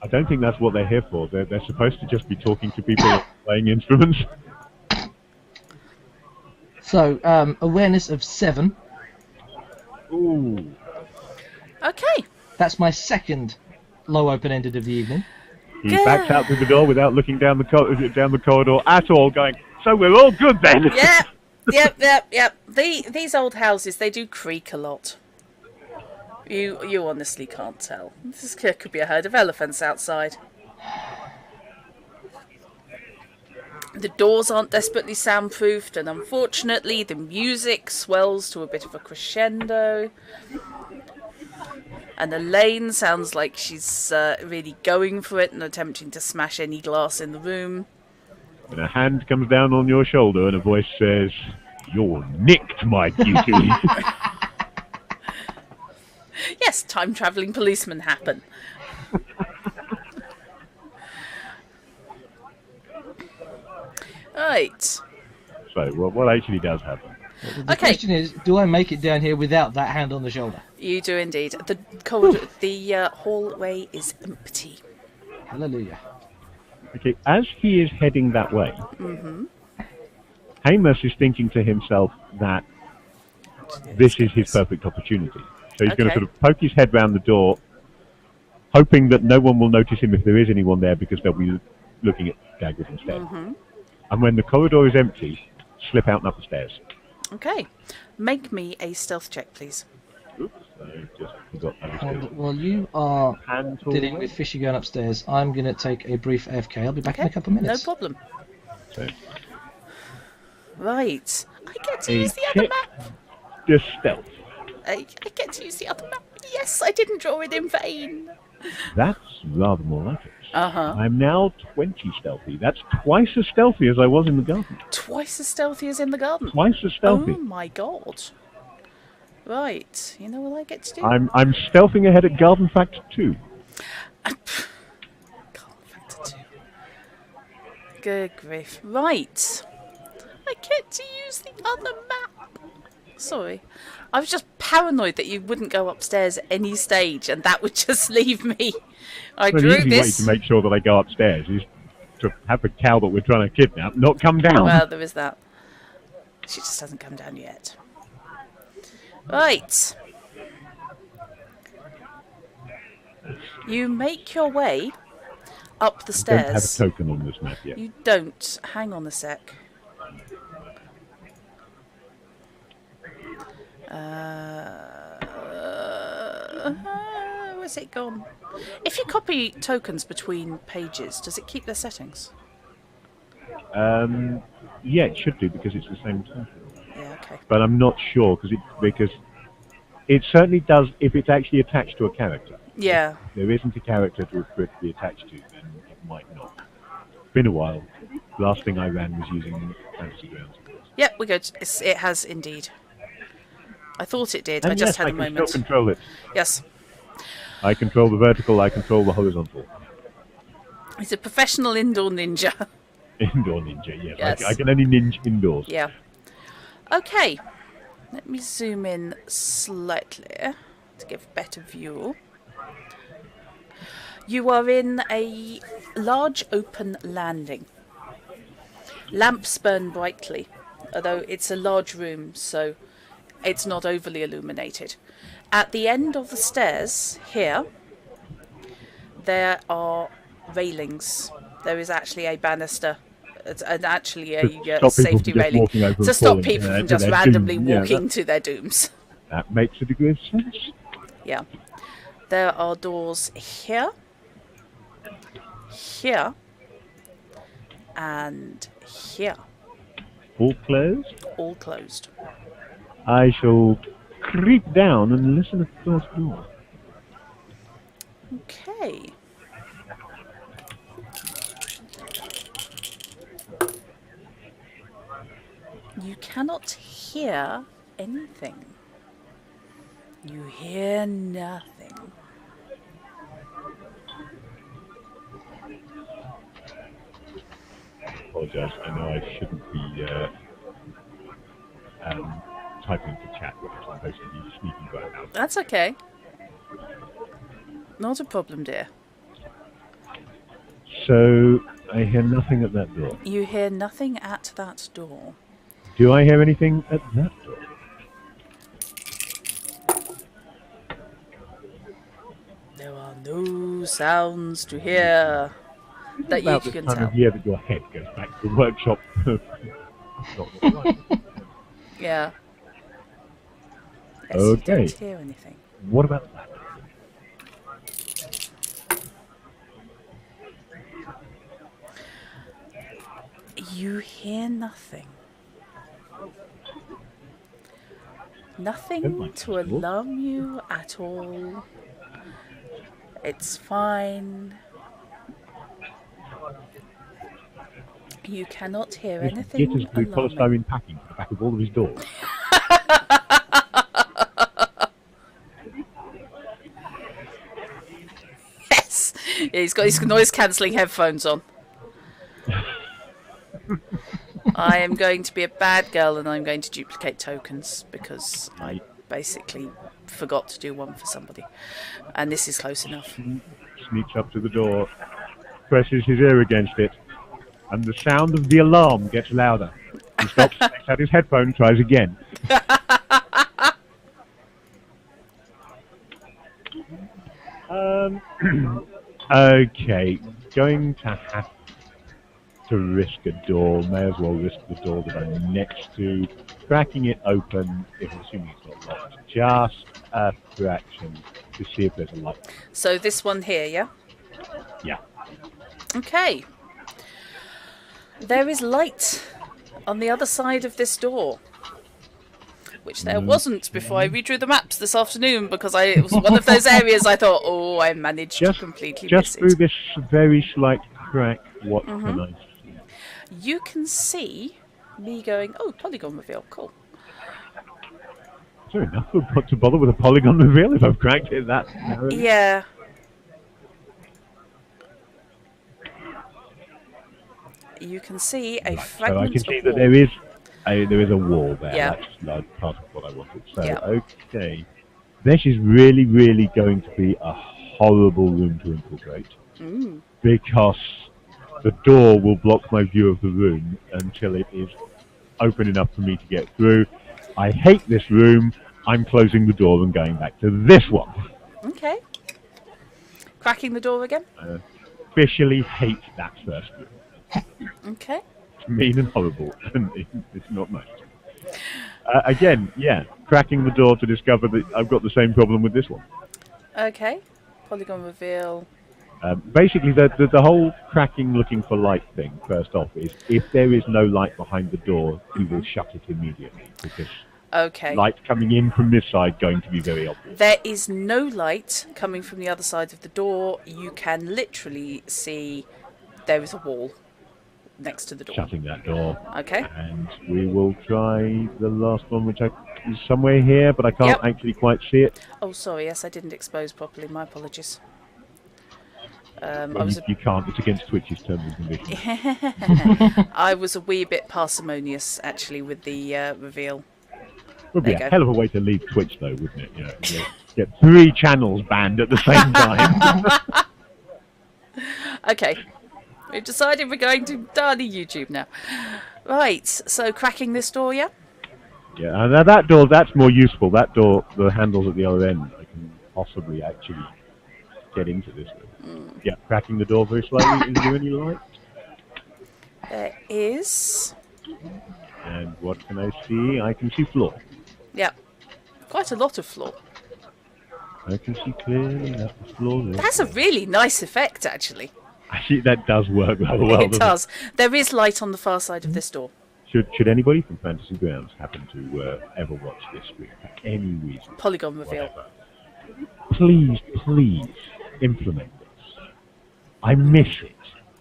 I don't think that's what they're here for. They're supposed to just be talking to people playing instruments. So, awareness of 7. Ooh. Okay. That's my second low open-ended of the evening. He backs out through the door without looking down the corridor at all, going, so we're all good then. Yep. These old houses, they do creak a lot. You honestly can't tell. This could be a herd of elephants outside. The doors aren't desperately soundproofed, and unfortunately the music swells to a bit of a crescendo. And Elaine sounds like she's really going for it and attempting to smash any glass in the room. And a hand comes down on your shoulder and a voice says, "You're nicked, my beauty." Yes, time-travelling policemen happen. Right. So, what actually does happen? The question is, do I make it down here without that hand on the shoulder? You do indeed. The hallway is empty. Hallelujah. Okay, as he is heading that way, Hamos is thinking to himself that this is his perfect opportunity. So he's going to sort of poke his head round the door, hoping that no one will notice him if there is anyone there, because they'll be looking at Dagwood instead. And when the corridor is empty, slip out and up the stairs. Okay. Make me a stealth check, please. Oops, I just forgot that was good. While you are Hand dealing tool. with Fishy going upstairs, I'm going to take a brief AFK. I'll be back in a couple of minutes. No problem. So, Right. I get to a use the other check map. to stealth. I get to use the other map. Yes, I didn't draw it in vain. That's rather more like it. Uh-huh. I'm now 20 stealthy. That's twice as stealthy as I was in the garden. Twice as stealthy as in the garden. Twice as stealthy. Oh my god. Right. You know what I get to do? I'm stealthing ahead at Garden Factor 2. Garden Factor 2. Good grief. Right. I get to use the other map. Sorry. I was just paranoid that you wouldn't go upstairs at any stage and that would just leave me. I The drew easy this. way to make sure that I go upstairs is to have the cow that we're trying to kidnap not come down. Well, there is that. She just hasn't come down yet. Right. You make your way up the I don't have a stairs. token on this map yet. You don't. Hang on a sec. Where's it gone? If you copy tokens between pages, does it keep their settings? Yeah, it should do because it's the same token. Yeah, okay. But I'm not sure because it certainly does if it's actually attached to a character. Yeah. If there isn't a character for it to be attached to, then it might not. It's been a while. The last thing I ran was using Fantasy Grounds. Yep, we're good. It has indeed. I thought it did. I And just yes, had I a can moment. still control it. Yes. I control the vertical, I control the horizontal. He's a professional indoor ninja. Indoor ninja, yes. Yes. I can only ninja indoors. Yeah. Okay. Let me zoom in slightly to give a better view. You are in a large open landing. Lamps burn brightly, although it's a large room, so it's not overly illuminated. At the end of the stairs here, there are railings. There is actually a banister, and actually a Stop people safety from just railing walking over to and stop falling, people from to just their randomly doom. Yeah, walking to their dooms. that makes a degree of sense. Yeah. There are doors here, here, and here, All closed. all closed. I shall creep down and listen at the first door. Okay. You cannot hear anything. You hear nothing. Apologise, I know I shouldn't be typing to chat when I'm supposed to be speaking right now. That's okay. Not a problem, dear. So, I hear nothing at that door. You hear nothing at that door. Do I hear anything at that door? There are no sounds to hear that you About this can time tell. of year that your head goes back to the workshop. Not right. Yeah. Yes, Okay. you don't hear anything. What about that? You hear nothing. Nothing like to this door. alarm you at all. It's fine. You cannot hear This anything jitters through alarming. polystyrene packing to the back of all of his doors. Yes! Yeah, he's got his noise cancelling headphones on. I am going to be a bad girl and I'm going to duplicate tokens because I basically forgot to do one for somebody. And this is close enough. Sneaks up to the door, presses his ear against it, and the sound of the alarm gets louder. He stops, takes out his headphone, tries again. Okay, going to have to risk a door. May as well risk the door that I'm next to. Cracking it open, if assuming it's not locked, just a fraction to see if there's a light. So this one here, yeah? Yeah. Okay. There is light on the other side of this door. Which there wasn't before I redrew the maps this afternoon because it was one of those areas I thought, oh, I managed to completely miss Just through it. this very slight crack, what can I see? You can see me going, oh, polygon reveal, cool. Is there enough to bother with a polygon reveal if I've cracked it that narrowly? Yeah. You can see a Right, so I fragment can see of that wall. there is a wall there. Yeah. That's part of what I wanted. So, Yeah. okay. This is really, really going to be a horrible room to infiltrate. Because the door will block my view of the room until it is open enough for me to get through. I hate this room. I'm closing the door and going back to this one. Okay. Cracking the door again. Officially hate that first room. Okay. It's mean and horrible, and it's not nice. Again, yeah, cracking the door to discover that I've got the same problem with this one. Okay. Polygon reveal. Basically, the whole cracking looking for light thing, first off, is if there is no light behind the door, you will shut it immediately, because Okay. light coming in from this side going to be very obvious. There is no light coming from the other side of the door. You can literally see there is a wall. next to the door. shutting that door. Okay. And we will try the last one, which is somewhere here, but I can't actually quite see it. Oh, sorry. Yes, I didn't expose properly. My apologies. Well, you can't. It's against Twitch's terms and conditions. I was a wee bit parsimonious, actually, with the reveal. Would be There you a go. hell of a way to leave Twitch, though, wouldn't it? You know, get 3 channels banned at the same time. Okay. We've decided we're going to Darny YouTube now. Right. So cracking this door, yeah? Yeah, and that door, that's more useful. That door, the handle's at the other end. I can possibly actually get into this room. Yeah, cracking the door very slightly. Is there any light? There is. And what can I see? I can see floor. Yeah. Quite a lot of floor. I can see clearly that the floor is. That's a really nice effect, actually. Actually, that does work rather well. It does. There is light on the far side of this door. Should anybody from Fantasy Grounds happen to ever watch this stream for any reason, Polygon reveal. whatever, please implement this. I miss it.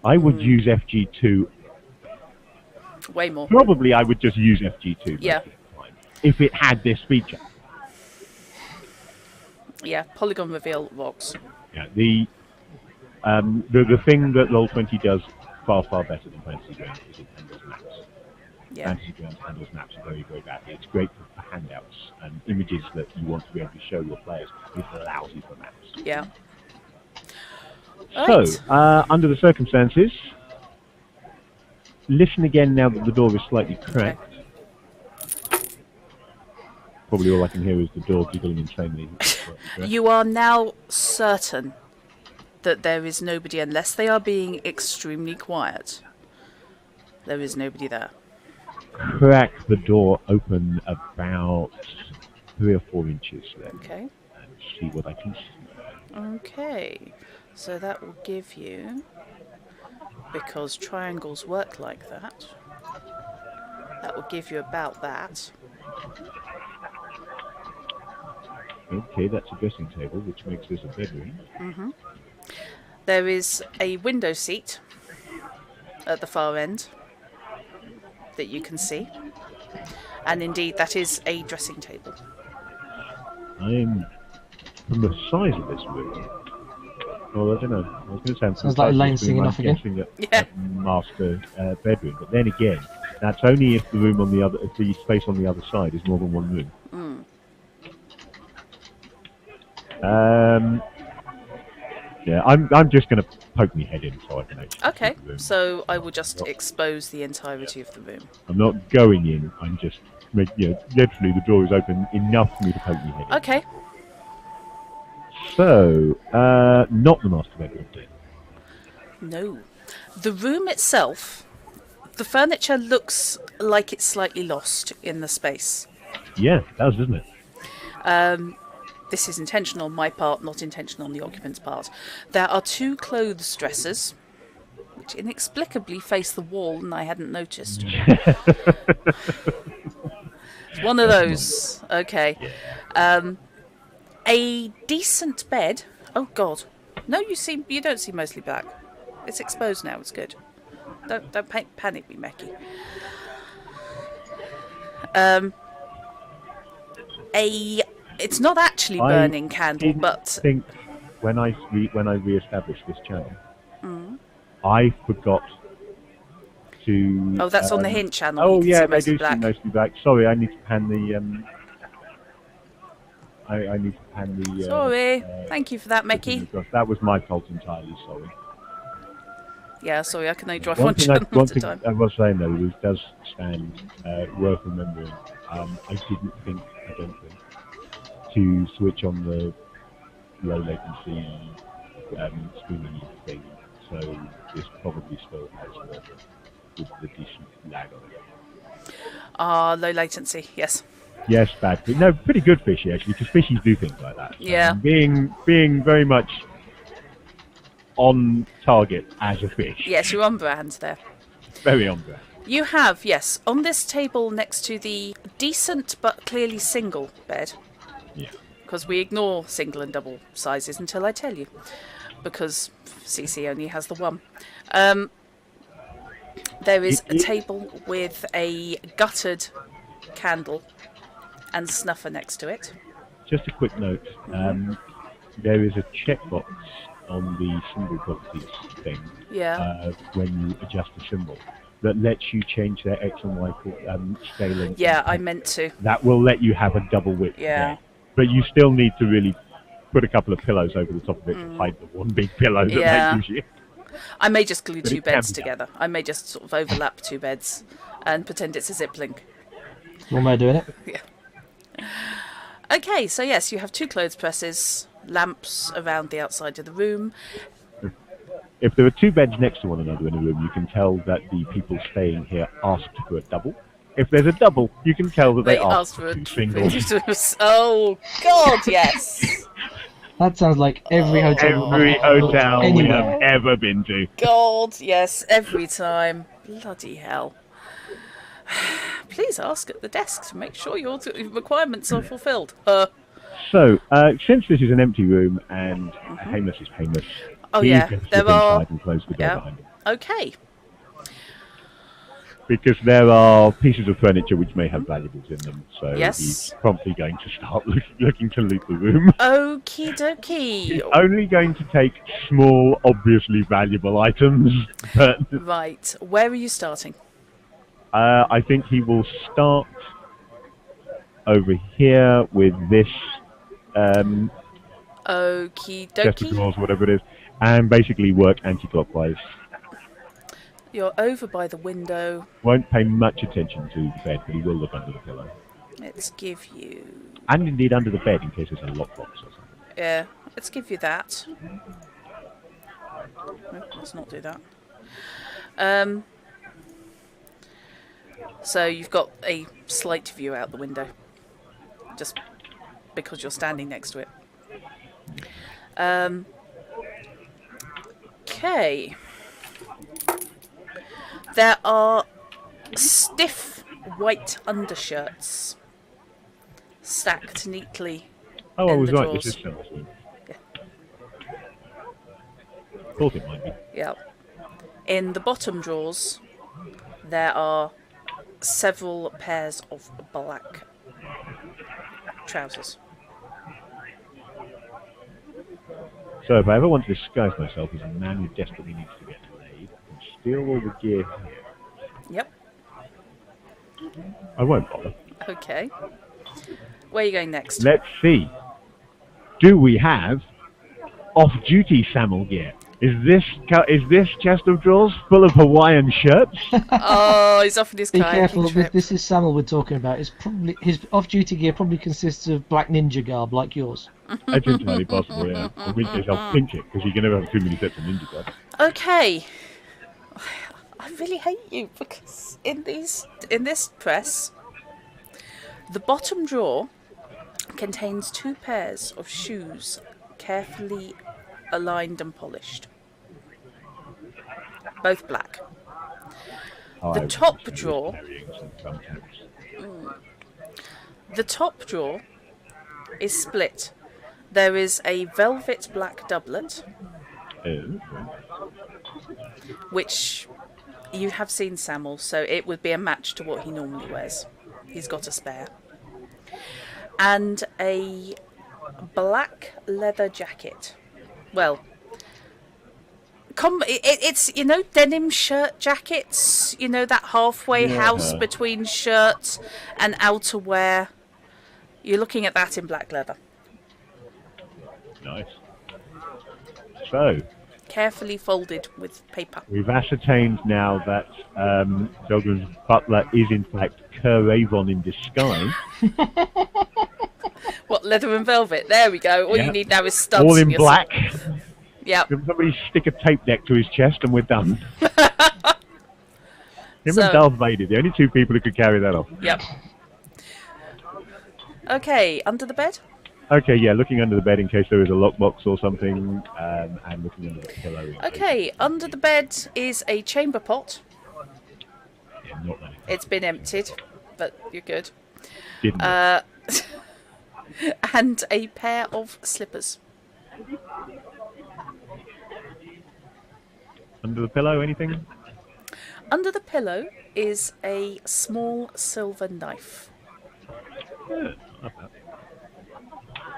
I would use FG2. Way more. Probably I would just use FG2 Yeah. most of the time, if it had this feature. Yeah, polygon reveal rocks. Yeah, the thing that Roll20 does far better than Fantasy Grounds is it handles maps. Yeah. Fantasy Grounds handles maps very badly. It's great for handouts and images that you want to be able to show your players. It's lousy for maps. Yeah. So, Right. under the circumstances, listen again now that the door is slightly cracked. Probably all I can hear is the door giggling insanely. You are now certain that there is nobody, unless they are being extremely quiet. There is nobody there. Crack the door open about 3 or 4 inches then, Okay. and see what I can see. Okay. So that will give you, because triangles work like that, that will give you about that. Okay, that's a dressing table, which makes this a bedroom. There is a window seat at the far end that you can see. And indeed, that is a dressing table. I'm from the size of this room. Well, I don't know. I was going to say Sounds like Elaine singing off again. Yeah. Master bedroom, but then again, that's only if the room on the other, if the space on the other side is more than one room. Yeah, I'm just going to poke my head in so I can actually Okay, see the room. so I will just expose the entirety of the room. I'm not going in. I'm just, literally the door is open enough for me to poke my head in. Okay. So, not the master bedroom then. No. The room itself, the furniture looks like it's slightly lost in the space. Yeah, it does, doesn't it? This is intentional on my part, not intentional on the occupant's part. There are 2 clothes dressers, which inexplicably face the wall, and I hadn't noticed. It's one of those. Okay. A decent bed. Oh God. No, you don't see mostly black. It's exposed now. It's good. Don't panic me, Mecky. It's not actually burning candle, but I think when I re-established this channel, I forgot to. oh, that's on the hint channel. Oh You can yeah, see they mostly do black. see mostly black. Sorry, I need to pan the. I need to pan the. Sorry. Thank you for that, Mecky. That was my fault entirely. Sorry. Yeah, sorry, I can only drive one channel one at a thing time. I was saying though, it does stand worth remembering. I don't think, to switch on the low latency streaming thing. So this probably still has the decent lag on it. Low latency, yes. Yes, bad. No, pretty good fishy actually, because fishies do things like that. So Yeah. Being very much on target as a fish. Yes, you're on brand there. Very on brand. You have, yes, on this table next to the decent but clearly single bed, Yeah. because we ignore single and double sizes until I tell you, because CC only has the one. There is a It- table with a guttered candle and snuffer next to it. Just a quick note. There is a checkbox on the symbol properties thing Yeah. when you adjust the symbol that lets you change their X and Y scaling. Yeah, I meant to. That will let you have a double width Yeah. bed. But you still need to really put a couple of pillows over the top of it to hide the one big pillow that Yeah. that gives you. I may just glue But two it can beds be done. together. I may just sort of overlap two beds and pretend it's a zip link. One way of doing it. Yeah. Okay, so yes, you have two clothes presses, lamps around the outside of the room. If there are two beds next to one another in a room, you can tell that the people staying here asked for a double. If there's a double, you can tell that they asked for two singles. Oh, God, yes. That sounds like every hotel. Every hotel we anywhere. have ever been to. God, yes, every time. Bloody hell. Please ask at the desk to make sure your requirements are fulfilled. So, since this is an empty room and Hamus is Hamus, Oh, he's yeah, going to there slip are... inside and close the door Yeah. behind him. Okay. Because there are pieces of furniture which may have valuables in them, so Yes. he's promptly going to start looking to loot the room. Okie He's dokie. only going to take small, obviously valuable items, but Right, where are you starting? I think he will start over here with this Okie chest of dokie. drawers, whatever it is, and basically work anti-clockwise. You're over by the window. Won't pay much attention to the bed, but he will look under the pillow. Let's give you... And indeed under the bed in case there's a lockbox or something. Yeah, let's give you that. No, let's not do that. So you've got a slight view out the window, just because you're standing next to it. Okay. There are stiff white undershirts stacked neatly. Oh, I in was the right, drawers. this is Samuel's room. Yeah. Thought it might be. Yeah. In the bottom drawers, there are several pairs of black trousers. So if I ever want to disguise myself as a man who desperately needs to get laid, and steal all the gear here, Yep. I won't bother. Okay. Where are you going next? Let's see. Do we have off-duty Samuel gear? Is this chest of drawers full of Hawaiian shirts? Oh, he's off on his Be kayaking careful. trip. This is Samuel we're talking about. It's probably his off-duty gear. Probably consists of black ninja garb like yours. That's entirely possible, yeah. In which case I'll pinch it, because you can never have too many sets of ninja gloves. Okay. I really hate you because in this press, the bottom drawer contains two pairs of shoes carefully aligned and polished. Both black. The top drawer. The top drawer is split. There is a velvet black doublet, which you have seen Samuel, so it would be a match to what he normally wears. He's got a spare. And a black leather jacket. Well, it's, you know, denim shirt jackets, you know, that halfway house between shirt and outerwear. You're looking at that in black leather. Nice. So, Carefully folded with paper. we've ascertained now that Dogman's butler is in fact Kerr Avon in disguise. What, leather and velvet? There we go. All Yeah. you need now is studs. All in and you're black. Yep. Can somebody stick a tape deck to his chest and we're done. Him So- and Darth Vader, the only two people who could carry that off. Yep. Okay, under the bed? Okay, yeah, looking under the bed in case there is a lockbox or something, and looking under the pillow. in case- Okay, under the bed is a chamber pot. Yeah, not many. It's been emptied, but you're good. Didn't it? And a pair of slippers. Under the pillow, anything? Under the pillow is a small silver knife. Yeah, not bad.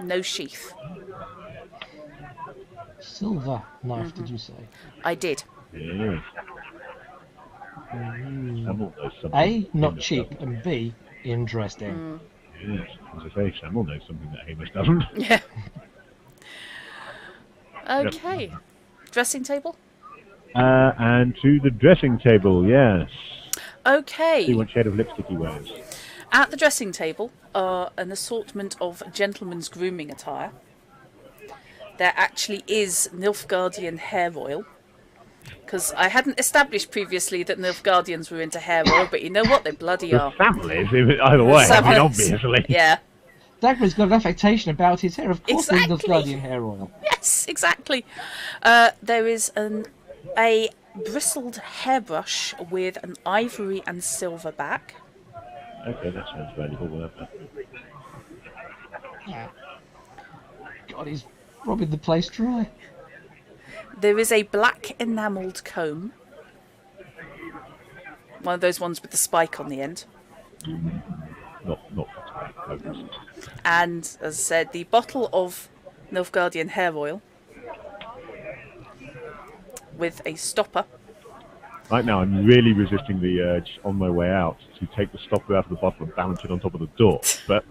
No sheath. Silver knife, did you say? I did. Yeah. Samuel knows something. A, not Hamish cheap, doesn't. and B, interesting. Yes, as I say, Samuel knows something that Hamish doesn't. Yeah. Okay. Dressing table? And to the dressing table, yes. See Okay. what shade of lipstick he wears. At the dressing table are an assortment of gentlemen's grooming attire. There actually is Nilfgaardian hair oil. Because I hadn't established previously that Nilfgaardians were into hair oil, but you know what? They bloody The are. Samuel is, either way, I mean, Samuel- obviously. Yeah. Dagmar's got an affectation about his hair. Of course, there's Exactly. Nilfgaardian hair oil. Yes, exactly. There is a bristled hairbrush with an ivory and silver back. Okay, that sounds valuable. We'll have that. God, he's robbing the place dry. There is a black enamelled comb. One of those ones with the spike on the end. Not And, as I said, the bottle of Nilfgaardian hair oil with a stopper. Right now, I'm really resisting the urge on my way out to take the stopper out of the bottle and balance it on top of the door. But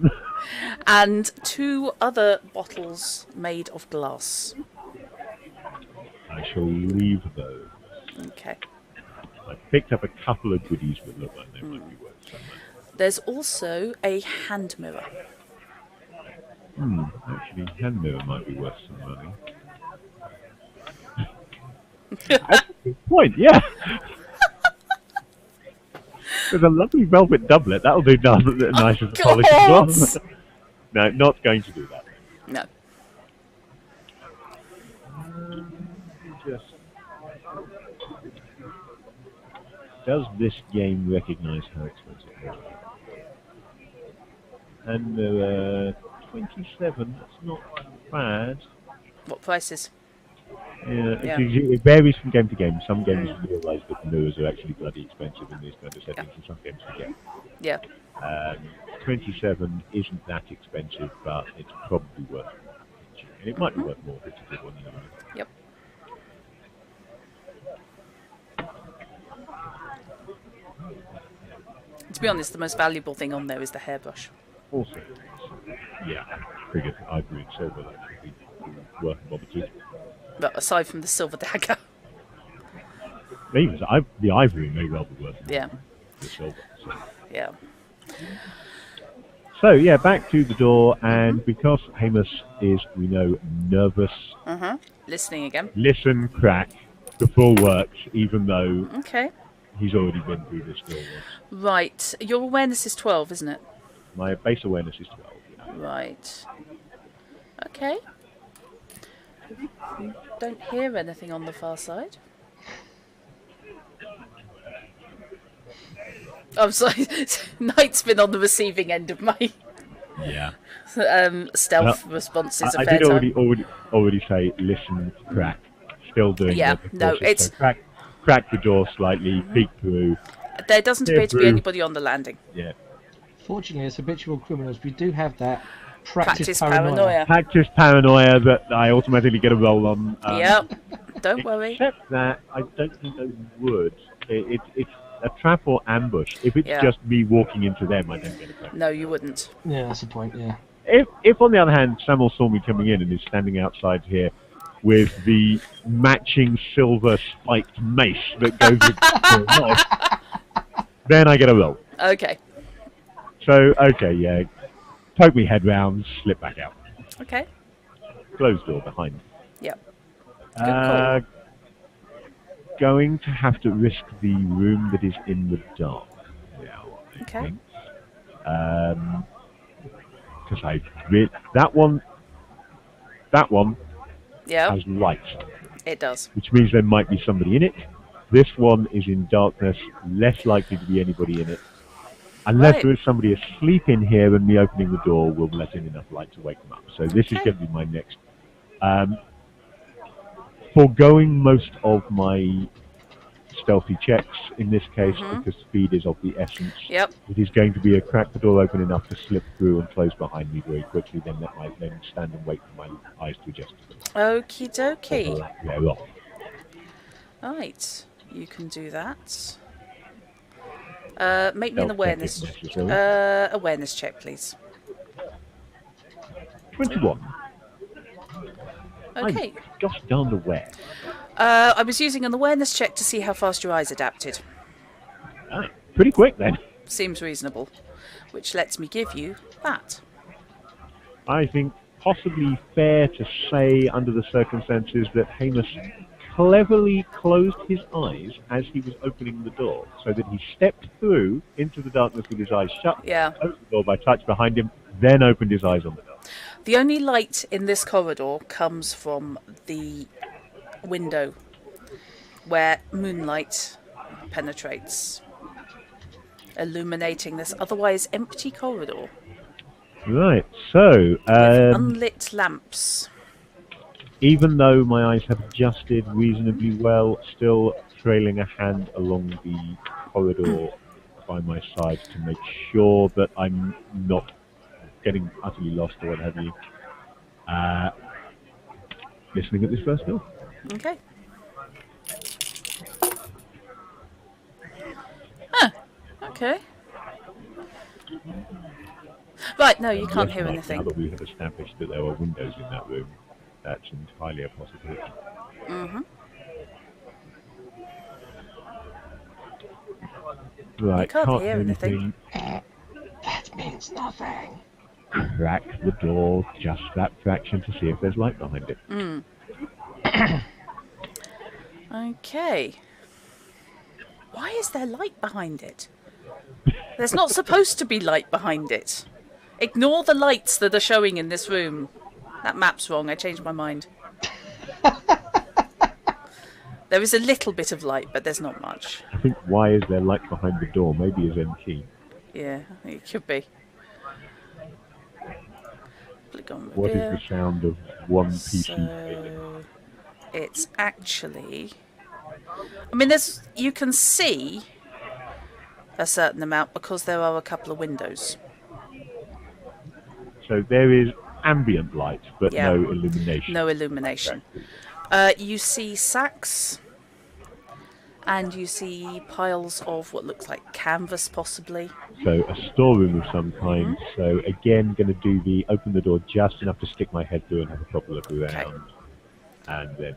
And 2 other bottles made of glass. I shall leave those. Okay. I picked up a couple of goodies that look like they might be worth something. There's also a hand mirror. Actually, hand mirror might be worth some money. That's a good point, yeah. There's a lovely velvet doublet. That'll do nice as a polish as well. No, not going to do that. No. Just... Does this game recognise how expensive it is? And 27, that's not bad. What prices? Yeah, Yeah. it varies from game to game. Some games realise that mirrors are actually bloody expensive in these kind of settings, and some games forget. Yeah. 27 isn't that expensive, but it's probably worth it. And it might be worth more if it's a good one. You know. Yep. To be honest, the most valuable thing on there is the hairbrush. Also, yeah, I figured ivory and silver that would be worth a bother too. But aside from the silver dagger. Even the ivory may well be worth Yeah. the silver. So. Yeah. So yeah, back to the door, and because Hamish is, we know, nervous, Listening again. listen, crack, the full works, even though Okay. he's already been through this door once. Right. Your awareness is 12, isn't it? My base awareness is 12. Yeah. Right. Okay. Don't hear anything on the far side. I'm sorry. Knight's been on the receiving end of my Yeah. stealth responses a I fair did time. already say listen, crack. Still doing Yeah, it. Of no, course, it's- so crack the door slightly, peek through. There doesn't Yeah, appear to be Brew. anybody on the landing. Yeah. Fortunately, as habitual criminals, we do have that practice, Practice paranoia. Practice paranoia that I automatically get a roll on. Yep. Don't worry. Except that I don't think I would. It's a trap or ambush. If it's Yeah. just me walking into them, I don't get a trap. No, you wouldn't. Yeah, that's the point, yeah. If on the other hand, Samuel saw me coming in and is standing outside here with the matching silver spiked mace that goes with the knife, then I get a roll. Okay. So, okay, yeah. Poke me head round, slip back out. Okay. Closed door behind me. Yep. Good call. Going to have to risk the room that is in the dark now, I Okay. think. Because that one Yeah, has light, it does. which means there might be somebody in it. This one is in darkness, less likely to be anybody in it. Unless Right. there is somebody asleep in here and me opening the door will let in enough light to wake them up. So this is Okay. going to be my next. Foregoing most of my stealthy checks in this case because speed is of the essence. Yep. It is going to be a crack the door open enough to slip through and close behind me very quickly. Then that might then stand and wait for my eyes to adjust to them. Okie dokie. Yeah, off. Right, you can do that. Make me an awareness check, please. 21. Okay. I'm gosh darned aware. I was using an awareness check to see how fast your eyes adapted. Pretty quick then. Seems reasonable, which lets me give you that. I think possibly fair to say under the circumstances that Hamish cleverly closed his eyes as he was opening the door, so that he stepped through into the darkness with his eyes shut, closed the door by touch behind him, then opened his eyes on the door. The only light in this corridor comes from the window where moonlight penetrates, illuminating this otherwise empty corridor. Right, so with unlit lamps. Even though my eyes have adjusted reasonably well, still trailing a hand along the corridor by my side to make sure that I'm not getting utterly lost or what have you. Listening at this first door. Okay. Huh. Okay. Right, no, you can't hear anything. Now that we have established that there are windows in that room, that's entirely a possibility. Right, you can't hear anything. That means nothing. Crack the door just that fraction to see if there's light behind it. Okay. Why is there light behind it? There's not supposed to be light behind it. Ignore the lights that are showing in this room. That map's wrong. I changed my mind. There is a little bit of light, but there's not much. I think why is there light behind the door? Maybe is empty. Yeah, it could be. What is the sound of one piece? So it's actually... I mean, you can see a certain amount because there are a couple of windows. So there is ambient light, but no illumination. No illumination. You see sacks, and you see piles of what looks like canvas, possibly. So a storeroom of some kind. So again, going to do the open the door just enough to stick my head through and have a proper look around, and then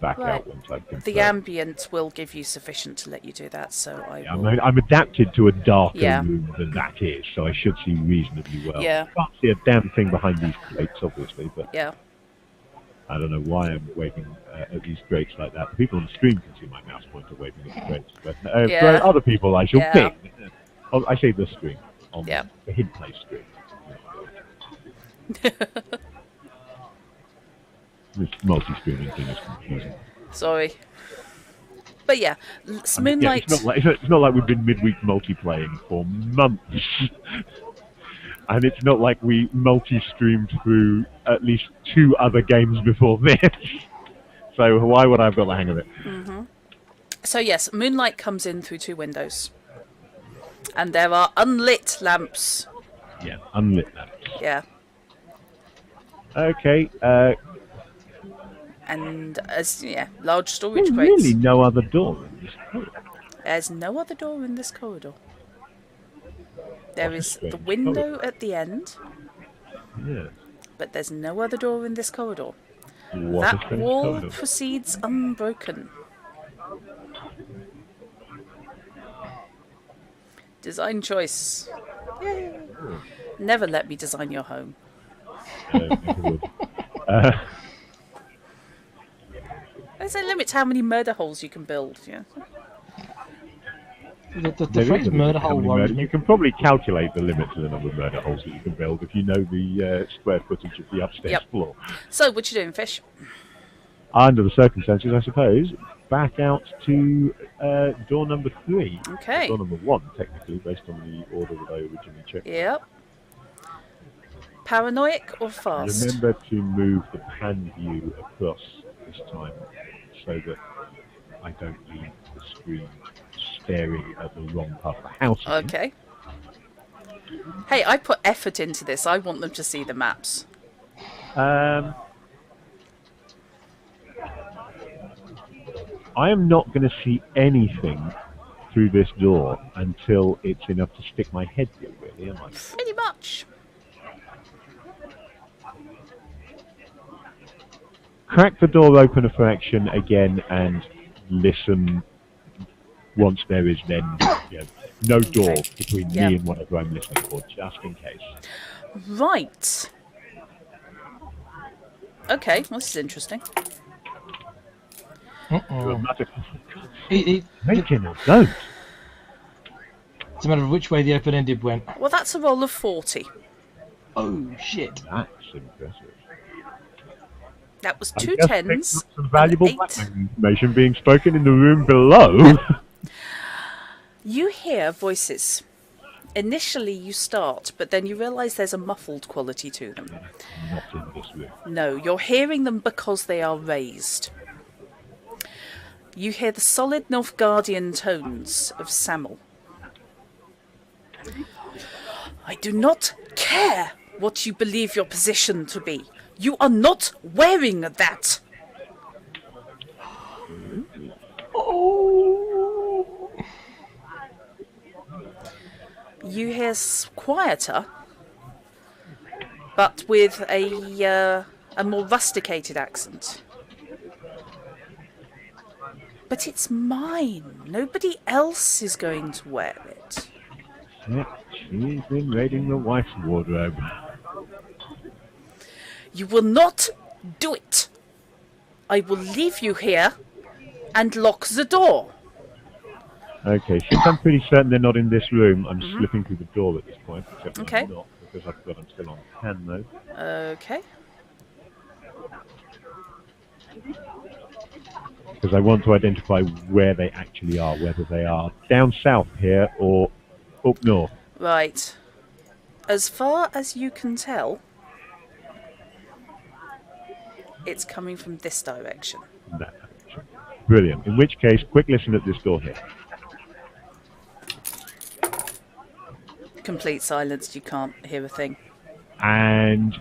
back out once I've confirmed. The ambient will give you sufficient to let you do that. So I'm adapted to a darker room than that is, so I should see reasonably well. Yeah. I can't see a damn thing behind these crates, obviously, but I don't know why I'm waving at these crates like that. The people on the stream can see my mouse pointer waving at the crates, but for other people, I shall pick. I say the stream on the hidden place stream. This multi-streaming thing is confusing. Sorry. But yeah, Moonlight... it's not like we've been midweek multiplaying for months. And it's not like we multi-streamed through at least 2 other games before this. So why would I have got the hang of it? So yes, moonlight comes in through 2 windows. And there are unlit lamps. Yeah, unlit lamps. Yeah. Okay, and large storage crates. Really no other door in this corridor. There's no other door in this corridor. There is the window at the end. Yeah. But there's no other door in this corridor. That wall proceeds unbroken. Design choice. Yay. Never let me design your home. There's a limit to how many murder holes you can build. Yeah. The phrase murder hole worries me. You can probably calculate the limit to the number of murder holes that you can build if you know the square footage of the upstairs floor. So, what you doing, Fish? Under the circumstances, I suppose, back out to door number 3. Okay. Door number 1, technically, based on the order that I originally checked. Yep. Paranoid or fast? Remember to move the pan view across this time so that I don't leave the screen staring at the wrong part of the house. Okay. Hey, I put effort into this. I want them to see the maps. I am not going to see anything through this door until it's enough to stick my head through, really, am I? Pretty much. Crack the door open a fraction again and listen once there is then no door between me and whatever I'm listening for, just in case. Right. Okay, well, this is interesting. Making a note. It's a matter of which way the open-ended went. Well, that's a roll of 40. Oh, shit. That's impressive. That was two tens. Some valuable blackmail information being spoken in the room below. You hear voices. Initially you start, but then you realise there's a muffled quality to them. Not in this room. No, you're hearing them because they are raised. You hear the solid Nilfgaardian tones of Samuel. I do not care what you believe your position to be. You are not wearing that. Oh. You hear quieter, but with a more rusticated accent. But it's mine. Nobody else is going to wear it. Yep, she's been raiding the wife's wardrobe. You will not do it. I will leave you here and lock the door. Okay, since I'm pretty certain they're not in this room, I'm slipping through the door at this point, except I'm not, because I've got them still on hand mode. Okay. Because I want to identify where they actually are, whether they are down south here or up north. Right. As far as you can tell, it's coming from this direction. That direction. Brilliant. In which case, quick listen at this door here. Complete silence. You can't hear a thing. And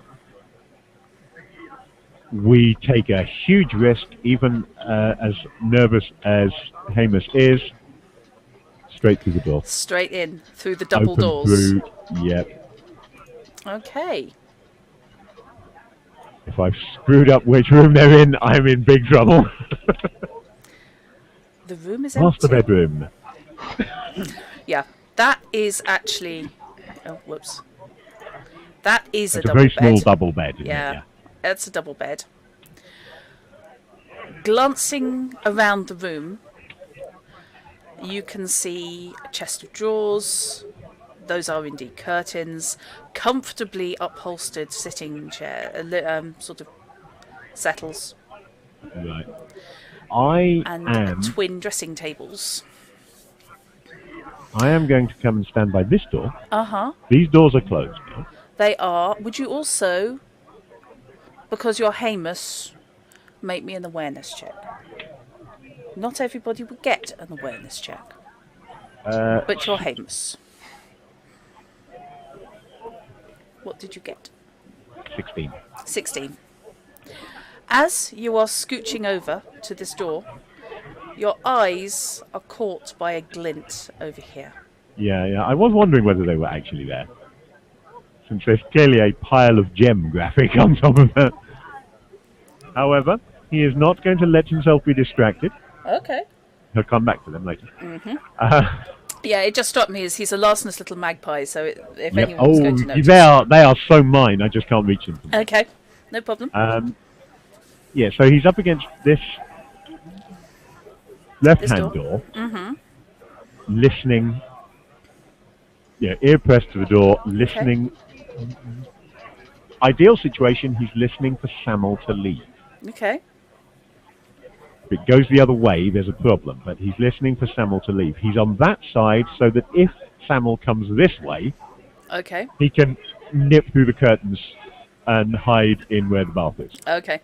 we take a huge risk, even as nervous as Hamus is. Straight through the door. Straight in through the double Open doors. Through, yep. Okay. If I've screwed up which room they're in, I'm in big trouble. The room is empty. Master bedroom. Yeah, that is actually. Oh, whoops. That is It's a a double very bed. small double bed. Isn't Yeah, it? it's a double bed. Glancing around the room, you can see a chest of drawers. Those are indeed curtains. Comfortably upholstered sitting chair, sort of settles. Right. I And twin dressing tables. am going to come and stand by this door. Uh-huh. These doors are closed now. They are. Would you also, because you're Hamus, make me an awareness check? Not everybody will get an awareness check. But you're Hamus. What did you get? 16. 16. As you are scooching over to this door, your eyes are caught by a glint over here. Yeah. I was wondering whether they were actually there. Since there's clearly a pile of gem graphic on top of that. However, he is not going to let himself be distracted. Okay. He'll come back to them later. Yeah, it just struck me as he's a larcenous little magpie, so if Yep. anyone's going to notice. They are so mine, I just can't reach them. Okay, no problem. Yeah, so he's up against this left-hand door, listening, ear pressed to the door, listening. Ideal situation, he's listening for Samuel to leave. Okay. If it goes the other way, there's a problem, but he's listening for Samuel to leave. He's on that side so that if Samuel comes this way, Okay. he can nip through the curtains and hide in where the bath is. Okay.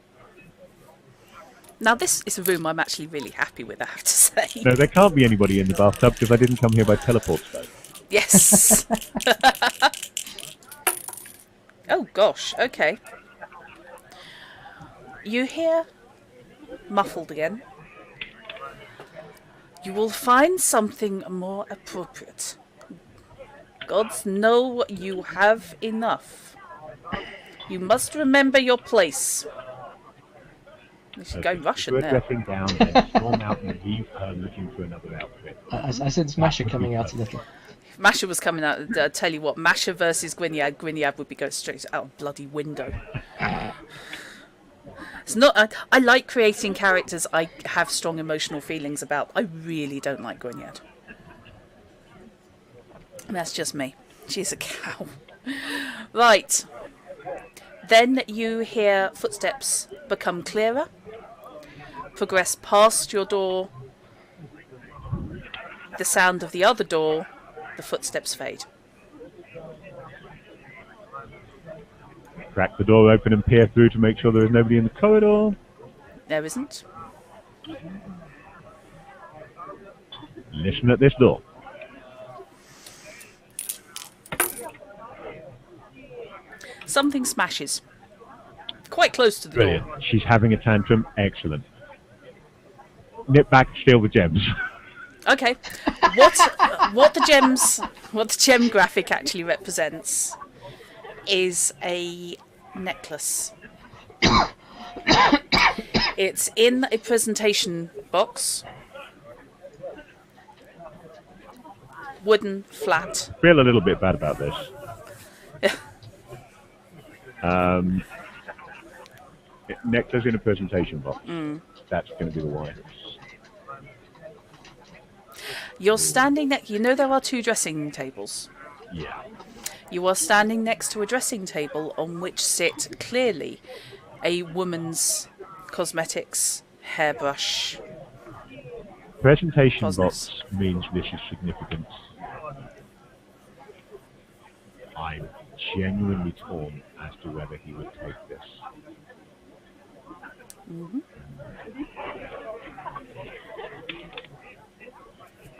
Now, this is a room I'm actually really happy with, I have to say. No, there can't be anybody in the bathtub because I didn't come here by teleport stone. Yes. Oh, gosh. Okay. You hear, muffled again, you will find something more appropriate. Gods know you have enough. You must remember your place. We should go Russian We're there. dressing down, then storm out and leave her looking for another outfit. I sense Masha coming out a little. If Masha was coming out, tell you what, Masha versus Gwynedd, Gwynedd would be going straight out a bloody window. It's not. I like creating characters I have strong emotional feelings about. I really don't like Gwynedd. That's just me. She's a cow. Right. Then you hear footsteps become clearer, progress past your door, the sound of the other door, the footsteps fade. Crack the door open and peer through to make sure there is nobody in the corridor. There isn't. Listen at this door. Something smashes. Quite close to the Brilliant. door. She's having a tantrum. Excellent. Nip back, steal the gems. Okay. What the gem graphic actually represents is a necklace. It's in a presentation box. Wooden, flat. Feel a little bit bad about this. Necklace in a presentation box. That's going to be the why. You're standing next. You know there are 2 dressing tables. Yeah. You are standing next to a dressing table on which sit clearly a woman's cosmetics, hairbrush. Presentation Cosmos. box means this is significant. I'm genuinely torn as to whether he would take this.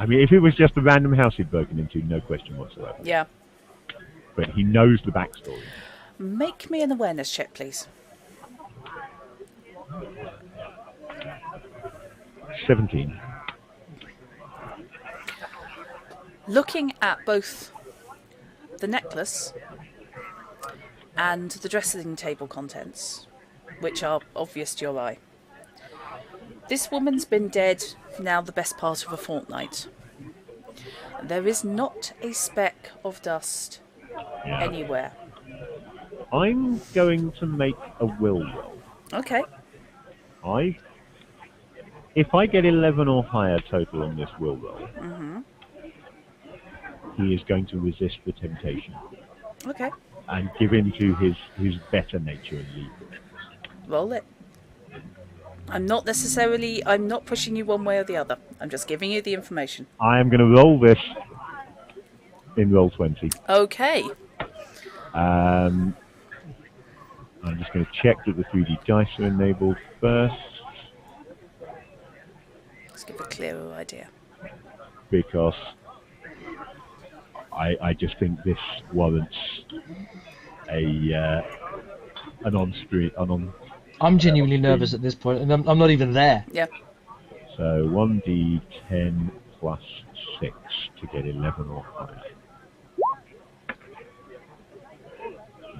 I mean, if it was just a random house he'd broken into, no question whatsoever. Yeah. But he knows the backstory. Make me an awareness check, please. 17. Looking at both the necklace and the dressing table contents, which are obvious to your eye. This woman's been dead now the best part of a fortnight. There is not a speck of dust Yeah. anywhere. I'm going to make a will roll. Okay. If I get 11 or higher total on this will roll, he is going to resist the temptation Okay. and give in to his better nature and leave it. Roll it. I'm not pushing you one way or the other. I'm just giving you the information. I am going to roll this in roll 20. Okay. I'm just going to check that the 3D dice are enabled first, Let's give a clearer idea. because I just think this warrants an on-screen. I'm genuinely nervous at this point, and I'm not even there. Yeah. So 1d10 plus 6 to get 11 or higher.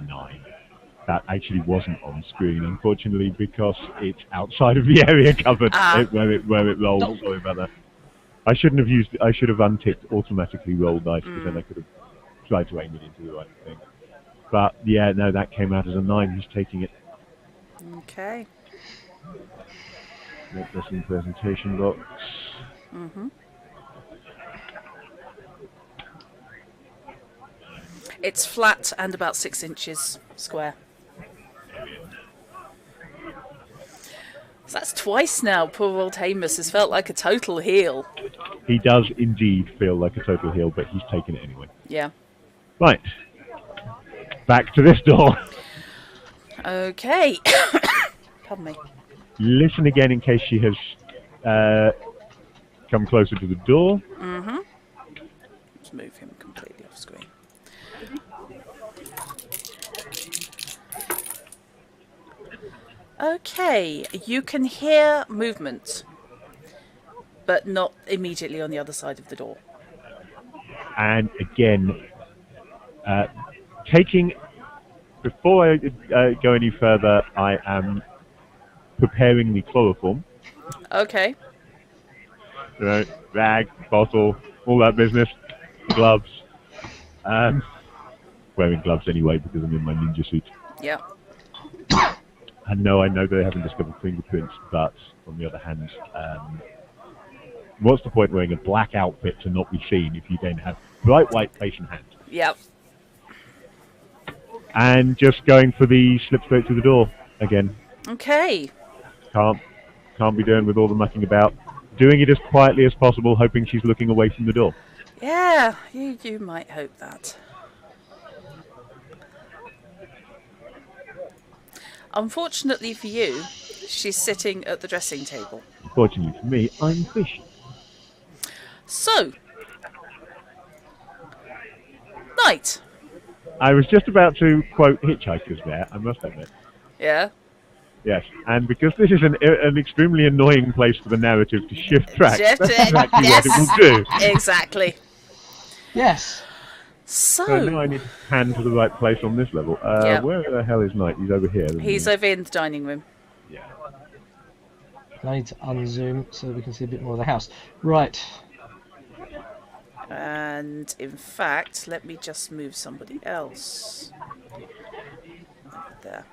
9. That actually wasn't on screen, unfortunately, because it's outside of the area covered where it rolls. No. Sorry about that. I should have unticked automatically roll dice, because then I could have tried to aim it into the right thing. But yeah, no, that came out as a 9. He's taking it. Okay. Make this in presentation box. It's flat and about 6 inches square. So that's twice now. Poor old Hamus has felt like a total heel. He does indeed feel like a total heel, but he's taken it anyway. Yeah. Right. Back to this door. Okay. Pardon me. Listen again in case she has come closer to the door. Let's move him completely off screen. Okay, you can hear movement, but not immediately on the other side of the door. And again, before I go any further, I am preparing the chloroform. Okay. Rag, bottle, all that business, gloves. Wearing gloves anyway because I'm in my ninja suit. Yeah. I know they haven't discovered fingerprints, but on the other hand, what's the point wearing a black outfit to not be seen if you then have bright white face and hand? Yep. And just going for the slip straight through the door again. Okay. Can't be doing with all the mucking about. Doing it as quietly as possible, hoping she's looking away from the door. Yeah, you might hope that. Unfortunately for you, she's sitting at the dressing table. Fortunately for me, I'm fishing. So, night. I was just about to quote Hitchhikers there, I must admit. Yeah. Yes, and because this is an extremely annoying place for the narrative to shift tracks, that's exactly what it will do. Exactly. Yes. So now I need to pan to the right place on this level. Yep. Where the hell is Knight? He's over here. He's over in the dining room. Yeah. I need to unzoom so we can see a bit more of the house. Right. And in fact, let me just move somebody else. There.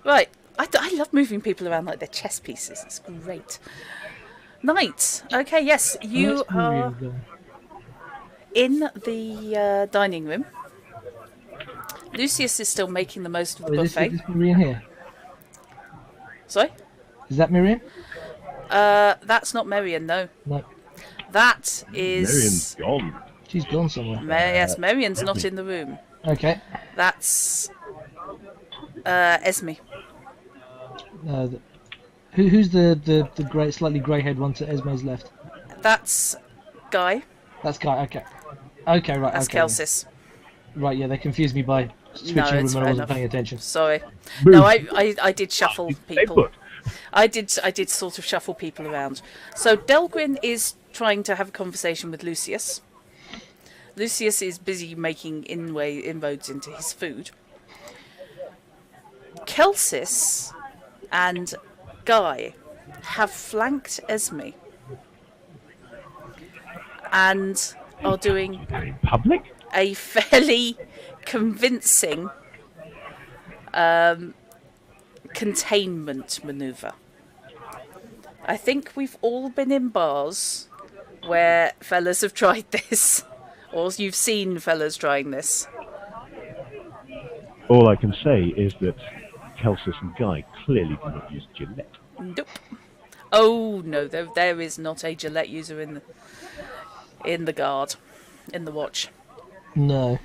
Right. I love moving people around like they're chess pieces. It's great. Night. Okay, yes. You are in the dining room. Lucius is still making the most of the buffet. Is this Miriam here? Sorry? Is that Miriam? That's not Marion, no. No. That is... Marian's gone. She's gone somewhere. Yes, Marion's not in the room. Okay. That's Esme. Who's the grey, slightly grey-haired one to Esme's left? That's Guy. That's Guy. Okay. Okay, right. That's okay. Kelsis. Right, yeah, they confused me by switching No, room it's when fair I wasn't enough. paying attention. Sorry. Move. No, I did shuffle people. put. I did sort of shuffle people around. So Delgrin is trying to have a conversation with Lucius. Lucius is busy making inroads into his food. Kelsis and Guy have flanked Esme and are doing In public? a fairly convincing containment maneuver. I think we've all been in bars where fellas have tried this, or you've seen fellas trying this. All I can say is that Kelsis and Guy clearly do not use Gillette. Nope. Oh no, there is not a Gillette user in the guard, in the watch. No.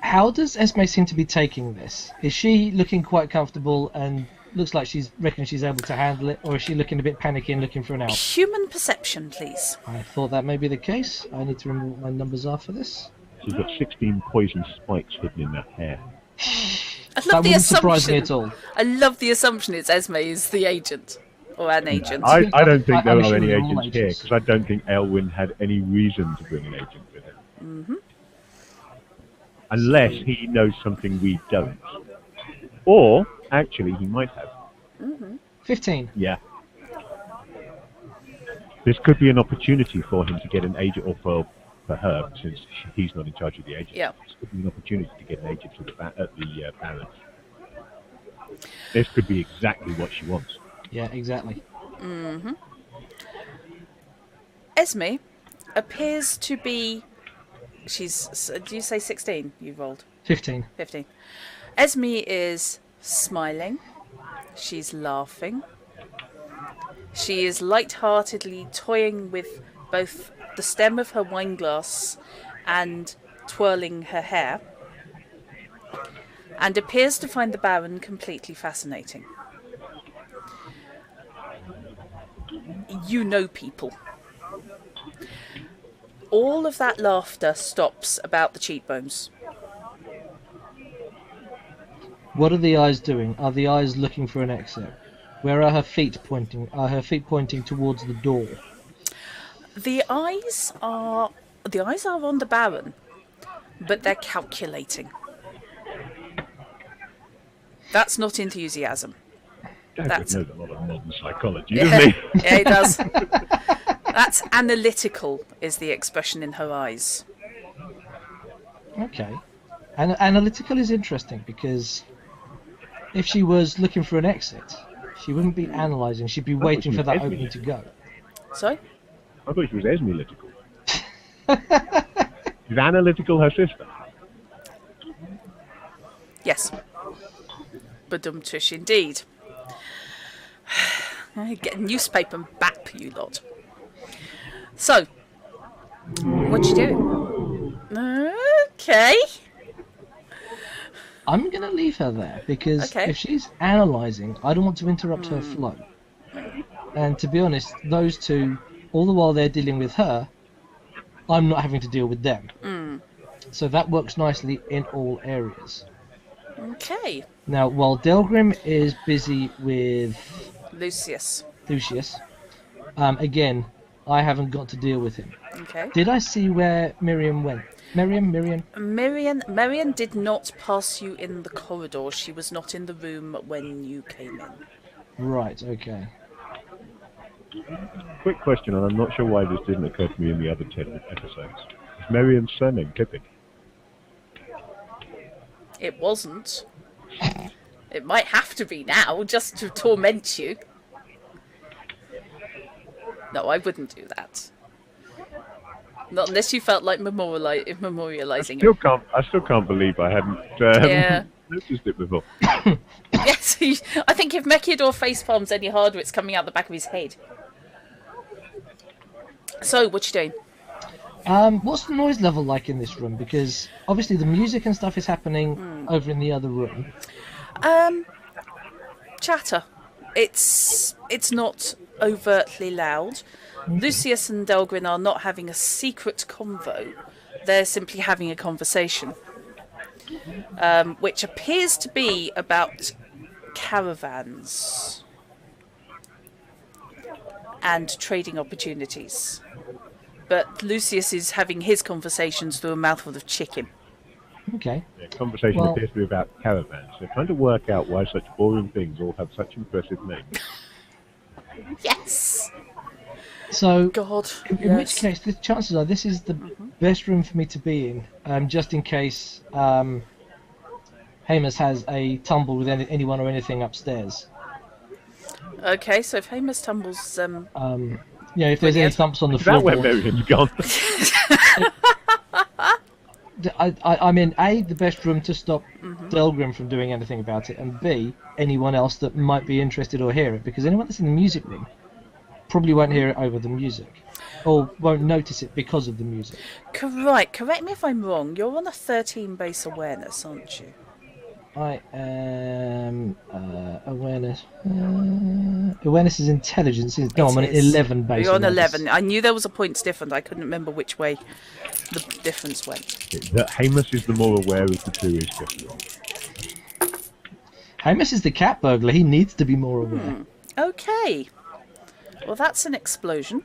How does Esme seem to be taking this? Is she looking quite comfortable and looks like she's able to handle it, or is she looking a bit panicky and looking for an out? Human perception, please. I thought that may be the case. I need to remember what my numbers are for this. She's got 16 poison spikes hidden in her hair. I That love the wouldn't surprise me assumption. at all. I love the assumption it's Esme is the agent or an agent. I don't think there I'm are sure any they're all agents here, agents. because I don't think Elwyn had any reason to bring an agent with him. Mm-hmm. Unless he knows something we don't. Or, actually, he might have. 15. Yeah. This could be an opportunity for him to get an agent, or for her, since he's not in charge of the agent. Yeah. This could be an opportunity to get an agent to the Barons. This could be exactly what she wants. Yeah, exactly. Esme appears to be... She's... Do you say 16 you rolled? 15. 15. Esme is smiling. She's laughing. She is light-heartedly toying with both the stem of her wine glass and twirling her hair, and appears to find the Baron completely fascinating. you know people. All of that laughter stops about the cheekbones. What are the eyes doing? Are the eyes looking for an exit? Where are her feet pointing? Are her feet pointing towards the door? The eyes are on the Baron, but they're calculating. That's not enthusiasm. Dagwood knows a lot of modern psychology, Yeah, doesn't he? yeah, he does. That's analytical, is the expression in her eyes. Okay. And analytical is interesting because if she was looking for an exit, she wouldn't be analysing. She'd be waiting for that opening to go. Sorry? I thought she was Esmelytical. Is analytical her sister? Yes. Badum-tush indeed. Get a newspaper and bap, you lot. So, what you doing? Okay. I'm going to leave her there because Okay. if she's analysing, I don't want to interrupt her flow. And to be honest, those two, all the while they're dealing with her, I'm not having to deal with them. So that works nicely in all areas. Okay. Now, while Delgrim is busy with Lucius. again, I haven't got to deal with him. Okay. Did I see where Miriam went? Miriam? Marion did not pass you in the corridor. She was not in the room when you came in. Right, okay. Quick question, and I'm not sure why this didn't occur to me in the other 10 episodes. Is Miriam's surname Tipping? It wasn't. It might have to be now, just to torment you. No, I wouldn't do that. Not unless you felt like memorializing it. I still can't believe I hadn't Yeah. noticed it before. Yes, I think if Mechiador facepalms any harder, it's coming out the back of his head. So, what you doing? What's the noise level like in this room? Because obviously the music and stuff is happening over in the other room. Chatter. It's not overtly loud. Lucius and Delgrin are not having a secret convo. They're simply having a conversation, which appears to be about caravans and trading opportunities. But Lucius is having his conversations through a mouthful of chicken. Okay. Yeah, conversation Well- appears to be about caravans. They're trying to work out why such boring things all have such impressive names. Yes! So, God, in which case, the chances are this is the best room for me to be in, just in case Hamus has a tumble with anyone or anything upstairs. Okay, so if Hamus tumbles... If there's any thumps on the Is that where floorboards. Miriam's gone? I'm in A, the best room to stop Delgrim from doing anything about it, and B, anyone else that might be interested or hear it, because anyone that's in the music room probably won't hear it over the music, or won't notice it because of the music. Correct me if I'm wrong, you're on a 13 base awareness, aren't you? I am awareness. Awareness is intelligence. No, I'm on 11 base. You're on awareness. 11. I knew there was a points different. I couldn't remember which way the difference went. That Hamus is the more aware of the two is just wrong. Hamus is the cat burglar. He needs to be more aware. Okay. Well, that's an explosion.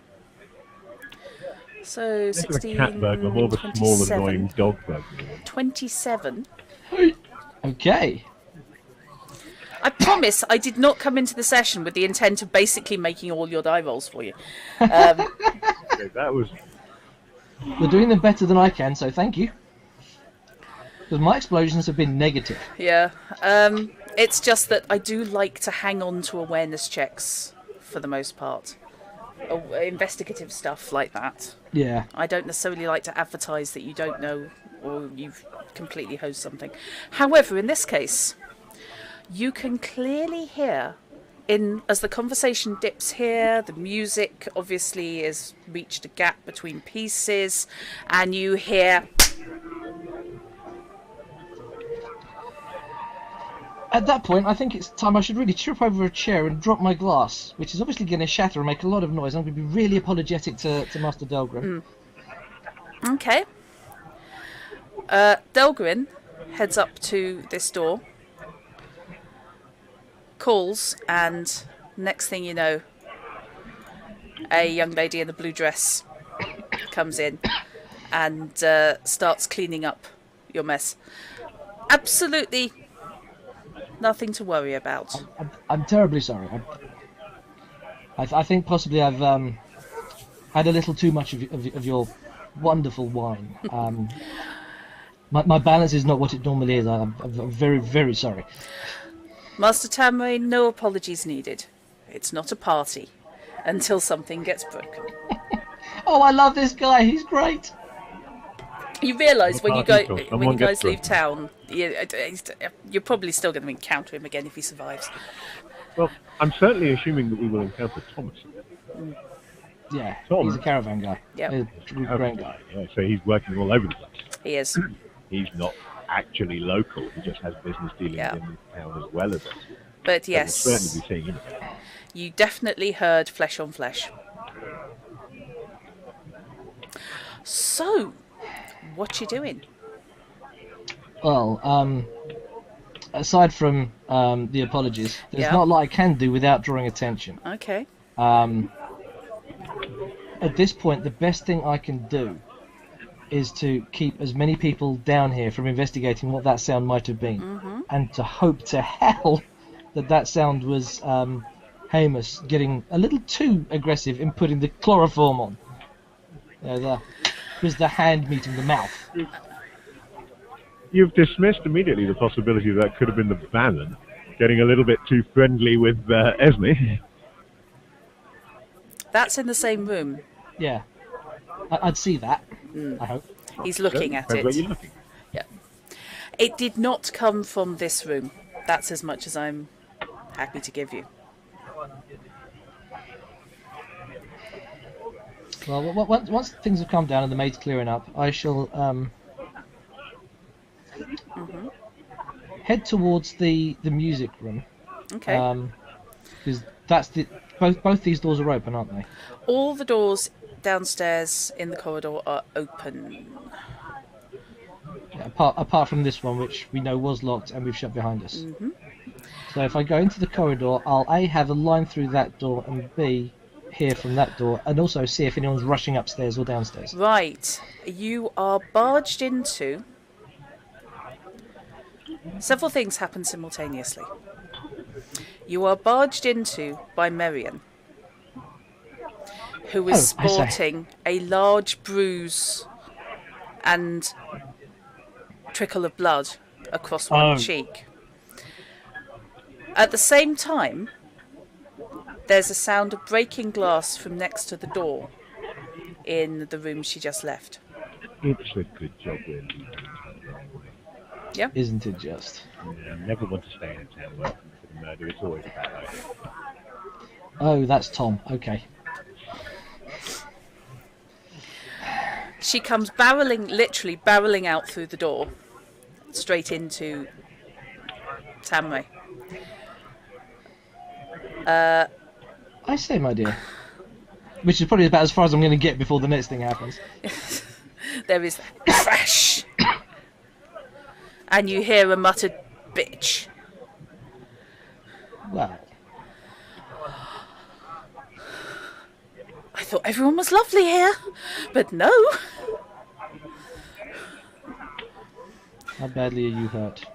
So, Less of a 16, cat burglar, more of a small 27, annoying dog burglar. 27. Okay. I promise I did not come into the session with the intent of basically making all your die rolls for you. Okay, that was... You're doing them better than I can, so thank you. Because my explosions have been negative. Yeah. It's just that I do like to hang on to awareness checks for the most part. Investigative stuff like that. Yeah. I don't necessarily like to advertise that you don't know or you've completely hosed something. However, in this case, you can clearly hear, as the conversation dips here, the music obviously has reached a gap between pieces, and you hear... At that point, I think it's time I should really trip over a chair and drop my glass, which is obviously going to shatter and make a lot of noise. I'm going to be really apologetic to Master Delgrim. Okay. Delgrin heads up to this door, calls, and next thing you know, a young lady in a blue dress comes in and starts cleaning up your mess. Absolutely nothing to worry about. I'm terribly sorry. I think possibly I've had a little too much of your wonderful wine. My balance is not what it normally is. I'm very, very sorry. Master Tamray, no apologies needed. It's not a party until something gets broken. Oh, I love this guy. He's great. You realise when you guys leave broken. town, you're probably still going to encounter him again if he survives. Well, I'm certainly assuming that we will encounter Thomas. Yeah, Tom. he's a caravan guy. Yep. He's a great guy. Yeah, so he's working all over the place. He is. He's not actually local. He just has business dealings Yeah. in the town as well as us. But So yes, we'll certainly be seeing him again. you definitely heard flesh on flesh. So, what you doing? Well, aside from the apologies, there's Yeah. not a lot I can do without drawing attention. Okay. At this point, the best thing I can do is to keep as many people down here from investigating what that sound might have been, and to hope to hell that sound was Hamus getting a little too aggressive in putting the chloroform on. Was the hand meeting the mouth. You've dismissed immediately the possibility that could have been the Bannon getting a little bit too friendly with Esme. That's in the same room. Yeah, I'd see that. I hope. He's looking at Where it. you're looking. Yeah. It did not come from this room. That's as much as I'm happy to give you. Well, once things have calmed down and the maid's clearing up, I shall head towards the music room. Okay. Because that's both these doors are open, aren't they? All the doors downstairs in the corridor are open. Yeah, apart from this one, which we know was locked and we've shut behind us. So if I go into the corridor, I'll A, have a line through that door, and B, hear from that door, and also see if anyone's rushing upstairs or downstairs. Right. You are barged into. Several things happen simultaneously. You are barged into by Merian, who is Oh, I see. sporting a large bruise and trickle of blood across one cheek. At the same time, there's a sound of breaking glass from next to the door in the room she just left. It's a good job we're leaving. Yeah? Isn't it just? I never want to stay in a town working for the murder. It's always a bad idea. Oh, that's Tom. Okay. She comes literally barreling out through the door, straight into Tamray. I say, my dear. Which is probably about as far as I'm going to get before the next thing happens. There is crash, and you hear a muttered bitch. Well, I thought everyone was lovely here, but no. how badly are you hurt?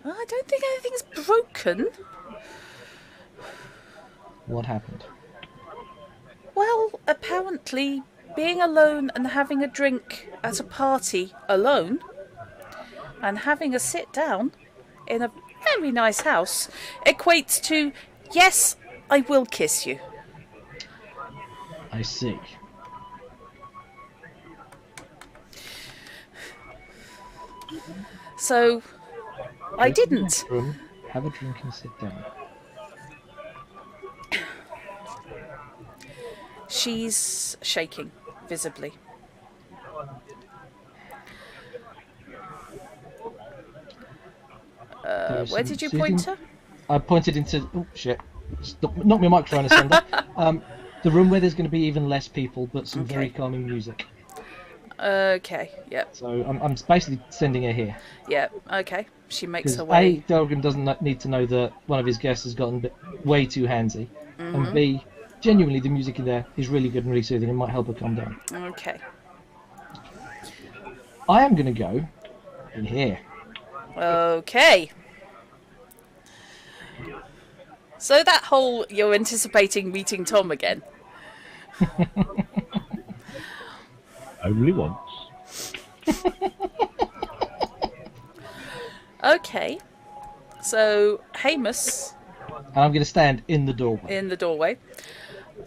I don't think anything's broken. What happened? Well, apparently, being alone and having a drink at a party alone, and having a sit down in a very nice house, equates to, yes, I will kiss you. I see. So, I Go to the didn't. next room, have a drink and sit down. She's shaking, visibly. Where did you point her? I pointed into... Oh, shit. Knock my microphone asunder. The room where there's going to be even less people, but some very calming music. Okay, yep. So I'm basically sending her here. Yep, okay. She makes her way. A, Delgrim doesn't need to know that one of his guests has gotten way too handsy. And B, genuinely the music in there is really good and really soothing and might help her calm down. Okay. I am going to go in here. Okay. So that whole you're anticipating meeting Tom again. Only once. Okay. So Hamus. And I'm going to stand in the doorway. In the doorway.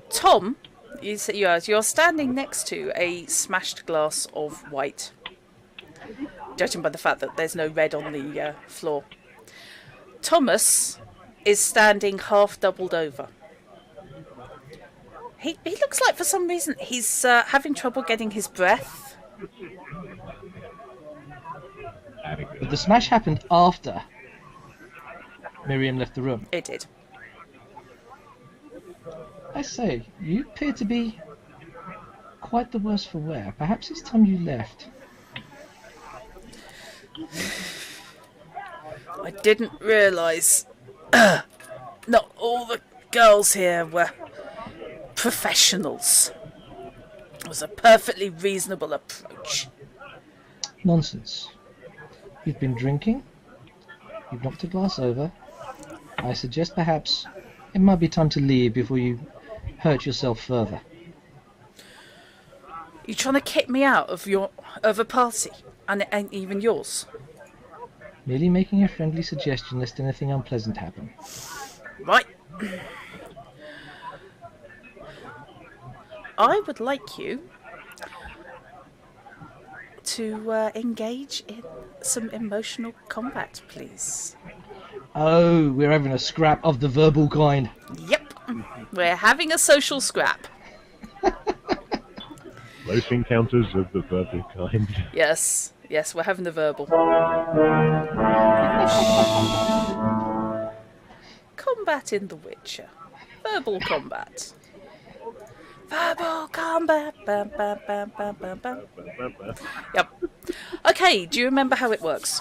Tom, you're standing next to a smashed glass of white. Judging by the fact that there's no red on the floor. Thomas is standing half doubled over. He looks like for some reason he's having trouble getting his breath. But the smash happened after Miriam left the room. It did. I say, you appear to be quite the worse for wear. Perhaps it's time you left. I didn't realise not all the girls here were professionals. It was a perfectly reasonable approach. Nonsense. You've been drinking. You've knocked a glass over. I suggest perhaps it might be time to leave before you hurt yourself further. You trying to kick me out of a party, and it ain't even yours? Merely making a friendly suggestion lest anything unpleasant happen. Right. I would like you to engage in some emotional combat, please. Oh, we're having a scrap of the verbal kind. Yep. We're having a social scrap. Close encounters of the verbal kind. Yes, we're having the verbal. Combat in The Witcher. Verbal combat. Verbal combat. Bam, bam, bam, bam, bam, bam. Yep. Okay, do you remember how it works?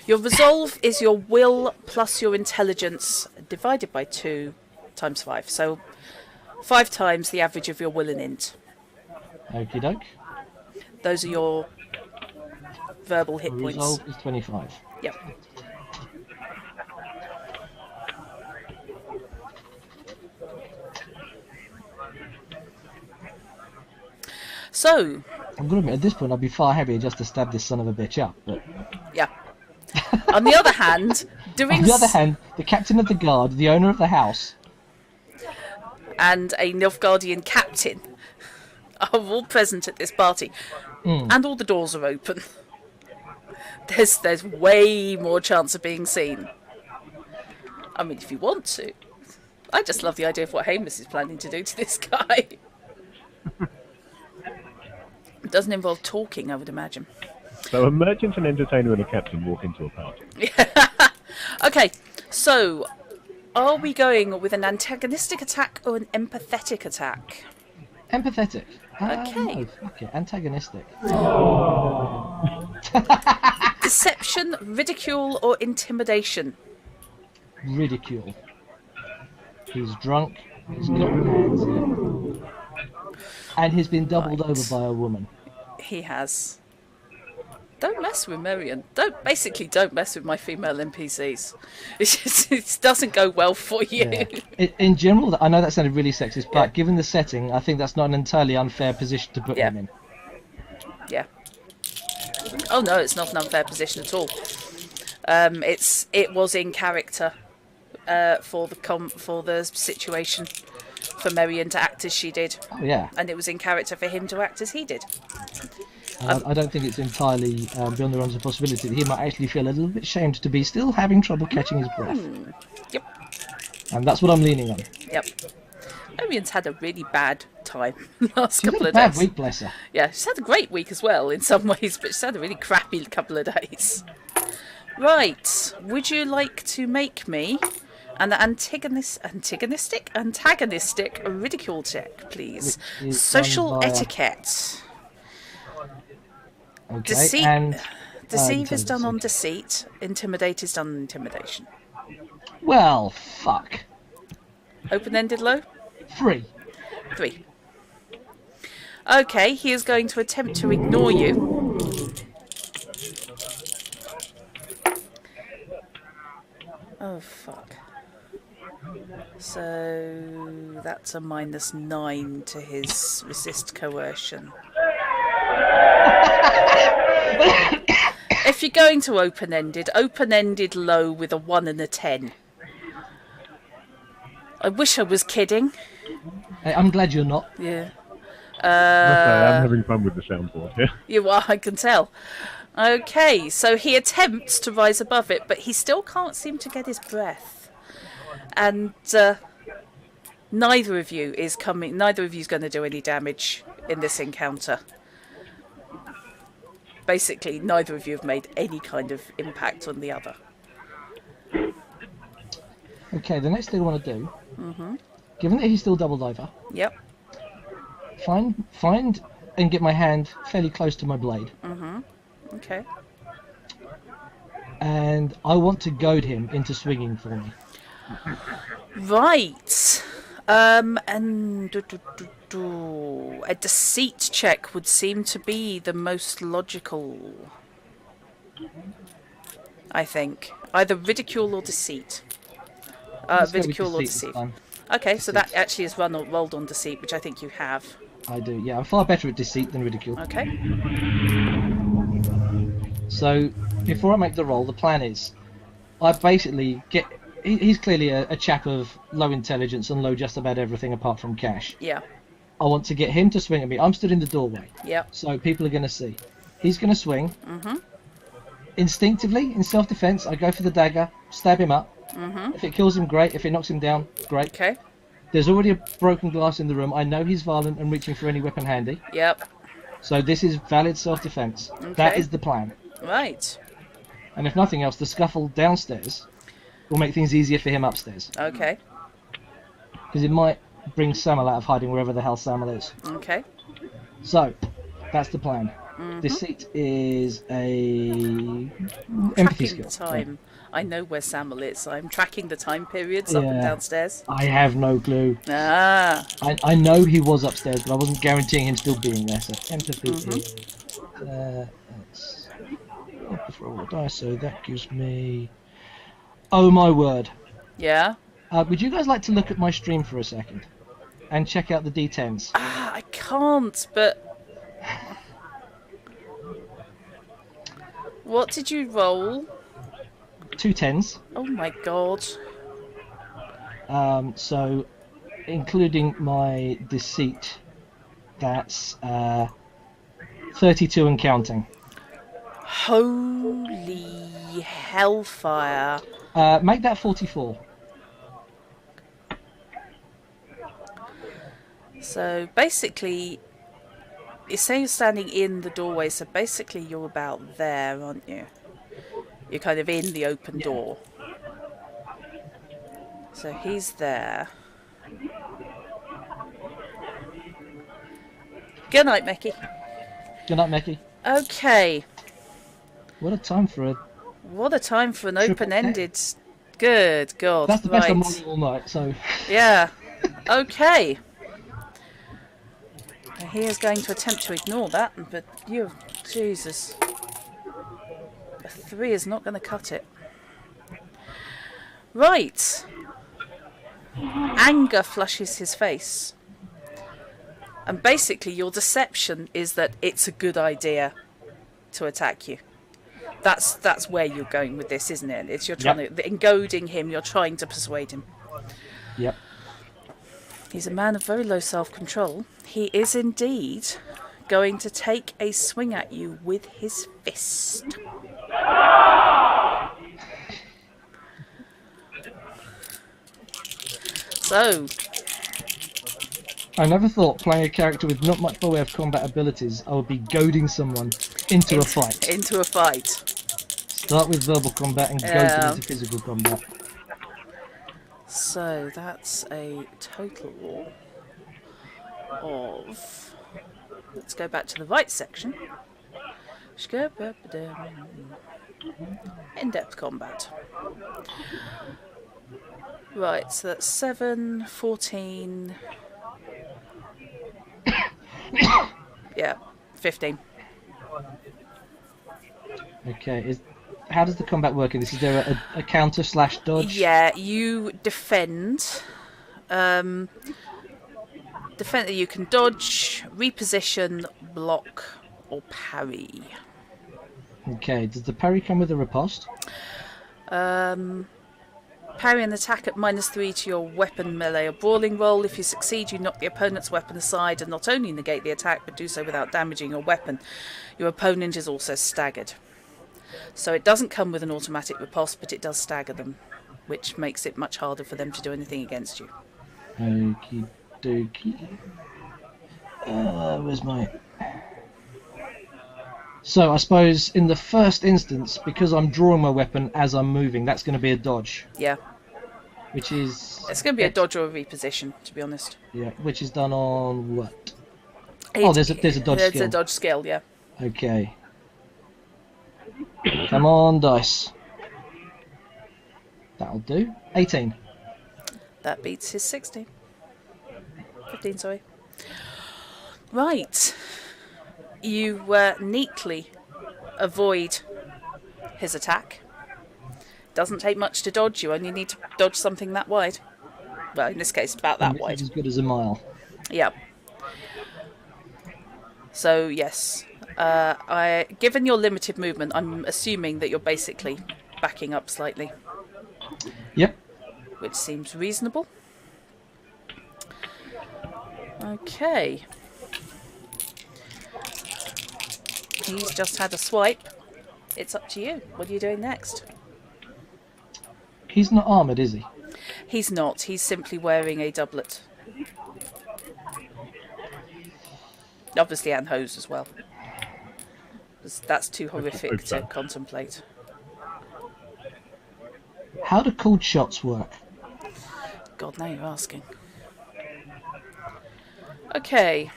Your resolve is your will plus your intelligence divided by 2 times 5. So 5 times the average of your will and int. Okie doke. Those are your verbal hit points. Resolve is 25. Yep. So, I'm going to admit, at this point, I'd be far happier just to stab this son of a bitch up. But yeah. On the other hand, the captain of the guard, the owner of the house, and a Nilfgaardian captain are all present at this party, and all the doors are open. There's way more chance of being seen. I mean, if you want to. I just love the idea of what Hamus is planning to do to this guy. It doesn't involve talking, I would imagine. So a merchant, an entertainer, and a captain walk into a party. Okay, so are we going with an antagonistic attack or an empathetic attack? Empathetic. Okay. No, fuck it. Antagonistic. Deception, ridicule, or intimidation? Ridicule. He's drunk. He's got hands. And he's been doubled over by a woman. He has. Don't mess with Marion. Don't mess with my female NPCs. It doesn't go well for you. Yeah. In general, I know that sounded really sexist, but given the setting, I think that's not an entirely unfair position to put him in. Yeah. Oh no, it's not an unfair position at all. It was in character for the situation for Marion to act as she did. Oh yeah. And it was in character for him to act as he did. I don't think it's entirely beyond the realms of possibility that he might actually feel a little bit ashamed to be still having trouble catching his breath. Yep. And that's what I'm leaning on. Yep. Marion's had a really bad time the last She's couple had of a bad days. week, bless her. Yeah, she's had a great week as well in some ways, but she's had a really crappy couple of days. Right. Would you like to make me an antagonistic ridicule check, please? Which is Social done via- etiquette. Okay, Deceit. and Deceive is done on intelligence. deceit. Intimidate is done on intimidation. Well, fuck. Open-ended low? 3. 3. Okay, he is going to attempt to ignore you. Oh, fuck. So that's a -9 to his resist coercion. If you're going to open-ended low with a 1 and a 10. I wish I was kidding. Hey, I'm glad you're not. Yeah. I'm having fun with the soundboard here. You are, I can tell. Okay, so he attempts to rise above it, but he still can't seem to get his breath. And neither of you is going to do any damage in this encounter. Basically, neither of you have made any kind of impact on the other. Okay, the next thing I want to do, given that he's still doubled over, Yep. find and get my hand fairly close to my blade, Okay. and I want to goad him into swinging for me. Right. And a deceit check would seem to be the most logical. I think either ridicule or deceit. Let's go with Ridicule or deceit this deceive. time. Okay, so that actually is rolled on deceit, which I think you have. I do, yeah. I'm far better at deceit than ridicule. Okay. So, before I make the roll, the plan is, I basically get... He's clearly a chap of low intelligence and low just about everything apart from cash. Yeah. I want to get him to swing at me. I'm stood in the doorway. Yep. So people are going to see. He's going to swing. Instinctively, in self-defense, I go for the dagger, stab him up. If it kills him, great. If it knocks him down, great. Okay. There's already a broken glass in the room. I know he's violent and reaching for any weapon handy. Yep. So this is valid self-defense. That is the plan. Right. And if nothing else, the scuffle downstairs will make things easier for him upstairs. Okay. Because it might bring Samuel out of hiding wherever the hell Samuel is. Okay. So, that's the plan. Deceit is a empathy Tracking skill. time. I know where Samuel is. I'm tracking the time periods up and Yeah. downstairs. I have no clue. Ah. I know he was upstairs, but I wasn't guaranteeing him still being there. So empathy is that's for all dice. So that gives me. Oh my word! Yeah. Would you guys like to look at my stream for a second and check out the D10s? Ah, I can't. But what did you roll? 2 10s. Oh my god. So, including my deceit, that's 32 and counting. Holy hellfire. Make that 44. So basically, you say you're standing in the doorway, so basically you're about there, aren't you? You're kind of in the open door. So he's there. Good night, Mickey. Good night, Mickey. Okay. What a time for a... What a time for an Triple open-ended... Good God. That's the best I'm right. rolling all night, so... Yeah. Okay. He is going to attempt to ignore that, but you... Jesus. A 3 is not going to cut it. Right. Anger flushes his face. And basically your deception is that it's a good idea to attack you. That's where you're going with this, isn't it? It's you're trying to... In goading him, you're trying to persuade him. Yep. He's a man of very low self-control. He is indeed going to take a swing at you with his fist. So, I never thought playing a character with not much by way of combat abilities, I would be goading someone into a fight. Into a fight. Start with verbal combat and go into physical combat. So that's a total of... Let's go back to the right section. In-depth combat. Right, so that's 7, 14... yeah, 15. Okay, how does the combat work in this? Is there a counter / dodge? Yeah, you defend. Defend that you can dodge, reposition, block, or parry. Okay, does the parry come with a riposte? Parry an attack at -3 to your weapon melee or brawling roll. If you succeed, you knock the opponent's weapon aside and not only negate the attack, but do so without damaging your weapon. Your opponent is also staggered. So it doesn't come with an automatic riposte, but it does stagger them, which makes it much harder for them to do anything against you. Okie dokie. Where's my... So I suppose in the first instance, because I'm drawing my weapon as I'm moving, that's going to be a dodge. Yeah. Which is... It's going to be a dodge or a reposition, to be honest. Yeah, which is done on what? There's a dodge skill. There's a dodge skill, yeah. Okay. Come on, dice. That'll do. 18. That beats his 16. 15, sorry. Right. You neatly avoid his attack. Doesn't take much to dodge. You only need to dodge something that wide. Well, in this case, about that wide. As good as a mile. Yeah. So, yes. Given your limited movement, I'm assuming that you're basically backing up slightly. Yep. Which seems reasonable. Okay. He's just had a swipe. It's up to you. What are you doing next? He's not armoured, is he? He's not. He's simply wearing a doublet. Obviously, and hose as well. That's too horrific to contemplate. How do cold shots work? God, now you're asking. Okay.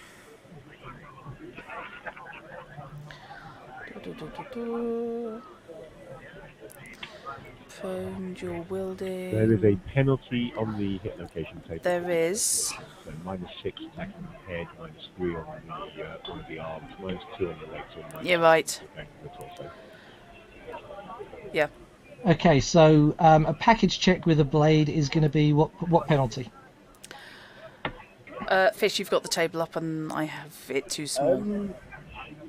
Prone, dual wielding. There is a penalty on the hit location table. There is. So -6 attacking the head, -3 on the arms, -2 on the legs, or You're right. on the torso. Yeah. Okay, so a package check with a blade is going to be what penalty? Fish, you've got the table up and I have it too small.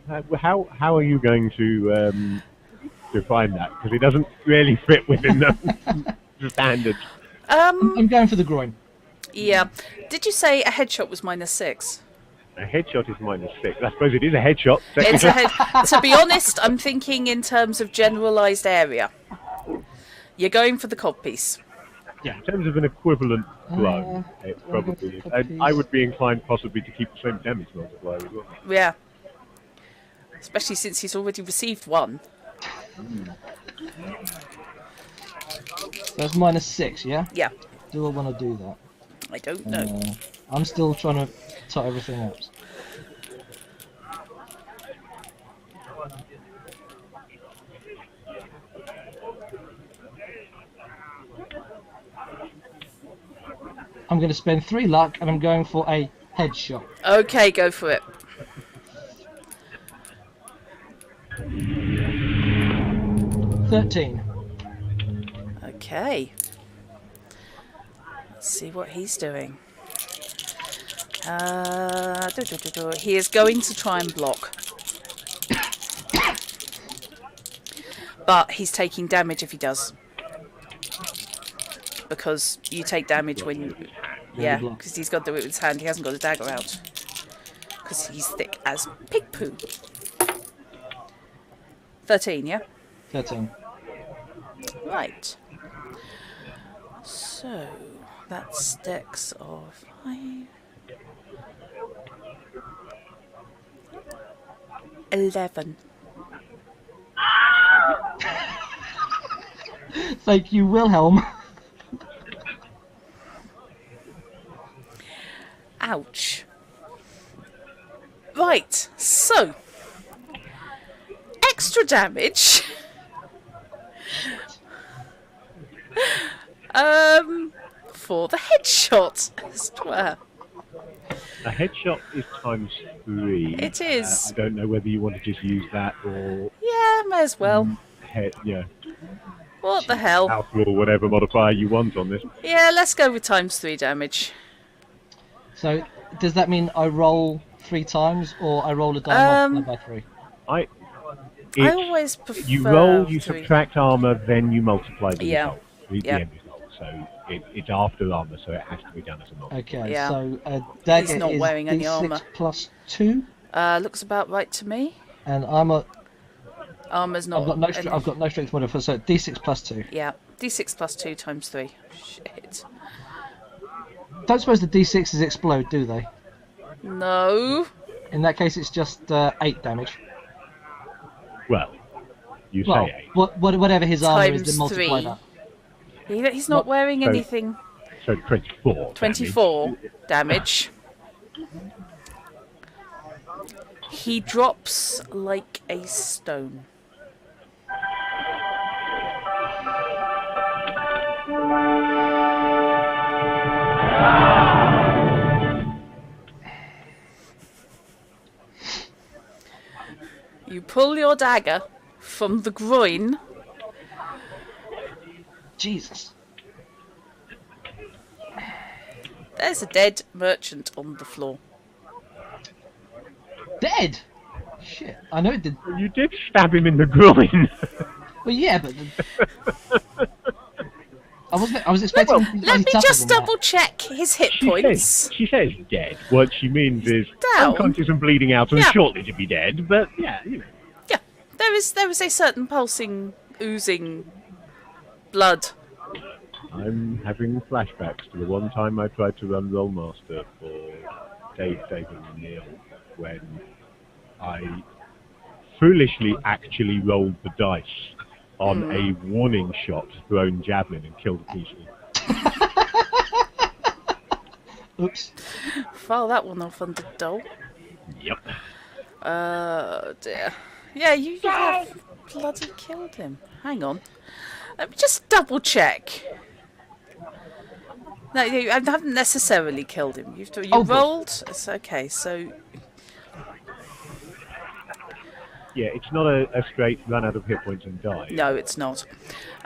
How are you going to define that? Because it doesn't really fit within the standards. I'm going for the groin. Yeah. Did you say a headshot was -6? A headshot is -6. I suppose it is a headshot. It's to be honest, I'm thinking in terms of generalised area. You're going for the codpiece. Yeah. In terms of an equivalent blow, it probably is. I would be inclined possibly to keep the same damage multiplier as well. Yeah. Especially since he's already received one. That's -6, yeah? Yeah. Do I want to do that? I don't know. I'm still trying to tot everything up. I'm going to spend 3 luck and I'm going for a headshot. Okay, go for it. $13. Okay. Let's see what he's doing. He is going to try and block. But he's taking damage if he does. Because you take damage when you... Yeah, because he's got to do it with his hand. He hasn't got a dagger out. Because he's thick as pig poo. 13, yeah? 13. Right. So, that's dex of 5. 11. Thank you, Wilhelm. Ouch. Right, so extra damage. For the headshot, as it were. A headshot is ×3. It is. I don't know whether you want to just use that or Yeah, may as well. yeah, What the hell? house rule, whatever modifier you want on this. Yeah, let's go with ×3 damage. So, does that mean I roll 3 times, or I roll a die multiplied by 3? I always prefer You roll, you 3. subtract armor, then you multiply the Yeah. result, the end result. So it's after armor, so it has to be done as a multiplier. Okay, Yeah. so dagger He's not is wearing any D6 armor. plus 2, Looks about right to me. and armor. Armor's not. I've got no strength modifier, so D6 plus 2. Yeah, d6 plus 2 ×3. Shit. Don't suppose the D6s explode, do they? No. In that case, it's just 8 damage. Well, you say Well, 8. whatever his armor is, then Times multiply 3. that. He's not wearing so- anything. So 24. 24 damage. He drops like a stone. You pull your dagger from the groin. Jesus. There's a dead merchant on the floor. Dead? Shit, I know it did. You did stab him in the groin. Well, yeah, but I was expecting. him to be Let me tougher just than that. double check his hit points. She says dead. What she means is down. unconscious and bleeding out and Yeah. shortly to be dead. But yeah, you know. Yeah, there is a certain pulsing, oozing blood. I'm having flashbacks to the one time I tried to run Rollmaster for Dave, David and Neil when I foolishly actually rolled the dice on a warning shot thrown javelin and killed a policeman. Oops. File that one off under dull. Yep. Dear. Yeah, you have bloody killed him. Hang on. Let me just double check. No, you haven't necessarily killed him. You Oh, good. rolled. It's okay. So Yeah, it's not a straight run out of hit points and die. no, it's not.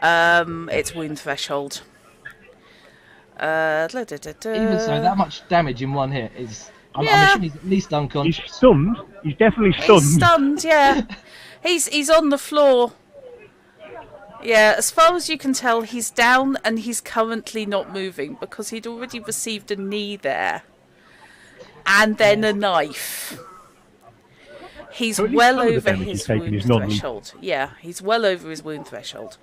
It's wound threshold. Even so, that much damage in one hit is. I'm Yeah. assuming he's at least He's unconscious. stunned. He's definitely stunned. He's stunned. Yeah, he's on the floor. Yeah, as far as you can tell, he's down and he's currently not moving because he'd already received a knee there, and then a knife. He's So at least well some of the over damage his he's taken wound is non-lethal. threshold. Yeah, he's well over his wound threshold.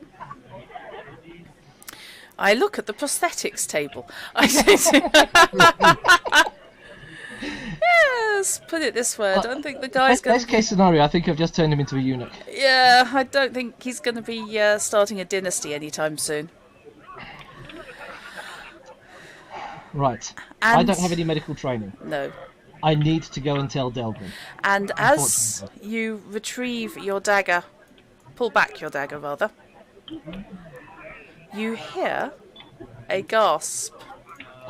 I look at the prosthetics table. Yes, put it this way. I don't think the guy's going Best case scenario, I think I've just turned him into a eunuch. Yeah, I don't think he's going to be starting a dynasty anytime soon. Right. I And- don't have any medical training. No. I need to go and tell Delgrin. And as you retrieve your dagger, pull back your dagger rather, you hear a gasp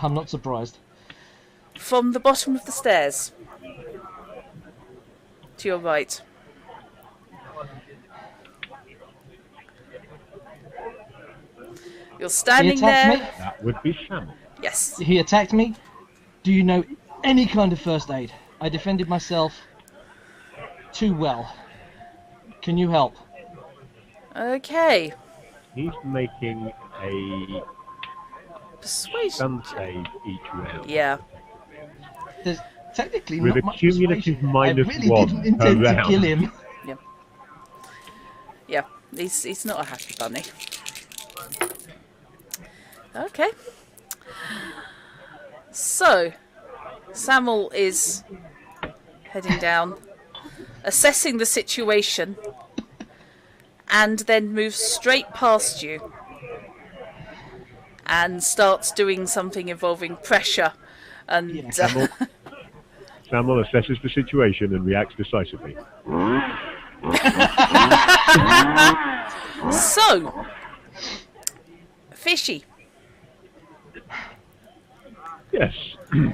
I'm not surprised. from the bottom of the stairs to your right. You're He standing attacked there. me. That would be Sam. Yes. He attacked me. Do you know any kind of first aid? I defended myself too well. Can you help? Okay. He's making a Persuasion. stun save each round. Yeah. There's technically With not a much cumulative persuasion. minus I really 1 didn't intend per to kill round. him. Yeah. He's not a happy bunny. Okay. So, Samuel is heading down, assessing the situation, and then moves straight past you and starts doing something involving pressure. And Yeah. Samuel assesses the situation and reacts decisively. so, Fishy, Yes. you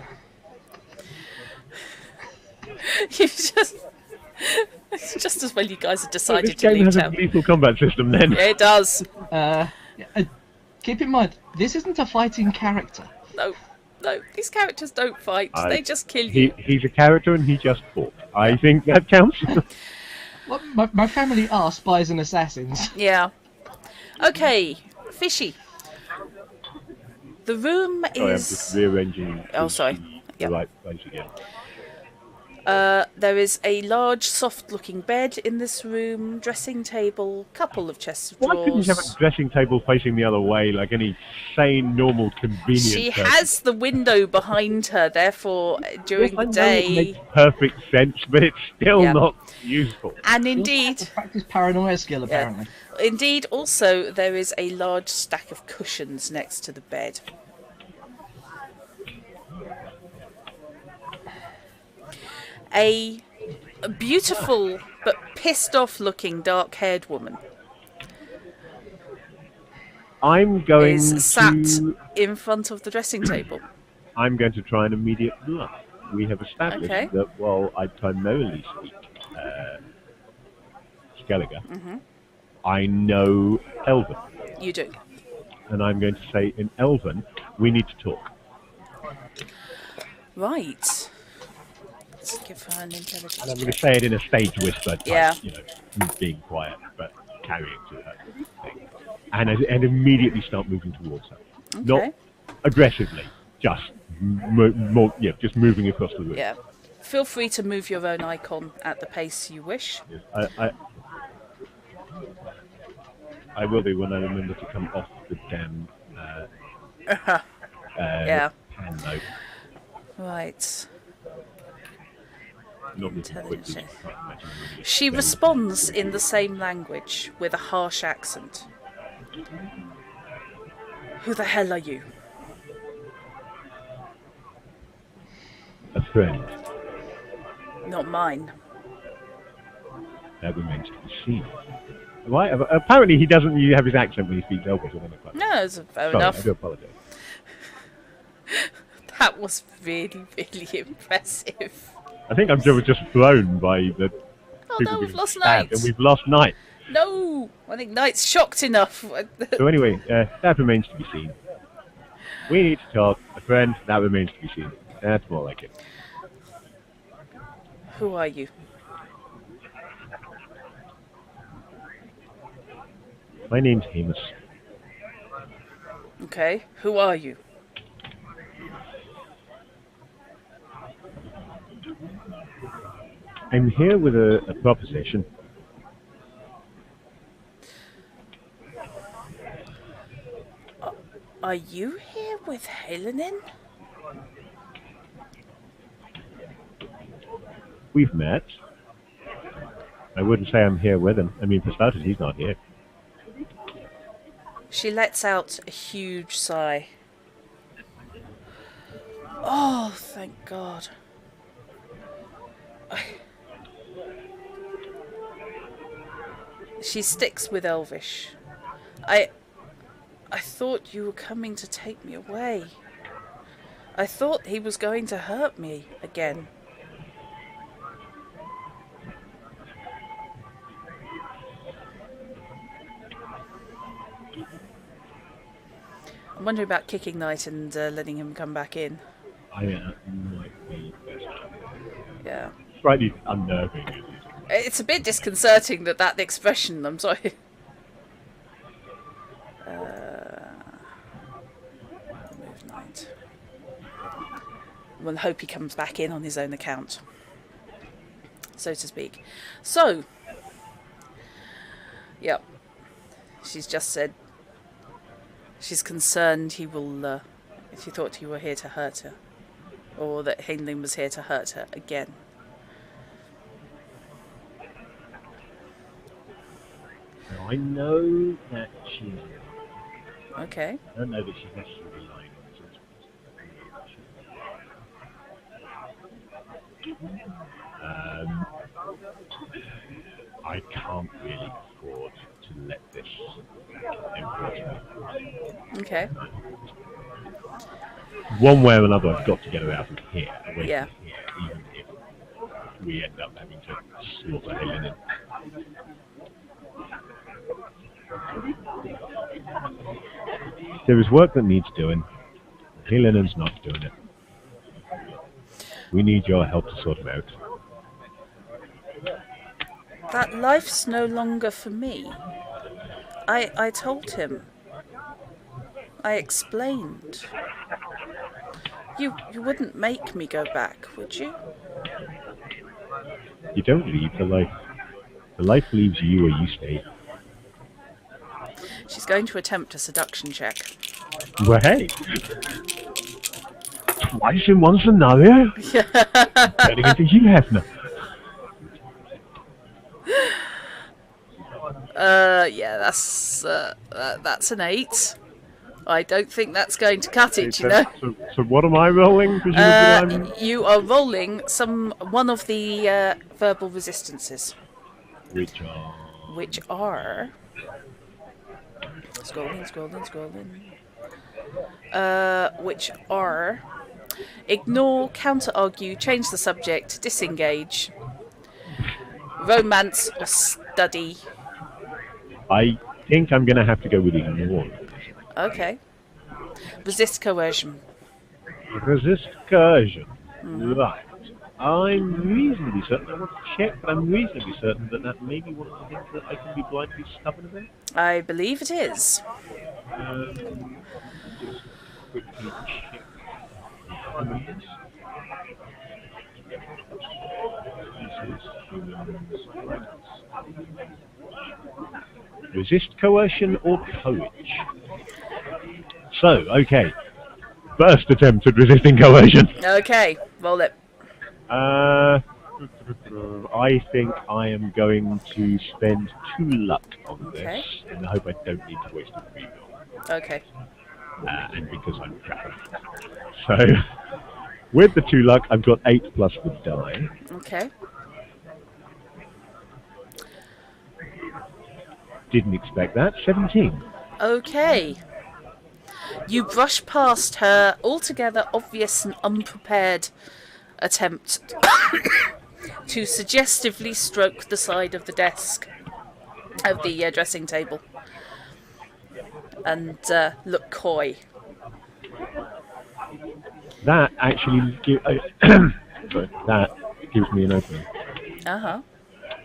just. It's just as well you guys have So decided this to game leave has a town. lethal combat system then. Yeah, it does. Keep in mind, this isn't a fighting character. No, these characters don't fight. They just kill He, you. he's a character and he just fought. I think that counts. Well, my family are spies and assassins. Yeah. Okay, Fishy. The room Sorry, I'm is. just rearranging. Oh, sorry. The Yep. right place again. There is a large, soft-looking bed in this room, dressing table, couple of chests of Why couldn't you have drawers. a dressing table facing the other way like any sane, normal, convenient She person? has the window behind her, therefore, during Yes, I the know it day. makes perfect sense, but it's still Yeah. not useful. And indeed, Practice paranoia skill, apparently. indeed, also there is a large stack of cushions next to the bed. A beautiful but pissed-off-looking, dark-haired woman I'm going is sat to. in front of the dressing table. I'm going to try an immediate bluff. We have established Okay. that while I primarily speak Skellige, I know Elven, You do. and I'm going to say in Elven, we need to talk. Right. Let's give her an And I'm intelligence going to check. say it in a stage whisper, type, Yeah. being quiet, but carrying to her thing. And immediately start moving towards her. Okay. Not aggressively, just just moving across the room. Yeah. Feel free to move your own icon at the pace you wish. Yes, I will do when I remember to come off the damn Yeah. hand note. Right. Not moving quickly. Intelligence. so I can't imagine moving She very responds in the same language with a harsh accent. Who the hell are you? A friend. Not mine. That remains to be seen. Why? Apparently he doesn't have his accent when he speaks Elvish or anything like that. No, it's fair Sorry, enough. I do apologise. That was really, really impressive. I think I'm just thrown by the Oh people no, we've being lost stabbed, Knight. and we've lost Knight. No, I think Knight's shocked enough. So anyway, that remains to be seen. We need to talk. A friend, that remains to be seen. That's more like it. Who are you? My name's Hamus. Okay, who are you? I'm here with a proposition. Are you here with Helenin? We've met. I wouldn't say I'm here with him. I mean, for starters, he's not here. She lets out a huge sigh. Oh, thank God. She sticks with Elvish. I thought you were coming to take me away. I thought he was going to hurt me again. I'm wondering about kicking Knight and letting him come back in. I might be best. Yeah. Slightly unnerving. It's a bit disconcerting that expression, I'm sorry. Move Knight. We'll hope he comes back in on his own account, so to speak. So, yep. She's just said she's concerned he will, she thought he were here to hurt her. Or that Heinlein was here to hurt her again. Now, I know that she's Okay. I don't know that she's necessarily lying on I can't really afford to let this enforcement. Okay. One way or another, I've got to get her out of here, away Yeah. from here, even if we end up having to slaughter Helen. There is work that needs doing. Helen's not doing it. We need your help to sort it out. That life's no longer for me. I told him. I explained. You wouldn't make me go back, would you? You don't leave the life. The life leaves you or you stay. She's going to attempt a seduction check. Well, hey. Twice in one scenario? Turning into Hugh Hefner. Yeah, that's an 8. I don't think that's going to cut it, you know. So what am I rolling? You are rolling one of the verbal resistances. Which are... Scrolling. Which are... Ignore, counter-argue, change the subject, disengage, romance or study. I think I'm going to have to go with ignore. Okay. Resist coercion. Resist coercion. Right. I'm reasonably certain, I want to check, but I'm reasonably certain that may be one of the things that I can be blindly stubborn about. I believe it is. Just quickly check. Resist coercion or courage? So, okay. First attempt at resisting coercion. Okay, roll it. I think I am going to spend 2 luck on this, and I hope I don't need to waste a reroll. Okay. And because I'm crap. So, with the 2 luck, I've got 8 plus the die. Okay. Didn't expect that. 17. Okay. You brush past her altogether obvious and unprepared attempt to suggestively stroke the side of the desk, of the dressing table, and look coy. That actually that gives me an opening. Uh-huh.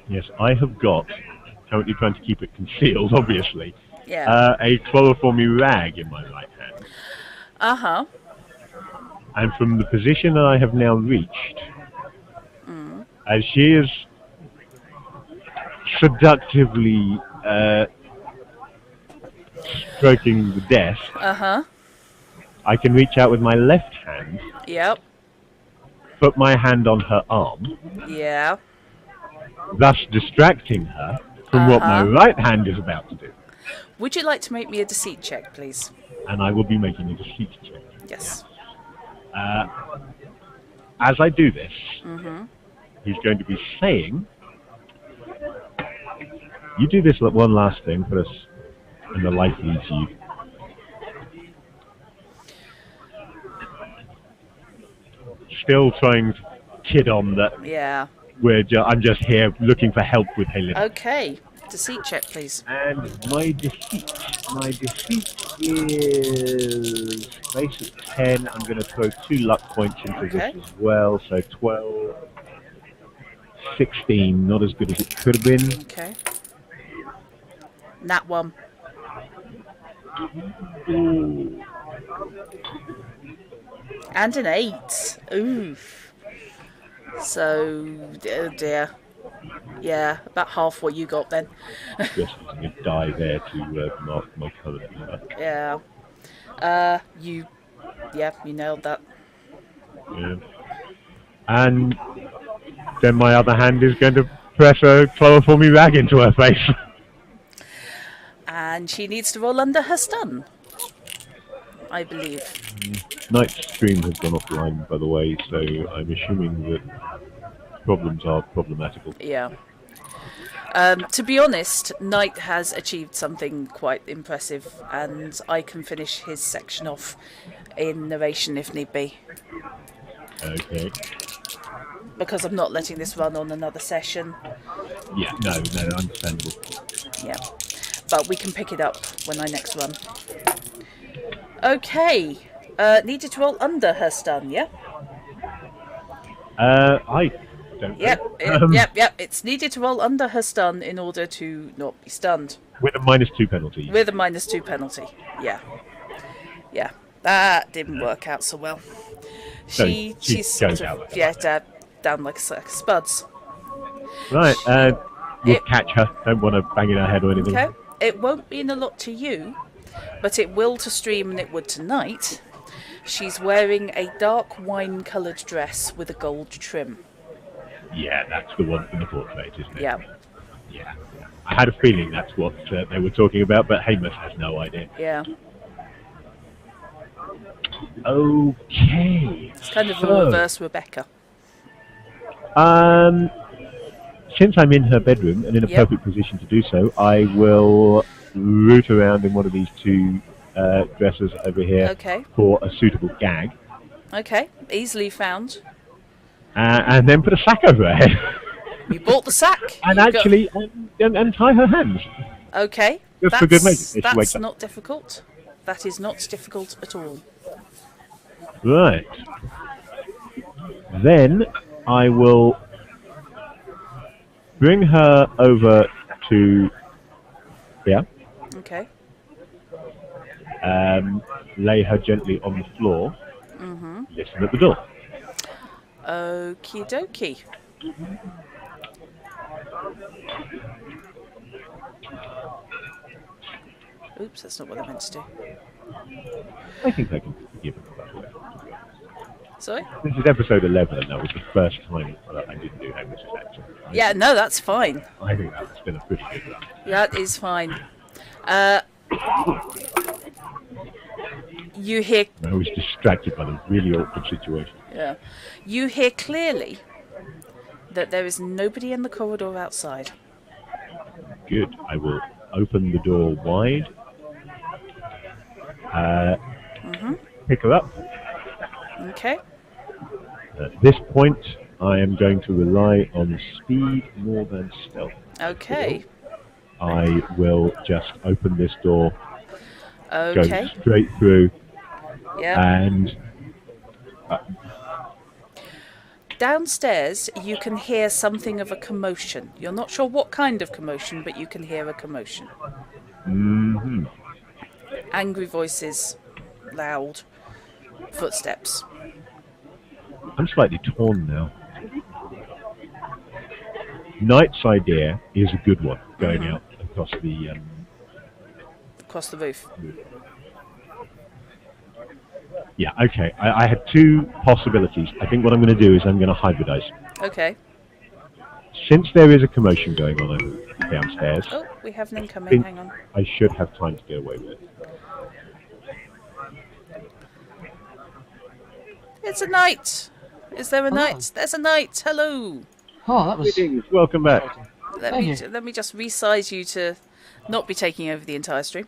Yes, I have got, currently trying to keep it concealed, obviously, Yeah. a chloroformy rag in my right hand. Uh-huh. And from the position that I have now reached, as she is seductively stroking the desk, Uh-huh. I can reach out with my left hand, Yep. put my hand on her arm, Yeah. thus distracting her from what my right hand is about to do. Would you like to make me a deceit check, please? And I will be making a deceit check. Yes. As I do this, he's going to be saying, you do this one last thing for us, and the life leaves you. Still trying to kid on that Yeah. I'm just here looking for help with Helen. Okay. Deceit check, please. And my deceit is base of 10. I'm going to throw 2 luck points into this as well. So 12, 16. Not as good as it could have been. Okay. Nat 1. Ooh. And an 8. Oof. So, oh dear. Yeah, about half what you got then. Just using a die there to mark my current number. Yeah. You nailed that. Yeah. And then my other hand is going to press a chloroformy rag into her face. And she needs to roll under her stun. I believe. Night's stream has gone offline, by the way, so I'm assuming that problems are problematical. Yeah. To be honest, Knight has achieved something quite impressive, and I can finish his section off in narration if need be. Okay. Because I'm not letting this run on another session. Yeah, no, understandable. Yeah. But we can pick it up when I next run. Okay. Needed to roll under her stun, yeah? I don't know. Yep. It's needed to roll under her stun in order to not be stunned. With a -2 penalty. With a -2 penalty, yeah. Yeah, that didn't work out so well. She's sort of, down like a sack of spuds. Right, we'll catch her. Don't want to bang in her head or anything. Okay, it won't mean a lot to you, but it will to Stream and it would to Night. She's wearing a dark wine-coloured dress with a gold trim. Yeah, that's the one from the portrait, isn't it? Yeah. Yeah. I had a feeling that's what they were talking about, but Hamos has no idea. Yeah. Okay. It's kind of a reverse Rebecca. Since I'm in her bedroom and in a perfect position to do so, I will root around in one of these two dressers over here for a suitable gag. Okay, easily found. And then put a sack over her head. You bought the sack. And actually, and tie her hands. Okay. Just for good measure. That's not difficult. That is not difficult at all. Right. Then I will bring her over to here. Okay. Lay her gently on the floor. Listen at the door. Okie dokie. Oops, that's not what I meant to do. I think I can forgive her. Sorry? This is episode 11, and that was the first time that I didn't do Hamish' accent. Yeah, no, that's fine. I think that's been a pretty good run. That is fine. You hear... I was distracted by the really awkward situation. Yeah. You hear clearly that there is nobody in the corridor outside. Good. I will open the door wide. Pick her up. Okay. At this point, I am going to rely on speed more than stealth. Okay. I will just open this door, Okay. go straight through, and... Downstairs, you can hear something of a commotion. You're not sure what kind of commotion, but you can hear a commotion. Mm-hmm. Angry voices, loud footsteps. I'm slightly torn now. Knight's idea is a good one, going out across the... across the roof. Yeah, okay. I had two possibilities. I think what I'm going to do is I'm going to hybridize. Okay. Since there is a commotion going on over downstairs... Oh, we have an incoming. Hang on. I should have time to get away with it. It's a knight. Is there a knight? There's a knight. Hello. Oh, that was... Greetings. Welcome back. Let me just resize you to not be taking over the entire stream.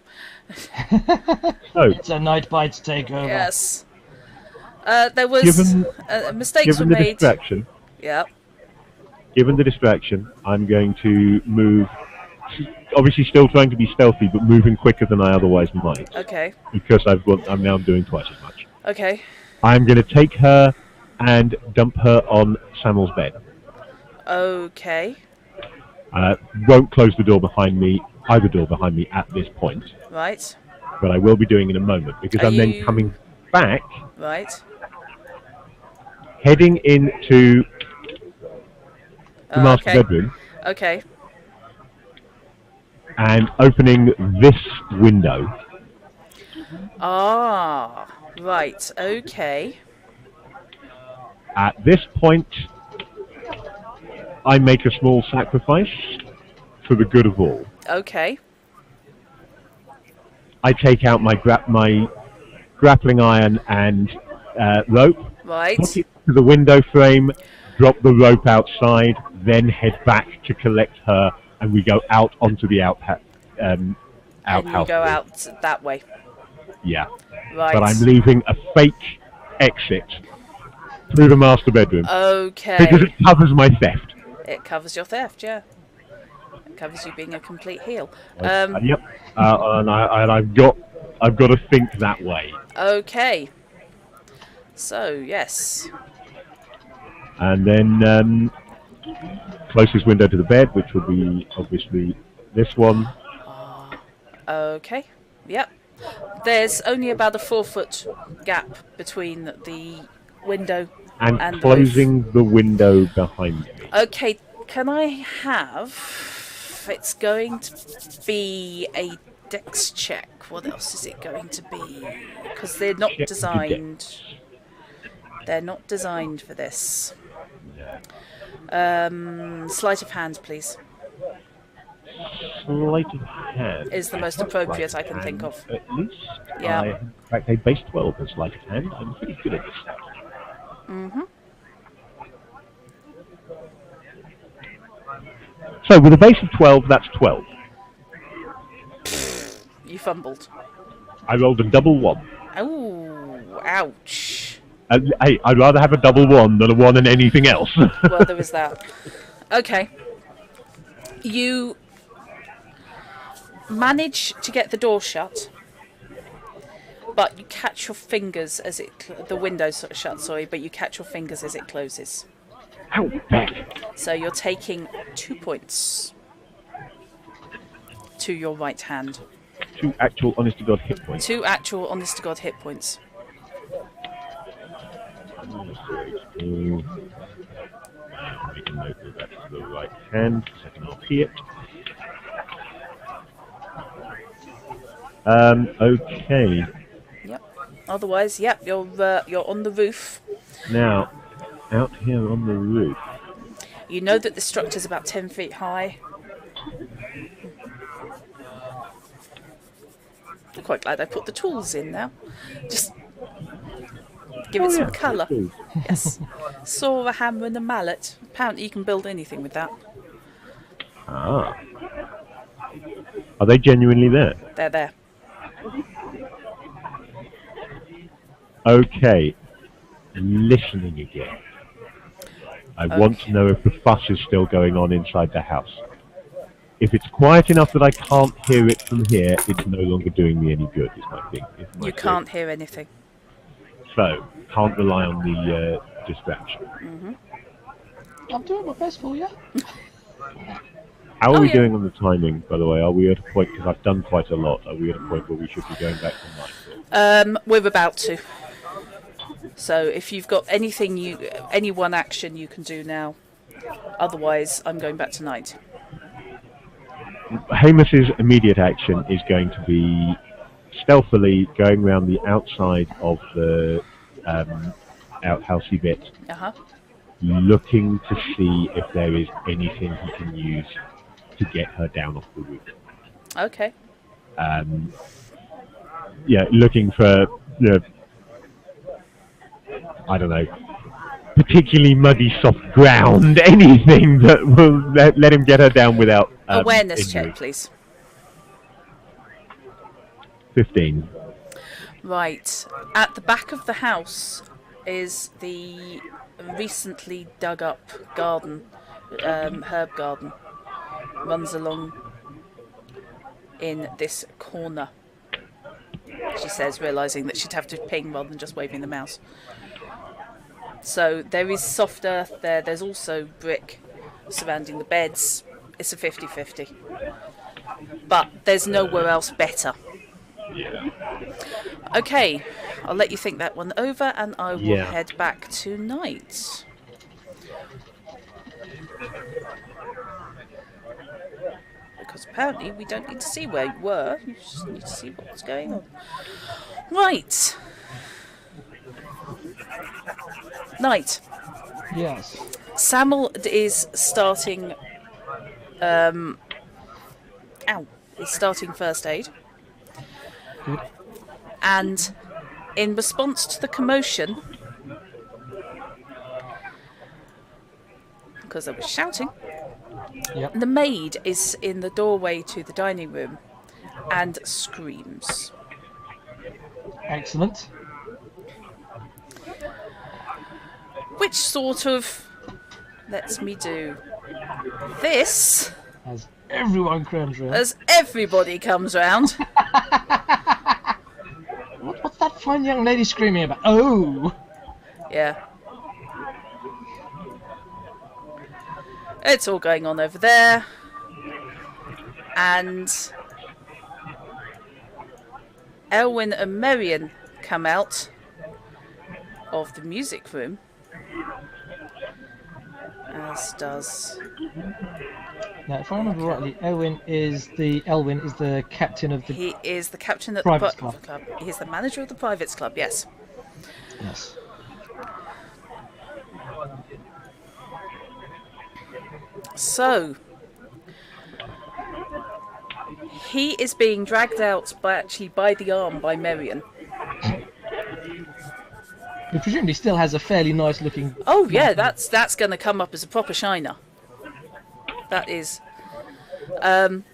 It's a night bite takeover. Yes. There was mistakes were made. Distraction, yeah. Given the distraction, I'm going to move. Obviously, still trying to be stealthy, but moving quicker than I otherwise might. Okay. Because I'm now doing twice as much. Okay. I'm going to take her and dump her on Samuel's bed. Okay. Won't close the door behind me, either door behind me at this point. Right. But I will be doing in a moment because I'm then coming back. Right. Heading into the master bedroom. Okay. And opening this window. Ah. Right. Okay. At this point, I make a small sacrifice for the good of all. Okay. I take out my grappling iron and rope, Right. put it to the window frame, drop the rope outside, then head back to collect her, and we go out onto the outhouse. And you go out that way. Yeah. Right. But I'm leaving a fake exit through the master bedroom. Okay. Because it covers my theft. It covers your theft, yeah. It covers you being a complete heel. Yep. And I've got to think that way. Okay. So, yes. And then closest window to the bed, which would be obviously this one. Okay. Yep. There's only about a 4-foot gap between the window and closing the window behind me. Okay, can I have... It's going to be a dex check. What else is it going to be? Because they're not designed... They're not designed for this. Sleight of hand, please. Sleight of hand is the most appropriate I can think of. At least. Yeah. In fact, a base 12 as sleight of hand. I'm pretty good at this stuff. Mm-hmm. So with a base of 12, that's 12. You fumbled. I rolled a double 1. Oh, ouch. Hey, I'd rather have a double 1 than a 1 in anything else. Well, there is that. Okay. You manage to get the door shut, but you catch your fingers as the window's sort of shut, sorry, but you catch your fingers as it closes. Ow, back. So you're taking 2 points to your right hand. 2 actual honest-to-God hit points. 2 actual honest-to-God hit points. Make a note that that's the right hand, so I can see it. Okay. Yep. Otherwise, yep, you're on the roof. Now, out here on the roof. You know that the structure's about 10 feet high. I'm quite glad I put the tools in now. Just give it some colour. Yes. Saw, a hammer and a mallet. Apparently you can build anything with that. Ah. Are they genuinely there? They're there. Okay. Listening again. I want to know if the fuss is still going on inside the house. If it's quiet enough that I can't hear it from here, it's no longer doing me any good, is my thing. You can't hear anything. So, can't rely on the distraction. Mm-hmm. I'm doing my best for you. How are we doing on the timing, by the way? Are we at a point, because I've done quite a lot, are we at a point where we should be going back to night? We're about to. So if you've got anything, any one action you can do now. Otherwise, I'm going back tonight. Hamish's immediate action is going to be stealthily going around the outside of the outhousey bit, looking to see if there is anything he can use to get her down off the roof. Okay. Yeah, looking for, I don't know, particularly muddy, soft ground, anything that will let him get her down without awareness injury. check, please. 15. Right. At the back of the house is the recently dug up garden, herb garden. Runs along in this corner, she says, realising that she'd have to ping rather than just waving the mouse. So there is soft earth there. There's also brick surrounding the beds. It's a 50-50. But there's nowhere else better. Yeah. Okay, I'll let you think that one over and I will head back tonight. Because apparently we don't need to see where you were. You just need to see what's going on. Right. Night. Yes. Samuel is starting. Is starting first aid. Good. And In response to the commotion, because I was shouting, Yep. the maid is in the doorway to the dining room and screams. Excellent. Which sort of lets me do this As everyone crams round. as everybody comes round. What's that fine young lady screaming about? Oh! Yeah. It's all going on over there. And Elwyn and Marion come out of the music room. As does... Now, if I remember rightly, Elwyn is the captain of the He is the captain at Privates the club. He's the manager of the Privates Club, yes. Yes. So, he is being dragged out by the arm by Marion. He presumably still has a fairly nice looking. Oh yeah, that's going to come up as a proper shiner. That is, and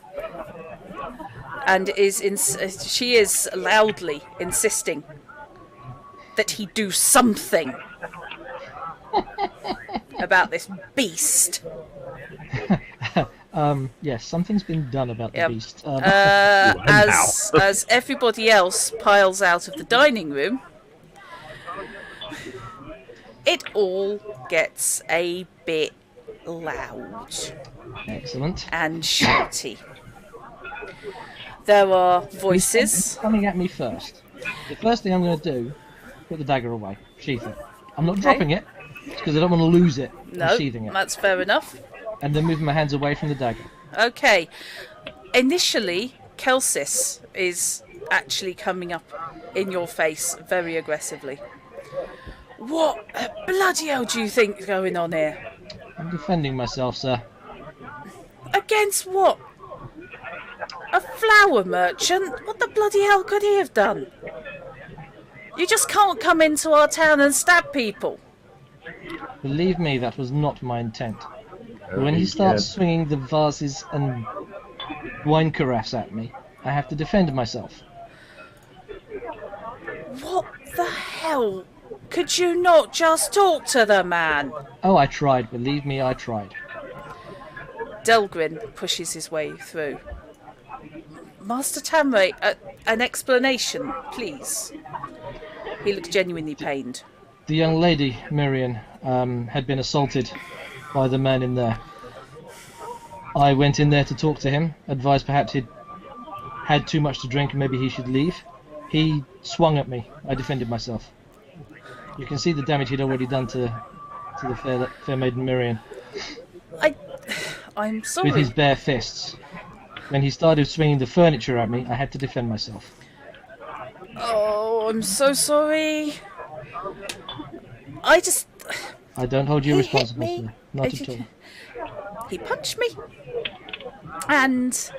she is loudly insisting that he do something about this beast. Yes, something's been done about the Yep. beast. As everybody else piles out of the dining room, it all gets a bit loud Excellent. and shouty. There are voices. He's coming at me first. The first thing I'm going to do, put the dagger away, sheath it. I'm not dropping it because I don't want to lose it. I'm No, sheathing it, that's fair enough. and then moving my hands away from the dagger. Okay. Initially, Kelsis is actually coming up in your face very aggressively. What bloody hell do you think's going on here? I'm defending myself, sir. Against what? A flower merchant? What the bloody hell could he have done? You just can't come into our town and stab people. Believe me, that was not my intent. But when he starts swinging the vases and wine carafes at me, I have to defend myself. What the hell? Could you not just talk to the man? Oh, I tried. Believe me, I tried. Delgrin pushes his way through. Master Tamray, an explanation, please. He looks genuinely pained. The young lady, Marion, had been assaulted by the man in there. I went in there to talk to him, advised perhaps he'd had too much to drink and maybe he should leave. He swung at me. I defended myself. You can see the damage he'd already done to the fair maiden Marion I'm sorry. with his bare fists. When he started swinging the furniture at me, I had to defend myself. Oh, I'm so sorry. I don't hold you He responsible hit for me. that. Not at all. He punched me. And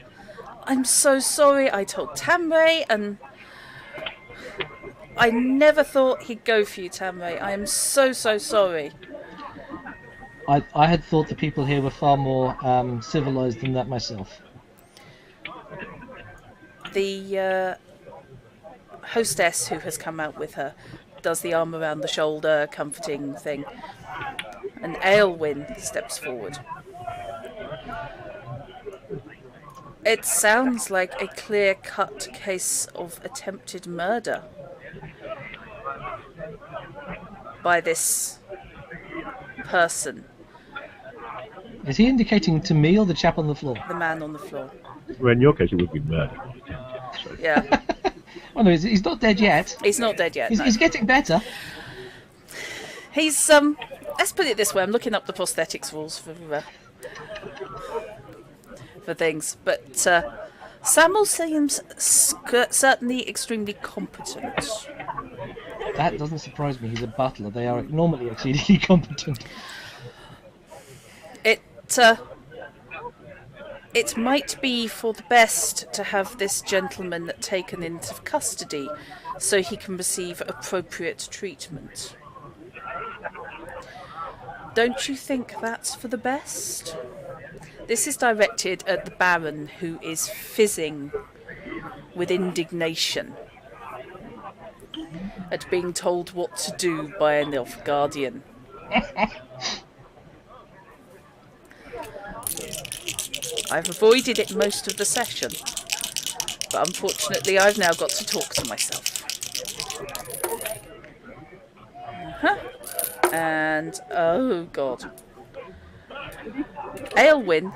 I'm so sorry. I told Tamray, and I never thought he'd go for you, Tamray. I am so sorry. I had thought the people here were far more civilized than that myself. The hostess who has come out with her does the arm around the shoulder comforting thing, and Aylwyn steps forward. It sounds like a clear-cut case of attempted murder by this person, Is he indicating to me or the chap on the floor? the man on the floor. Well, in your case, it would be murder. Yeah, Oh no, he's not dead yet. he's not dead yet. No. He's getting better. He's let's put it this way. I'm looking up the prosthetics rules for things, but Samuel seems certainly extremely competent. That doesn't surprise me. He's a butler. They are normally exceedingly competent. It might be for the best to have this gentleman taken into custody so he can receive appropriate treatment. Don't you think that's for the best? This is directed at the Baron, who is fizzing with indignation at being told what to do by a Nilfgaardian. I've avoided it most of the session, but unfortunately I've now got to talk to myself. And, oh god. Aelwyn,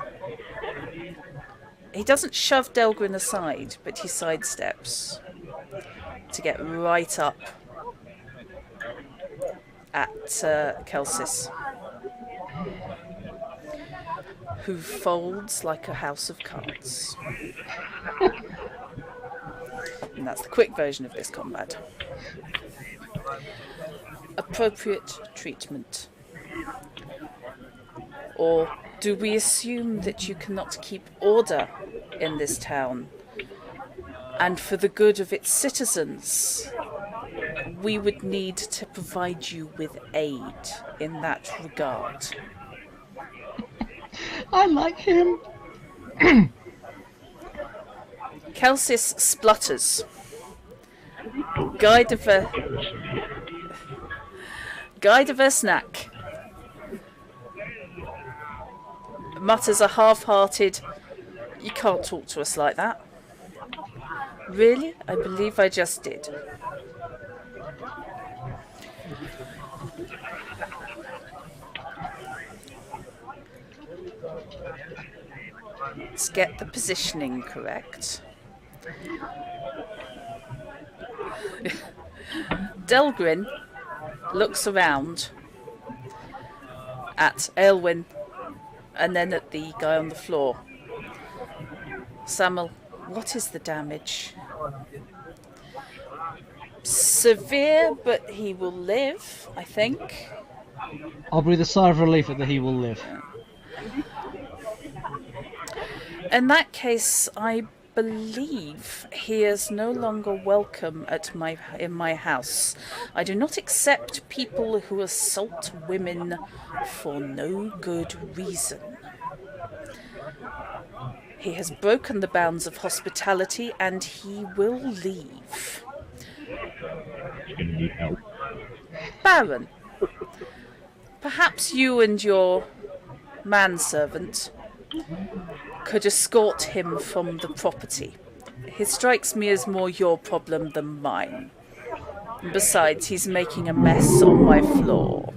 he doesn't shove Delgrin aside, but he sidesteps to get right up at Kelsis, who folds like a house of cards. And that's the quick version of this combat. Appropriate treatment. Or do we assume that you cannot keep order in this town? And for the good of its citizens, we would need to provide you with aid in that regard. I like him. Kelsis splutters. Guide of a snack. Mutters a half-hearted, "You can't talk to us like that." Really? I believe I just did. Let's get the positioning correct. Delgrin looks around at Aelwyn and then at the guy on the floor. Samuel, what is the damage? Severe, but he will live, I think. I'll breathe a sigh of relief that he will live. In that case, I believe he is no longer welcome in my house. I do not accept people who assault women for no good reason. He has broken the bounds of hospitality and he will leave. He's going to need help. Baron, perhaps you and your manservant could escort him from the property. He strikes me as more your problem than mine. Besides, he's making a mess on my floor.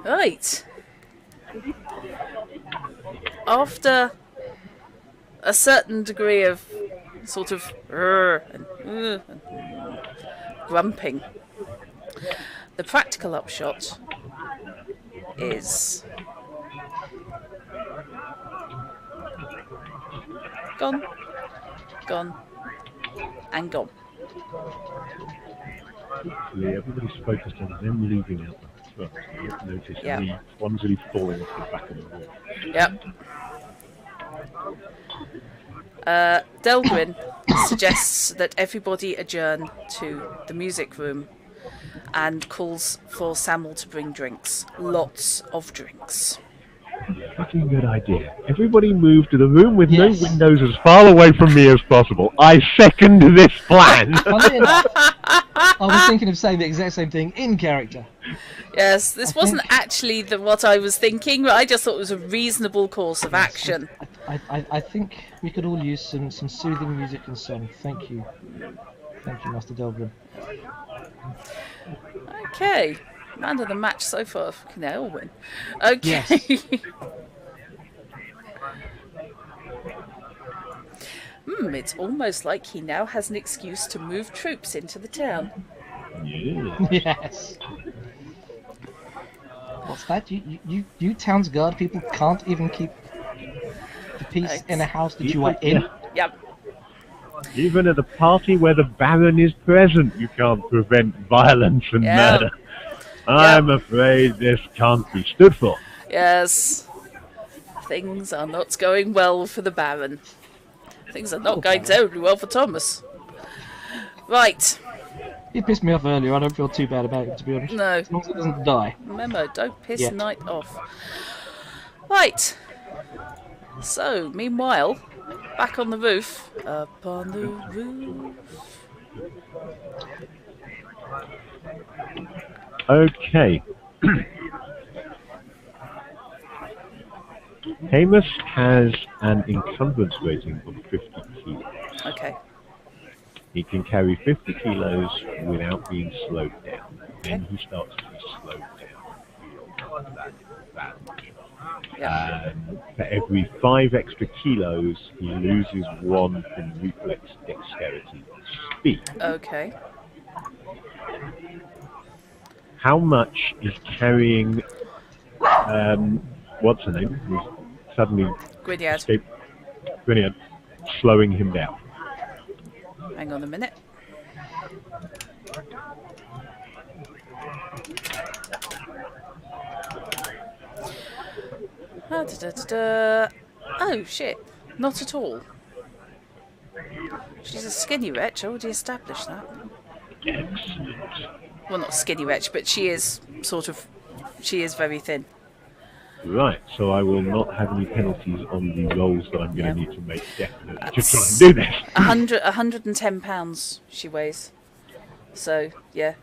Right. After a certain degree of sort of and grumping, the practical upshot is gone, and gone. Hopefully everybody's focused on them leaving out the first. You have noticed Yeah. me clumsily falling off the back of the wall. Yep. Delgrin suggests that everybody adjourn to the music room and calls for Samuel to bring drinks. Lots of drinks. Fucking good idea. Everybody move to the room with Yes. no windows as far away from me as possible. I second this plan. Funny enough, I was thinking of saying the exact same thing in character. Yes, this wasn't actually what I was thinking, but I just thought it was a reasonable course of action. I think we could all use some soothing music and song. Thank you. Thank you, Master Delgrin. Okay. Man of the match so far, fucking Aelwyn. Okay. Yes. It's almost like he now has an excuse to move troops into the town. Yeah. Yes. What's that? You town's guard people can't even keep the peace in a house that you are in? Yep. Even at a party where the Baron is present, you can't prevent violence and Yeah. murder. I'm afraid this can't be stood for. Yes. Things are not going well for the Baron. Things are not going terribly well for Thomas. Right. He pissed me off earlier. I don't feel too bad about it, to be honest. No. As long as he doesn't die. Memo, don't piss Yeah. Knight off. Right. So, meanwhile, back on the roof. Up on the roof. Okay. Hamus has an encumbrance rating of 50 kilos. Okay. He can carry 50 kilos without being slowed down. Then he starts to be slowed down. That. Yeah. For every 5 extra kilos, he loses 1 from reflex, dexterity, and speed. Okay. How much is carrying? What's her name? Who's suddenly Grinyard. escaped. Grinyard, slowing him down. Hang on a minute. Oh, shit. Not at all. She's a skinny wretch. I already established that. Excellent. Well, not skinny wretch, but she is she is very thin. Right, so I will not have any penalties on the rolls that I'm going to need to make definitely to try That's and do this. 110 pounds she weighs. So, yeah.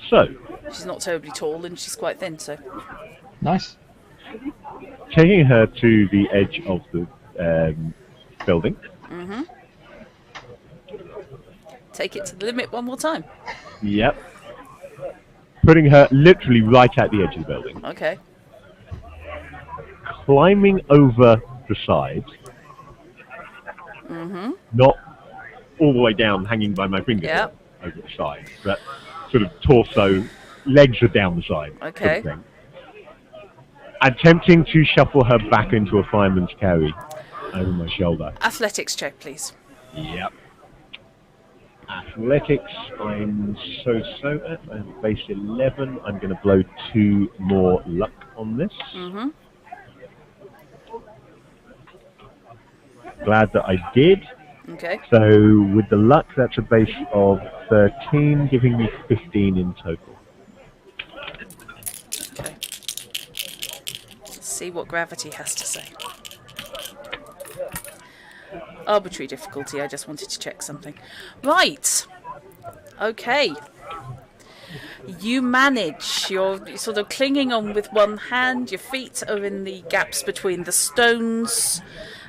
So, She's not terribly tall and she's quite thin, so. Nice. taking her to the edge of the building. Mm-hmm. Take it to the limit one more time. Yep. Putting her literally right at the edge of the building. Okay. Climbing over the side. Mm-hmm. Not all the way down, hanging by my finger over the side, but sort of torso, legs are down the side. Okay. Sort of thing. Attempting to shuffle her back into a fireman's carry over my shoulder. Athletics check, please. Yep. Athletics, I'm so-so at. I have a base 11. I'm going to blow 2 more luck on this. Mm-hmm. Glad that I did. Okay. So with the luck, that's a base of 13, giving me 15 in total. Okay. Let's see what gravity has to say. Arbitrary difficulty, I just wanted to check something. Right. Okay. You manage. You're sort of clinging on with one hand. Your feet are in the gaps between the stones.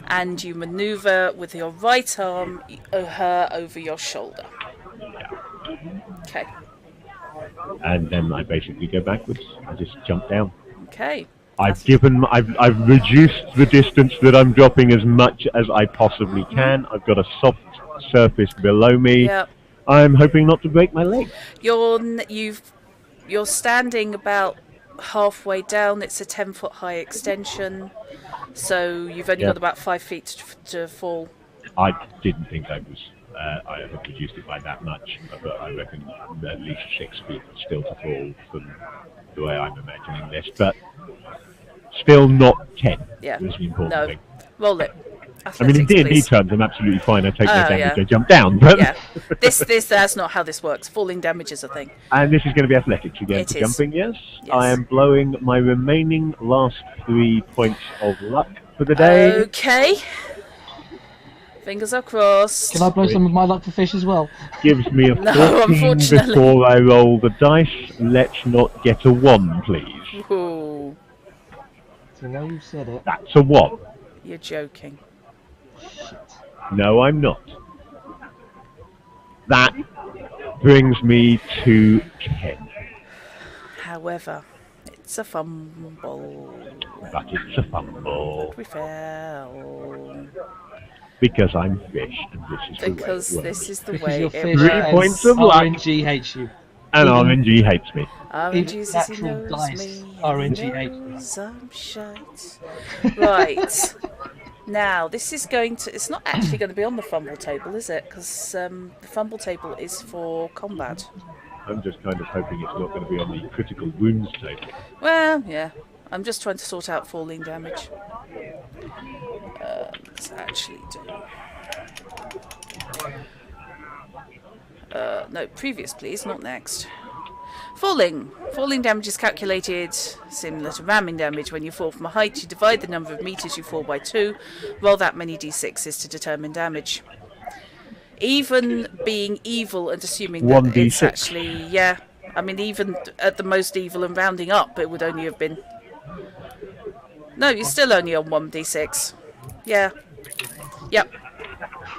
And you maneuver with your right arm her over your shoulder. Okay. And then I basically go backwards. I just jump down. Okay. I've reduced the distance that I'm dropping as much as I possibly can. I've got a soft surface below me. Yep. I'm hoping not to break my leg. You're standing about halfway down. It's a 10-foot high extension, so you've only got about 5 feet to fall. I didn't think I was. I have reduced it by that much, but I reckon at least 6 feet still to fall from the way I'm imagining this. But still not 10. Yeah. Is the important thing. Roll it. I mean, in Athletics, D&D please. terms, I'm absolutely fine. I take no damage. yeah. I jump down. But Yeah. That's not how this works. Falling damage is a thing. And this is going to be athletics again It for is. jumping, yes? Yes. I am blowing my remaining last 3 points of luck for the day. Okay. Fingers are crossed. Can I blow some of my luck for fish as well? Gives me a 14 unfortunately. before I roll the dice. Let's not get a 1, please. Ooh, So now you've said it. That's a 1. you're joking. No, I'm not. That brings me to 10. However, it's a fumble. But it's a fumble. We fell. Because I'm fish, and this is Because the way it this works. is the Because way you're it fish Three works. and points of luck. RNG hates you. And even- RNG hates me. RNG says he natural knows dice me. are and he RNG knows I'm shite. Right. Now, this is it's not actually going to be on the fumble table, is it? Because the fumble table is for combat. I'm just kind of hoping it's not going to be on the critical wounds table. Well, yeah. I'm just trying to sort out falling damage. Let's actually do... no, previous please, not next. Falling. Falling damage is calculated similar to ramming damage. When you fall from a height, you divide the number of meters you fall by 2. Roll that many d6s to determine damage. Even being evil and assuming that 1d6. it's actually... Yeah. I mean, even at the most evil and rounding up, it would only have been... No, you're still only on 1d6. Yeah. Yep.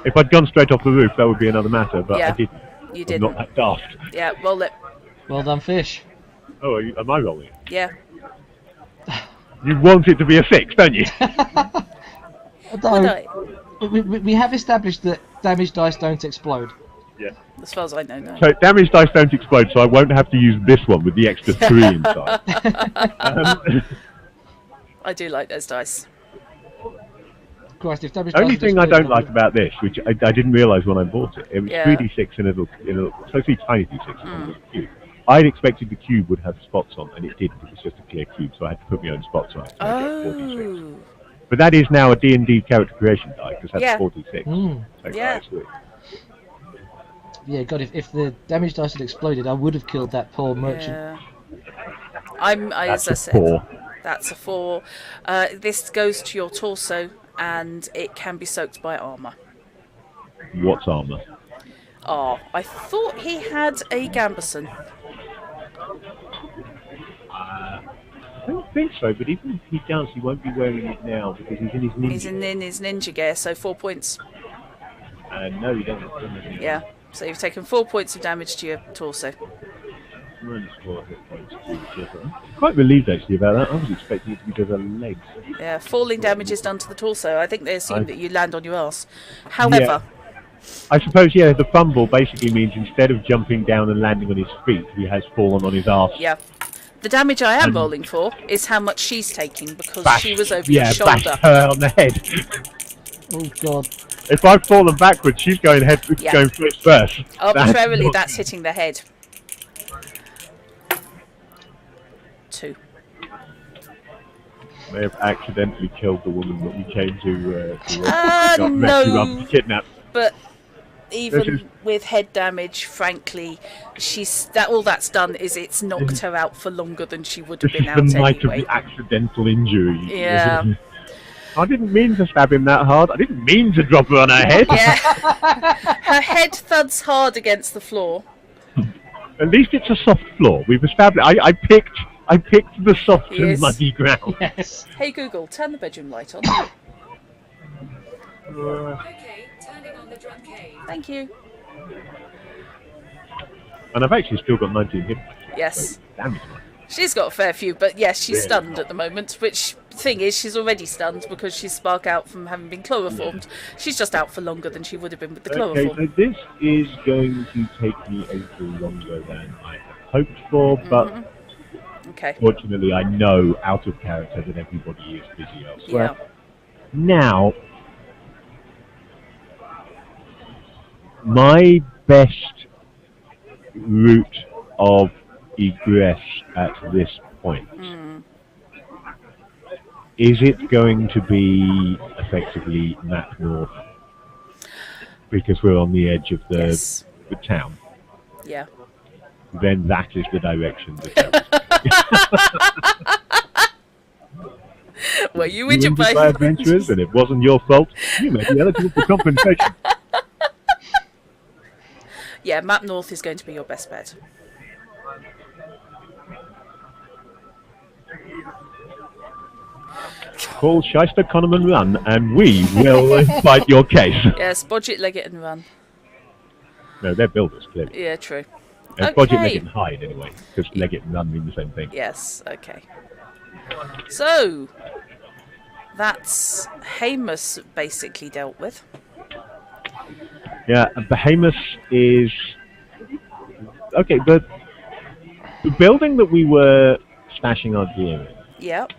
If I'd gone straight off the roof, that would be another matter, but Yeah. I didn't. You I'm didn't. not that daft. Yeah, roll it. Well done, fish. Oh, am I rolling? Yeah. You want it to be a 6, don't you? Would Although, I? we have established that damage dice don't explode. Yeah. As far as I know, no. So damage dice don't explode, so I won't have to use this one with the extra 3 inside. I do like those dice. Christ, if damage The only dice thing I explode, don't like about this, which I didn't realise when I bought it, it was Yeah. 3d6 in a little, so it's tiny d6 in a little cube. I'd expected the cube would have spots on, and it didn't. It was just a clear cube, so I had to put my own spots on it. So I get 46. Oh. But that is now a D&D character creation die, because that's Yeah. 46. Mm. So Yeah. sweet. Yeah, God, if the damage dice had exploded, I would have killed that poor merchant. Yeah. That's As I a said, 4. that's a 4. This goes to your torso, and it can be soaked by armour. What's armour? Oh, I thought he had a gambeson. I don't think so, but even if he does, he won't be wearing it now because he's in his ninja. He's in his ninja gear, so 4 points. No, he doesn't. Yeah. So you've taken 4 points of damage to your torso. Minus 4 hit points to each other. I'm quite relieved actually about that. I was expecting it to be to the legs. Yeah, falling damage is done to the torso. I think they assume that you land on your ass. However, I suppose, yeah, the fumble basically means instead of jumping down and landing on his feet, he has fallen on his arse. yeah. The damage I am rolling for is how much she's taking because Bashed- she was over your bashed shoulder. her on the head. Oh, God. If I've fallen backwards, she's going Yeah. going foot first. Arbitrarily, that's hitting the head. 2. May have accidentally killed the woman that we came to No. kidnap. But This even is- with head damage, frankly, all that's done is it's knocked her out for longer than she would have This is been the out night anyway. of the accidental injury. Yeah. I didn't mean to stab him that hard. I didn't mean to drop her on her head. Yeah. Her head thuds hard against the floor. At least it's a soft floor. We've established. I picked the soft and Yes. muddy ground. Yes. Hey Google, turn the bedroom light on. Okay, turning on the drum cave. Thank you. And I've actually still got 19 hit points. Yes. So, damn it. She's got a fair few, but yes, she's Yeah. stunned at the moment, which thing is she's already stunned because she's spark out from having been chloroformed. She's just out for longer than she would have been with the Okay, chloroform. so this is going to take me a little longer than I had hoped for, but Okay. fortunately I know out of character that everybody is busy elsewhere. Yeah. Now, my best route of egress at this point, is it going to be effectively map north? Because we're on the edge of Yes. the town. Yeah. Then that is the direction that Well, you you win your injured by adventurers, and it wasn't your fault. You may be eligible for compensation. Yeah, map north is going to be your best bet. Call Shyster, Conham Run, and we will fight your case. Yes, budget, leg it and run. No, they're builders, clearly. Yeah, true. And Budget, Leg Okay. It, and Hide, anyway, because Leg It and Run mean the same thing. Yes, okay. So, that's Hamus basically dealt with. Yeah, and Behemoth is... Okay, but the building that we were stashing our gear Yep.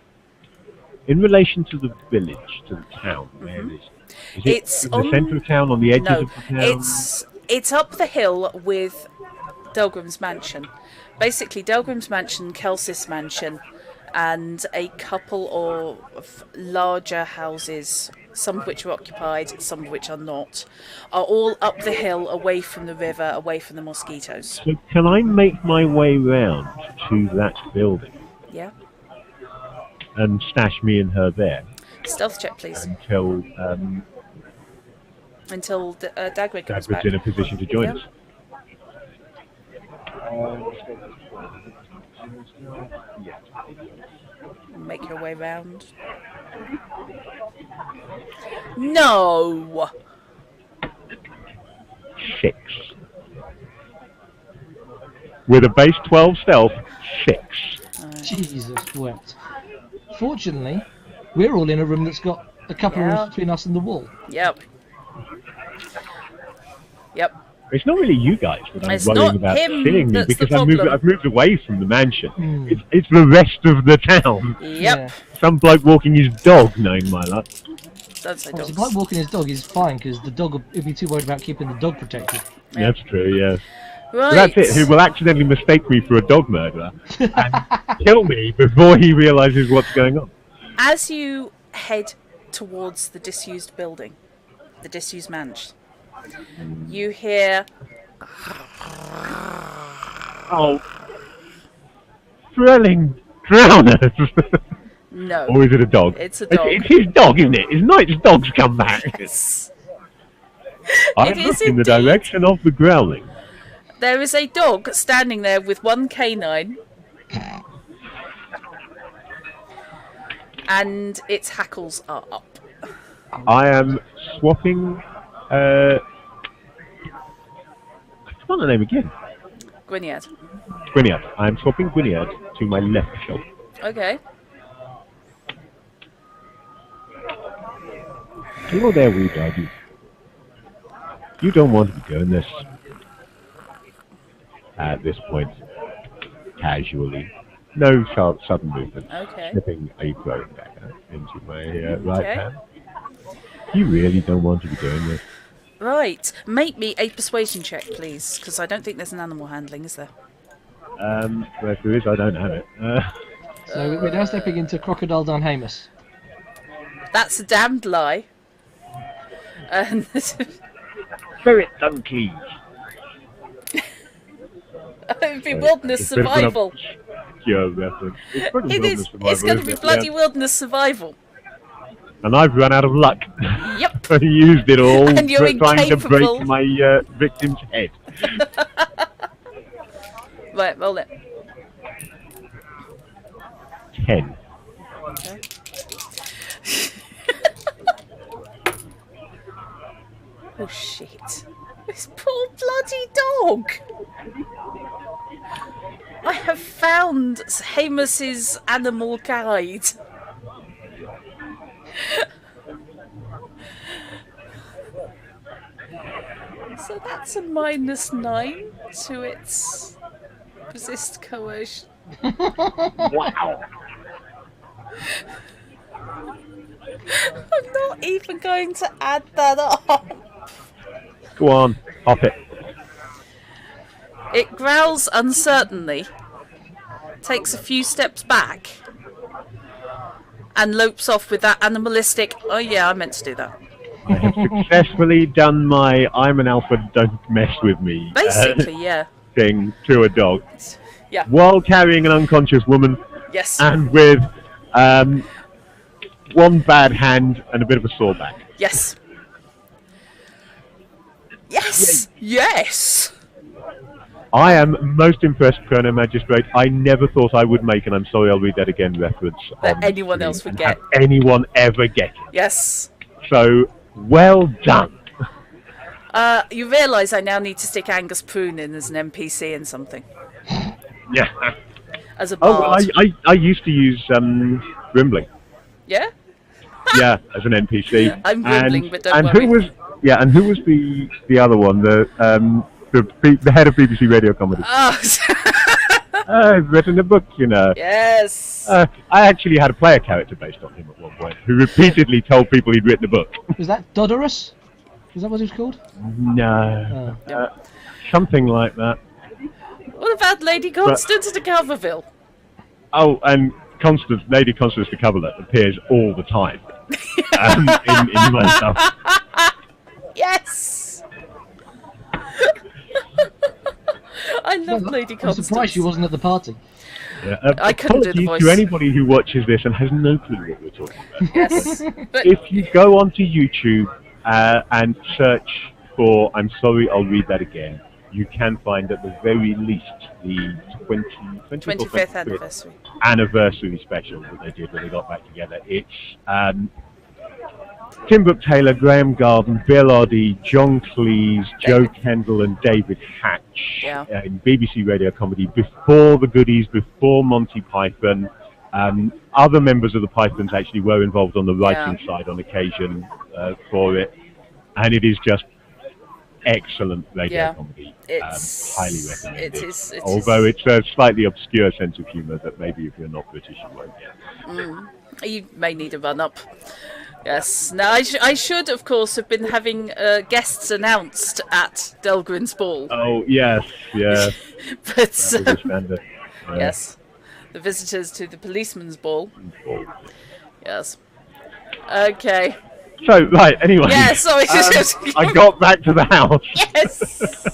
in relation to the village, to the town, where is it? Is it It's in the on- centre of town, on the edges No, of the town? it's up the hill with Delgrim's mansion. Basically, Delgrim's mansion, Kelsey's mansion, and a couple of larger houses, some of which are occupied, some of which are not, are all up the hill, away from the river, away from the mosquitoes. So can I make my way round to that building Yeah? and stash me and her there Stealth check, please. until Dagwood comes Dagwood's back. in a position to join Yeah. us? Make your way round. No! 6. With a base 12 stealth, 6. Jesus wept. Fortunately, we're all in a room that's got a couple of Yeah. rooms between us and the wall. Yep. Yep. It's not really you guys that I'm It's worrying not about him killing me that's the because I've problem. moved away from the mansion. Hmm. It's the rest of the town. Yep. Yeah. Some bloke walking his dog, knowing my luck. Don't say Obviously, dogs. like walking his dog is fine because the dog will be too worried about keeping the dog protected. Yeah. That's true, yes. Right. That's it. He will accidentally mistake me for a dog murderer and kill me before he realises what's going on. As you head towards the disused building, the disused mansion, you hear Oh, thrilling drowners. no. Or is it a dog? It's a dog. It's his dog, isn't it? His night's dog's come back. Yes. I It is look in the indeed. direction of the growling. There is a dog standing there with one canine, and its hackles are up. I am swapping. I forgot the name again. Gwynedd. Gwynedd. I am swapping Gwynedd to my left shoulder. Okay. You're there, wee doggy. You don't want to be doing this. At this point, casually, no sharp sudden movement, Okay. slipping a throwing dagger into my right Okay. hand. You really don't want to be doing this. Right. Make me a persuasion check, please, because I don't think there's an animal handling, is there? Well, if there is, I don't have it. So we're now stepping into Crocodile Dunhamus. That's a damned lie. And Spirit donkey. it'd be wilderness survival. Your reference. It's pretty It wilderness is. survival, It's going to isn't be it? bloody Yeah. wilderness survival. And I've run out of luck. Yep. I used it all And you're trying to incapable. break my victim's head. Right, roll it. 10. Okay. Oh shit. This poor bloody dog. I have found Hamus's animal guide. So that's a -9 to its resist coercion. Wow. I'm not even going to add that up. Go on, hop it. It growls uncertainly, takes a few steps back, and lopes off with that animalistic, oh yeah, I meant to do that. I have successfully done my I'm an alpha, don't mess with me Basically, yeah. thing to a dog. Yeah. While carrying an unconscious woman Yes. and with one bad hand and a bit of a sore back. Yes. Yes! Yes! I am most impressed, Chrono Magistrate. I never thought I would make, and I'm sorry I'll read that again, reference That on anyone screen else would and get. have anyone ever get it. Yes. So, well done. You realise I now need to stick Angus Prune in as an NPC in something. Yeah. As a Oh, bard. I used to use Grimbling. Yeah? Yeah, as an NPC. I'm Grimbling, but don't and worry. who was and who was the other one? The head of BBC Radio Comedy. Oh, I've written a book, you know. yes. I actually had a player character based on him at one point, who repeatedly told people he'd written a book. Was that Dodorus? Is that what it was called? No, Oh. something like that. What about Lady Constance de Coverville? Oh, and Lady Constance de Coverlet appears all the time in my stuff. Yes. I love Lady I'm Constance. surprised she wasn't at the party. Yeah, I couldn't do the apologies voice. to anybody who watches this and has no clue what we're talking about. Yes, but If you go onto YouTube and search for "I'm sorry, I'll read that again," you can find at the very least the 25th anniversary. anniversary special that they did when they got back together. It's Tim Brooke Taylor, Graham Garden, Bill Oddie, John Cleese, Joe Kendall, and David Hatch in BBC radio comedy before the Goodies, before Monty Python. Other members of the Pythons actually were involved on the writing side on occasion for it, and it is just excellent radio comedy. Highly recommended. Although it's a slightly obscure sense of humour that maybe if you're not British you won't get. You may need a run-up. Yes. Now, I should, of course, have been having guests announced at Delgrin's ball. Oh, yes, yeah. But, yes. The visitors to the policeman's ball. Yes. Okay. So, right, anyway. Yeah, sorry. I got back to the house. Yes.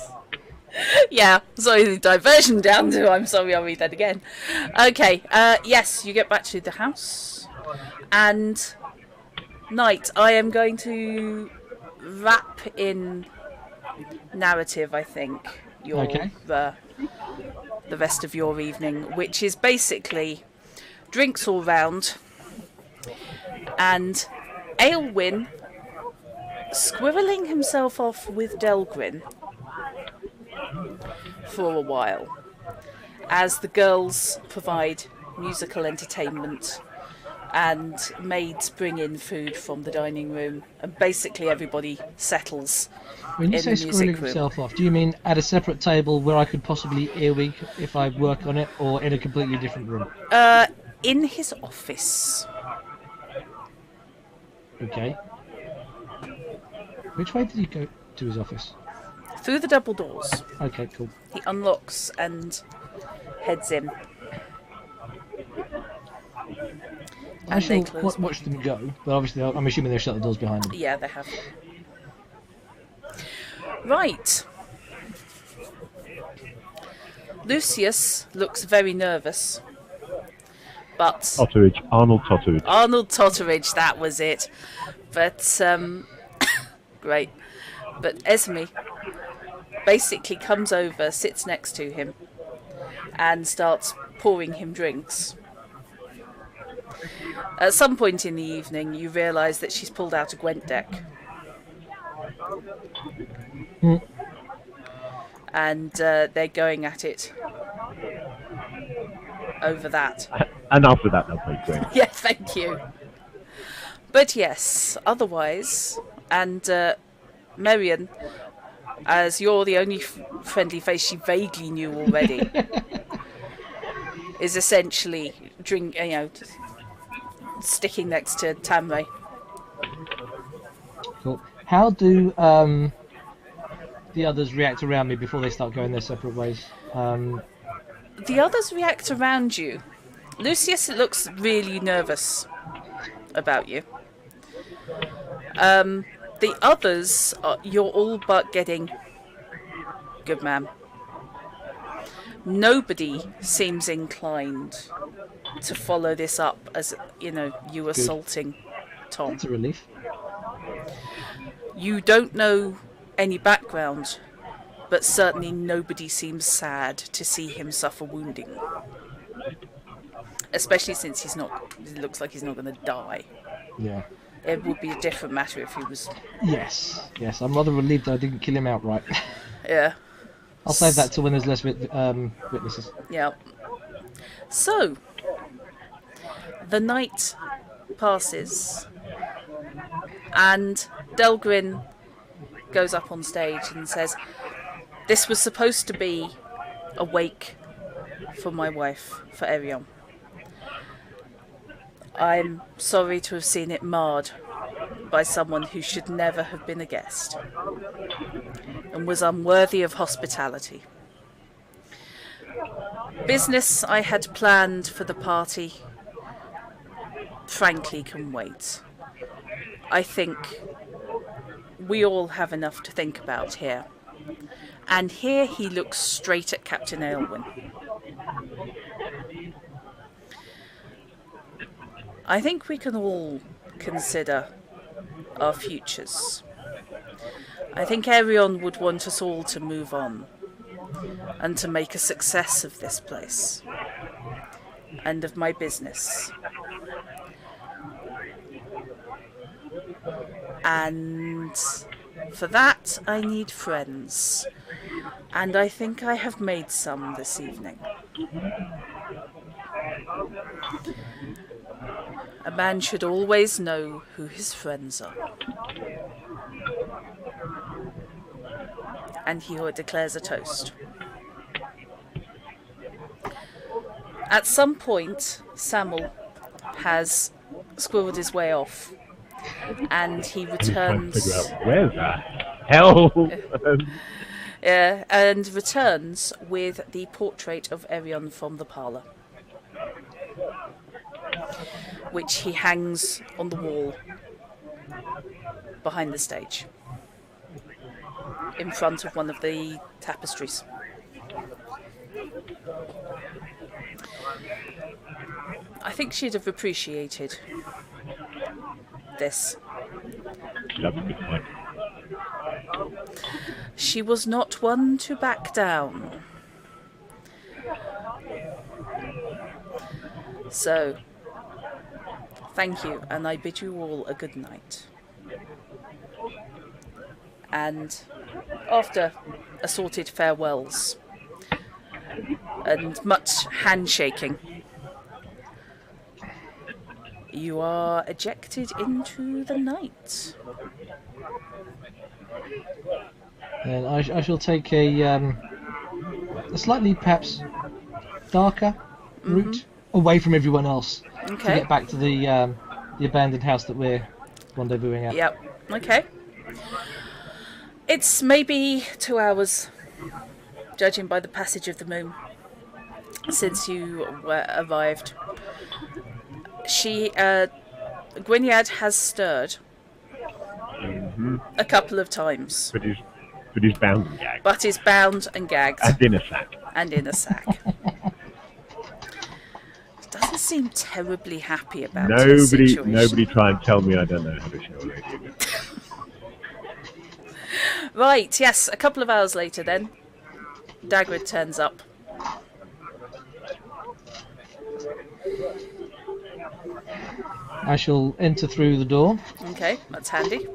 Yeah, sorry, the diversion down to I'm sorry, I'll read that again. Okay, yes, you get back to the house. And... Night, I am going to wrap in narrative, I think, the rest of your evening, which is basically drinks all round and Aylwyn squirreling himself off with Delgrin for a while as the girls provide musical entertainment and maids bring in food from the dining room, and basically everybody settles. When you say squirreling himself off, do you mean at a separate table where I could possibly earwig if I work on it, or in a completely different room? In his office. Okay. Which way did he go to his office? Through the double doors. Okay, cool. He unlocks and heads in. I shall watch them go, but obviously I'm assuming they've shut the doors behind them. Yeah, they have. Right. Lucius looks very nervous, but... Totteridge, Arnold Totteridge. Arnold Totteridge, that was it. But, great. But Esme basically comes over, sits next to him, and starts pouring him drinks. At some point in the evening, you realise that she's pulled out a Gwent deck. And they're going at it over that. And after that, they'll play Gwent. Yeah, thank you. But yes, otherwise, and Marion, as you're the only friendly face she vaguely knew already, is essentially sticking next to Tamray. Cool. How do the others react around me before they start going their separate ways? The others react around you. Lucius looks really nervous about you. The others, you're all but getting... Good man. Nobody seems inclined to follow this up as, you assaulting Tom. That's a relief. You don't know any background, but certainly nobody seems sad to see him suffer wounding. Especially since it looks like he's not going to die. Yeah. It would be a different matter if he was... Yes, I'm rather relieved that I didn't kill him outright. Yeah. I'll save that till when there's less witnesses. Yeah. So, the night passes, and Delgrin goes up on stage and says, "This was supposed to be a wake for my wife, for Arion. I'm sorry to have seen it marred by someone who should never have been a guest and was unworthy of hospitality. Business I had planned for the party frankly can wait. I think we all have enough to think about here. And here he looks straight at Captain Aylwin. I think we can all consider our futures. I think Arion would want us all to move on and to make a success of this place and of my business. And for that, I need friends. And I think I have made some this evening. A man should always know who his friends are. And he declares a toast. At some point, Samuel has squirreled his way off. And he returns. Figure out where the hell. Yeah, and returns with the portrait of Arion from the parlour, which he hangs on the wall behind the stage, in front of one of the tapestries. I think she'd have appreciated this. That's a good point. She was not one to back down. So, thank you, and I bid you all a good night. And after assorted farewells and much handshaking, you are ejected into the night. And I shall take a slightly perhaps darker route away from everyone else to Okay. get back to the abandoned house that we're rendezvousing at. Yep. Okay. It's maybe 2 hours, judging by the passage of the moon, since you arrived. Gwynedd has stirred a couple of times, But he's bound and gagged. but is bound and gagged And in a sack. and in a sack. Doesn't seem terribly happy about his situation. Nobody try and tell me I don't know how to show a lady again. Right, yes, a couple of hours later then, Dagrid turns up. I shall enter through the door Okay, that's handy.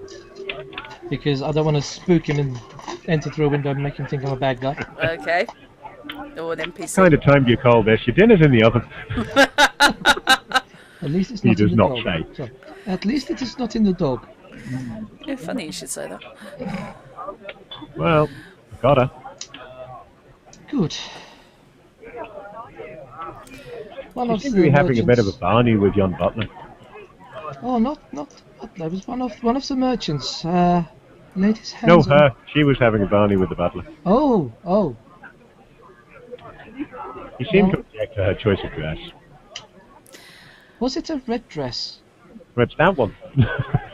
because I don't want to spook him and enter through a window and make him think I'm a bad guy. Okay. Or an NPC. Kind of timed your call there. Your dinner's in the oven. At least it's He not in does the not dog. say. So, at least it is not in the dog. Yeah, funny you should say that. Well, got her. Good. One You of seem to the be having a bit of a merchants- barney with Jon Butler. Oh, not. That was one of the merchants. Ladies' hands. No, on- her. She was having a barney with the butler. Oh. He seemed to Well- object to her choice of dress. Was it a red dress? But it's that one.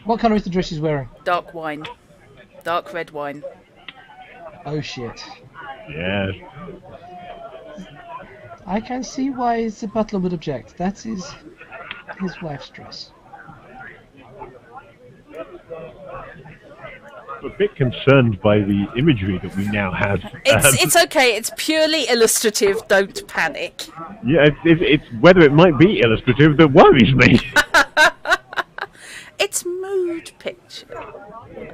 What colour is the dress she's wearing? Dark wine. Dark red wine. Oh shit. Yes. I can see why the butler would object. That is his wife's dress. I'm a bit concerned by the imagery that we now have. It's okay, it's purely illustrative, don't panic. Yeah, it's whether it might be illustrative that worries me. It's mood picture.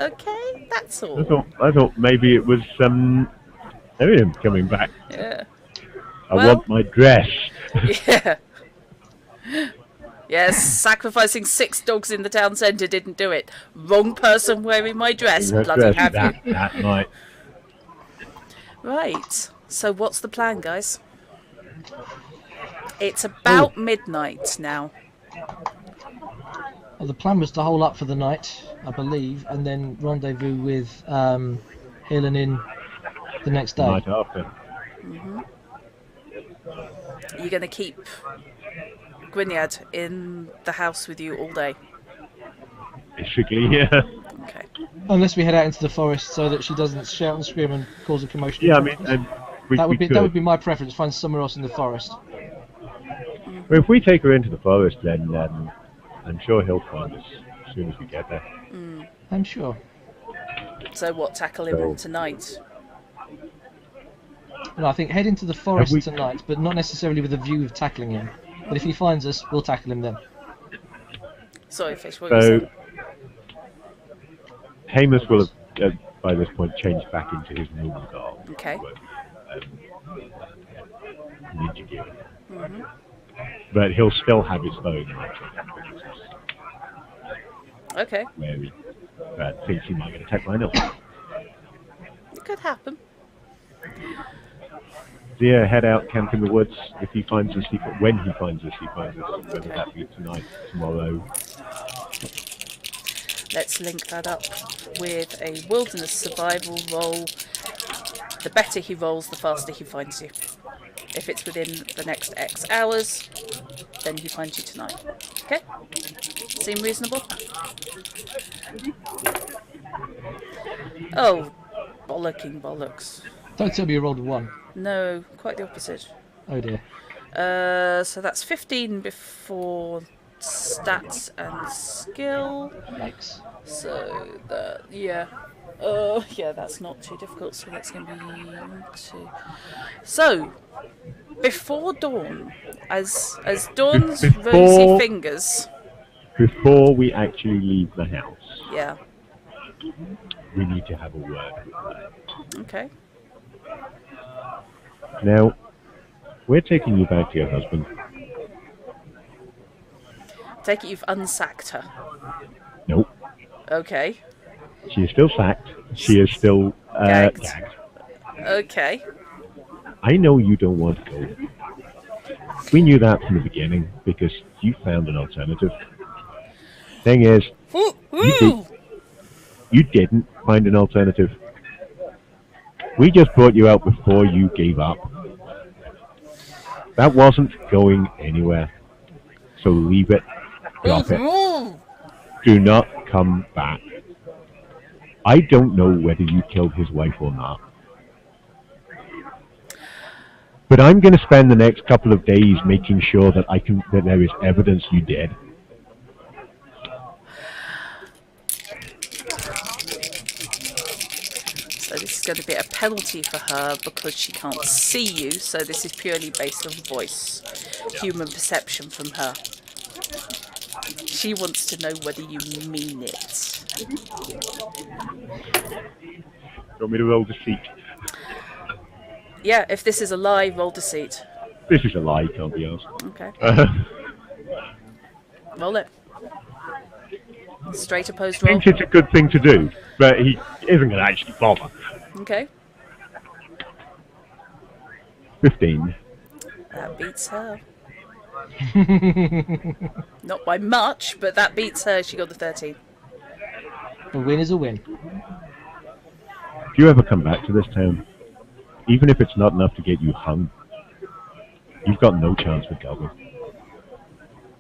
Okay, that's all. I thought maybe it was Arian coming back. Yeah. I Well- want my dress. Yeah. Yes, sacrificing 6 dogs in the town centre didn't do it. Wrong person wearing my dress. Her Bloody dress have you. that night. Right. So what's the plan, guys? It's about midnight now. Well, the plan was to hole up for the night, I believe, and then rendezvous with Helen in the next The day. night after. You're going to keep Gwynedd in the house with you all day? Basically, yeah. Okay. Unless we head out into the forest so that she doesn't shout and scream and cause a commotion. Yeah, I in mean, front of us. we that would could. be my preference. Find somewhere else in the forest. Well, if we take her into the forest, then I'm sure he'll find us as soon as we get there. I'm sure. So what? Tackle him So- tonight? And I think head into the forest we- tonight, but not necessarily with a view of tackling him. But if he finds us, we'll tackle him then. Sorry, Fish. What were you So, saying? Hamus will have, by this point, changed back into his normal garb. Okay. Ninja gear. But he'll still have his phone, Okay. where he thinks he might get attacked by an elf. It could happen. So yeah, head out, camp in the woods. If he finds us, when he finds us, he finds us. Whether Okay. that be tonight, tomorrow. Let's link that up with a wilderness survival roll. The better he rolls, the faster he finds you. If it's within the next X hours, then he finds you tonight. Okay? Seem reasonable? Oh, bollocking bollocks. Don't tell me you rolled a 1. No, quite the opposite. Oh dear. So that's 15 before stats and skill. Yikes. So that, yeah. Yeah, that's not too difficult. So that's going to be 2. So, before dawn, as dawn's Before- rosy fingers. Before we actually leave the house, Yeah. we need to have a word with her. Okay. Now, we're taking you back to your husband. Take it you've unsacked her. Nope. Okay. She is still sacked. She is still Gagged. gagged. Okay. I know you don't want to go. We knew that from the beginning because you found an alternative. Thing is, Woo! you didn't find an alternative. We just brought you out before you gave up. That wasn't going anywhere. So leave it. Drop it. Do not come back. I don't know whether you killed his wife or not. But I'm going to spend the next couple of days making sure that that there is evidence you did. So this is going to be a penalty for her because she can't see you. So this is purely based on voice, human perception from her. She wants to know whether you mean it. You want me to roll deceit? Yeah, if this is a lie, roll deceit. This is a lie, can't be asked. Okay, roll it. Straight opposed roll. Thinks it's a good thing to do, but he isn't going to actually bother. Okay, 15. that beats her. Not by much, but that beats her. She got the 13. A win is a win. If you ever come back to this town, even if it's not enough to get you hung, you've got no chance with Galway.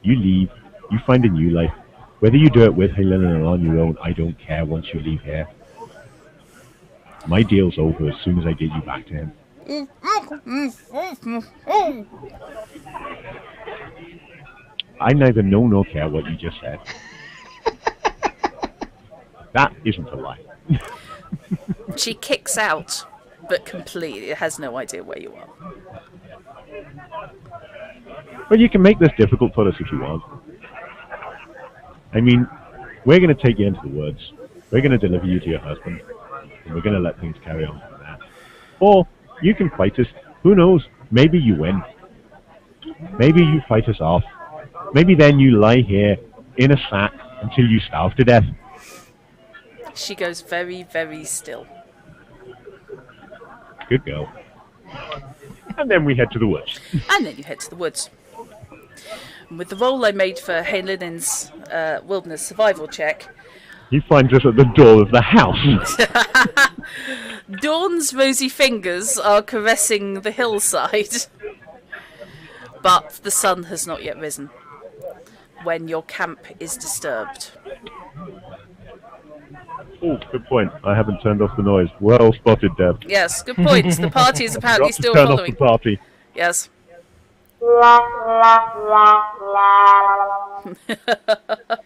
You leave, you find a new life. Whether you do it with Helena or on your own, I don't care once you leave here. My deal's over as soon as I get you back to him. I neither know nor care what you just said. That isn't a lie. She kicks out, but completely has no idea where you are. But you can make this difficult for us if you want. I mean, we're going to take you into the woods. We're going to deliver you to your husband. And we're going to let things carry on from that. Or you can fight us. Who knows? Maybe you win. Maybe you fight us off. Maybe then you lie here in a sack until you starve to death. She goes very, very still. Good girl. And then we head to the woods. And then you head to the woods. And with the roll I made for Haylinen's wilderness survival check, He finds us at the door of the house. Dawn's rosy fingers are caressing the hillside, but the sun has not yet risen. when your camp is disturbed. Oh, good point. I haven't turned off the noise. Well spotted, Deb. Yes, good point. The party is apparently Got to still turn following. off the party. Yes.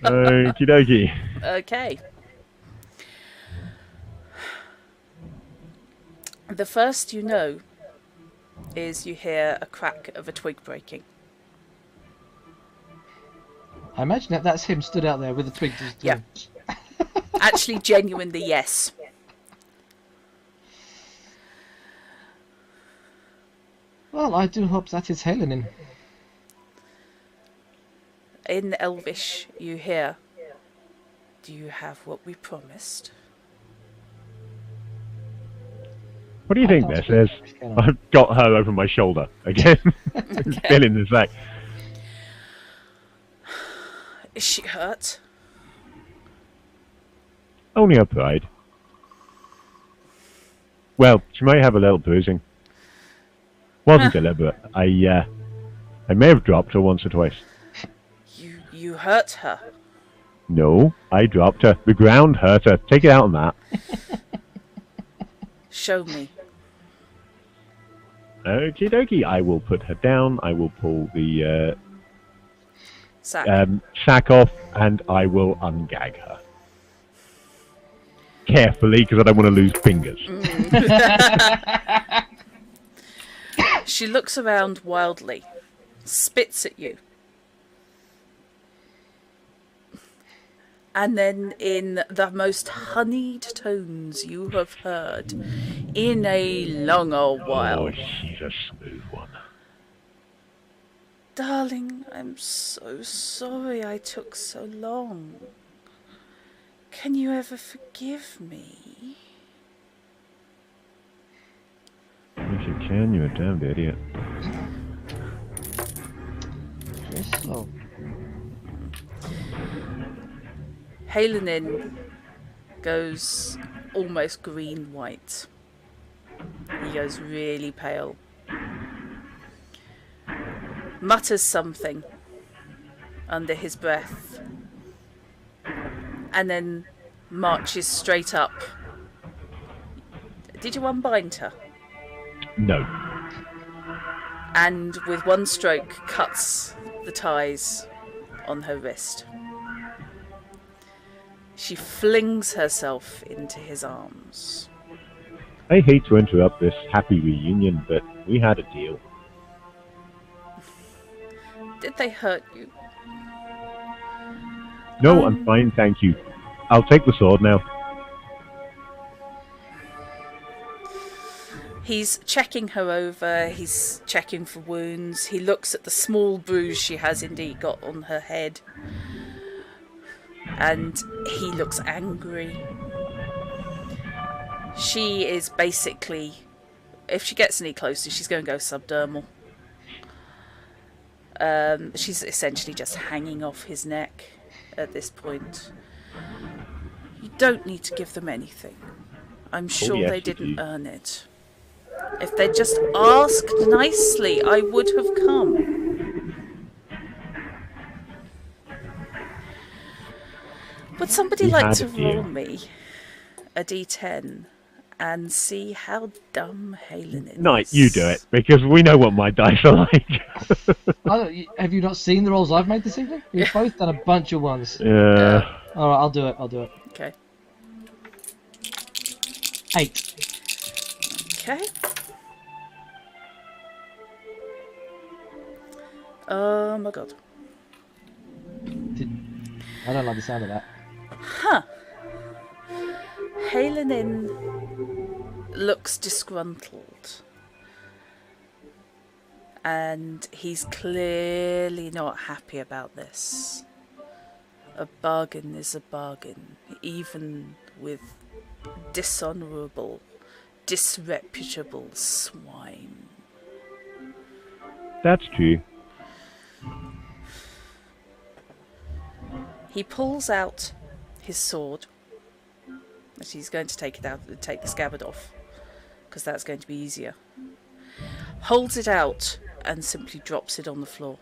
Okie dokie. Okay. The first you know is you hear a crack of a twig breaking. I imagine that's him stood out there with the twig. Yeah. Actually, genuinely, yes. Well, I do hope that is Helen. In Elvish, you hear, "Do you have what we promised?" What do you think, Bess says? I've got her over my shoulder again. Still in the sack. Is she hurt? Only her pride. Well, she may have a little bruising. Wasn't deliberate. I may have dropped her once or twice. You hurt her? No, I dropped her. The ground hurt her. Take it out on that. Show me. Okie dokie. I will put her down. I will pull the sack off, and I will ungag her. Carefully, because I don't want to lose fingers. She looks around wildly, spits at you, and then in the most honeyed tones you have heard in a longer while. Oh, she's a smooth one. Darling, I'm so sorry I took so long. Can you ever forgive me? If you can, you're a damned idiot. Crystal. Halenin goes almost green-white. He goes really pale. Mutters something under his breath. And then marches straight up. Did you unbind her? No. And with one stroke cuts the ties on her wrist. She flings herself into his arms. I hate to interrupt this happy reunion, but we had a deal. Did they hurt you? No, I'm fine, thank you. I'll take the sword now. He's checking her over, he's checking for wounds, he looks at the small bruise she has indeed got on her head. And he looks angry. She is basically, if she gets any closer, she's going to go subdermal. She's essentially just hanging off his neck at this point. You don't need to give them anything. I'm sure yes, they didn't earn it. If they'd just asked nicely, I would have come. Would somebody like to roll me a d10 and see how dumb Halen is? No, you do it, because we know what my dice are like. Have you not seen the rolls I've made this evening? We've both done a bunch of ones. Yeah. Alright, I'll do it. Okay. 8. Okay. Oh my god. I don't like the sound of that. Huh. Halenin looks disgruntled. And he's clearly not happy about this. A bargain is a bargain, even with dishonourable, disreputable swine. That's true. He pulls out his sword. And he's going to take it out, take the scabbard off, because that's going to be easier. Holds it out and simply drops it on the floor.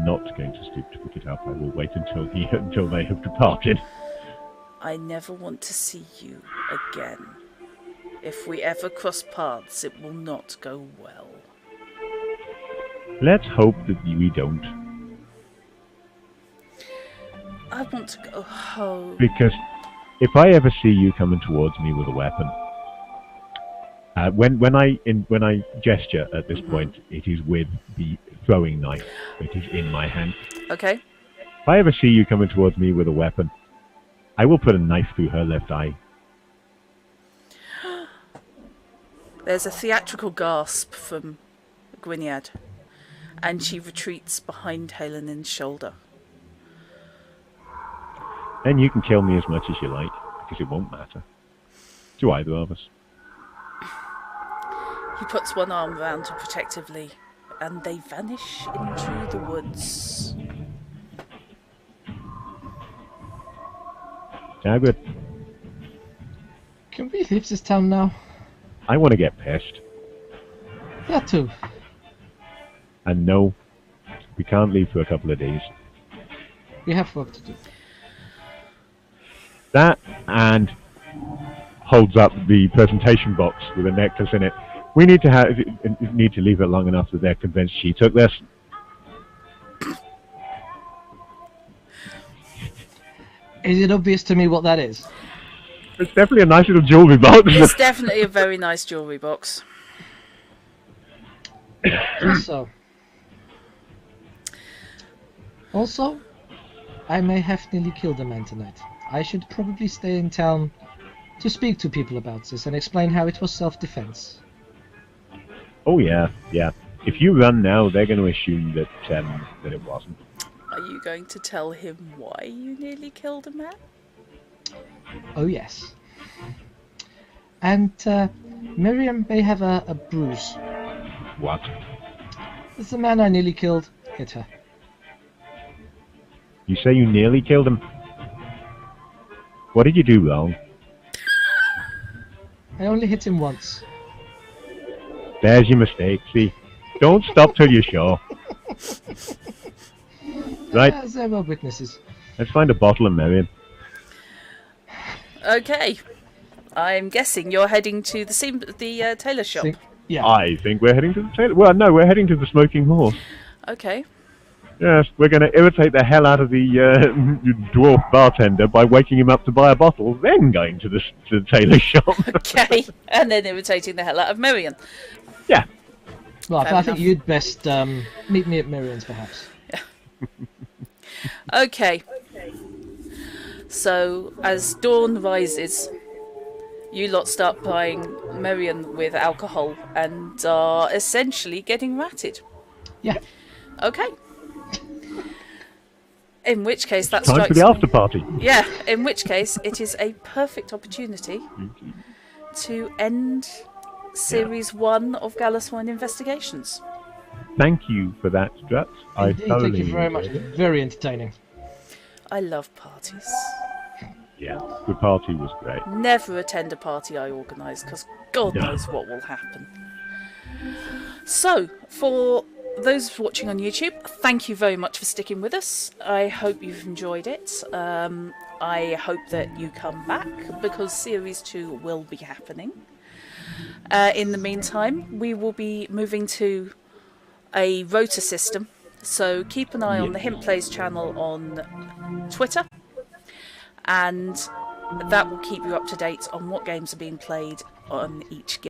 not going to stoop to pick it up. I will wait until they have departed. I never want to see you again. If we ever cross paths, it will not go well. Let's hope that we don't. I want to go home. Because if I ever see you coming towards me with a weapon, when I gesture at this point, it is with the throwing knife that is in my hand. Okay. If I ever see you coming towards me with a weapon, I will put a knife through her left eye. There's a theatrical gasp from Gwynedd, and she retreats behind Helenin's shoulder. Then you can kill me as much as you like, because it won't matter to either of us. He puts one arm around her protectively, and they vanish into the woods. Dagwood, Can we leave this town now? I want to get pissed. Yeah, too. And no, we can't leave for a couple of days. We have work to do. That and holds up the presentation box with a necklace in it. We need to leave it long enough that they're convinced she took this. Is it obvious to me what that is? It's definitely a nice little jewellery box. It's definitely a very nice jewellery box. Also, I may have nearly killed a man tonight. I should probably stay in town to speak to people about this and explain how it was self-defense. Oh yeah. If you run now, they're going to assume that it wasn't. Are you going to tell him why you nearly killed a man? Oh yes. And Miriam may have a bruise. What? The man I nearly killed hit her. You say you nearly killed him? What did you do wrong? I only hit him once. There's your mistake, see? Don't stop till you're sure. Right, There were witnesses. let's find a bottle and Marion. Okay. I'm guessing you're heading to the tailor shop. Yeah. I think we're heading to the tailor. Well, no, we're heading to the Smoking Horse. Okay. Yes, we're going to irritate the hell out of the dwarf bartender by waking him up to buy a bottle, then going to the tailor shop. Okay. And then irritating the hell out of Miriam. Yeah. Right, Fair I think enough. you'd best meet me at Miriam's, perhaps. Okay. So, as dawn rises, you lot start plying Miriam with alcohol and are essentially getting ratted. Yeah. Okay. In which case, that Time strikes for the me. after party. Yeah, in which case, it is a perfect opportunity to end Series 1 of Galasweyn Investigations. Thank you for that, Struts. I Indeed, thoroughly thank you very much. enjoyed it. Very entertaining. I love parties. Yeah, the party was great. Never attend a party I organise, because God No. knows what will happen. So, for those watching on YouTube, thank you very much for sticking with us. I hope you've enjoyed it. I hope that you come back, because Series 2 will be happening. In the meantime, we will be moving to a rota system, so keep an eye on the Hint Plays channel on Twitter, and that will keep you up to date on what games are being played on each game.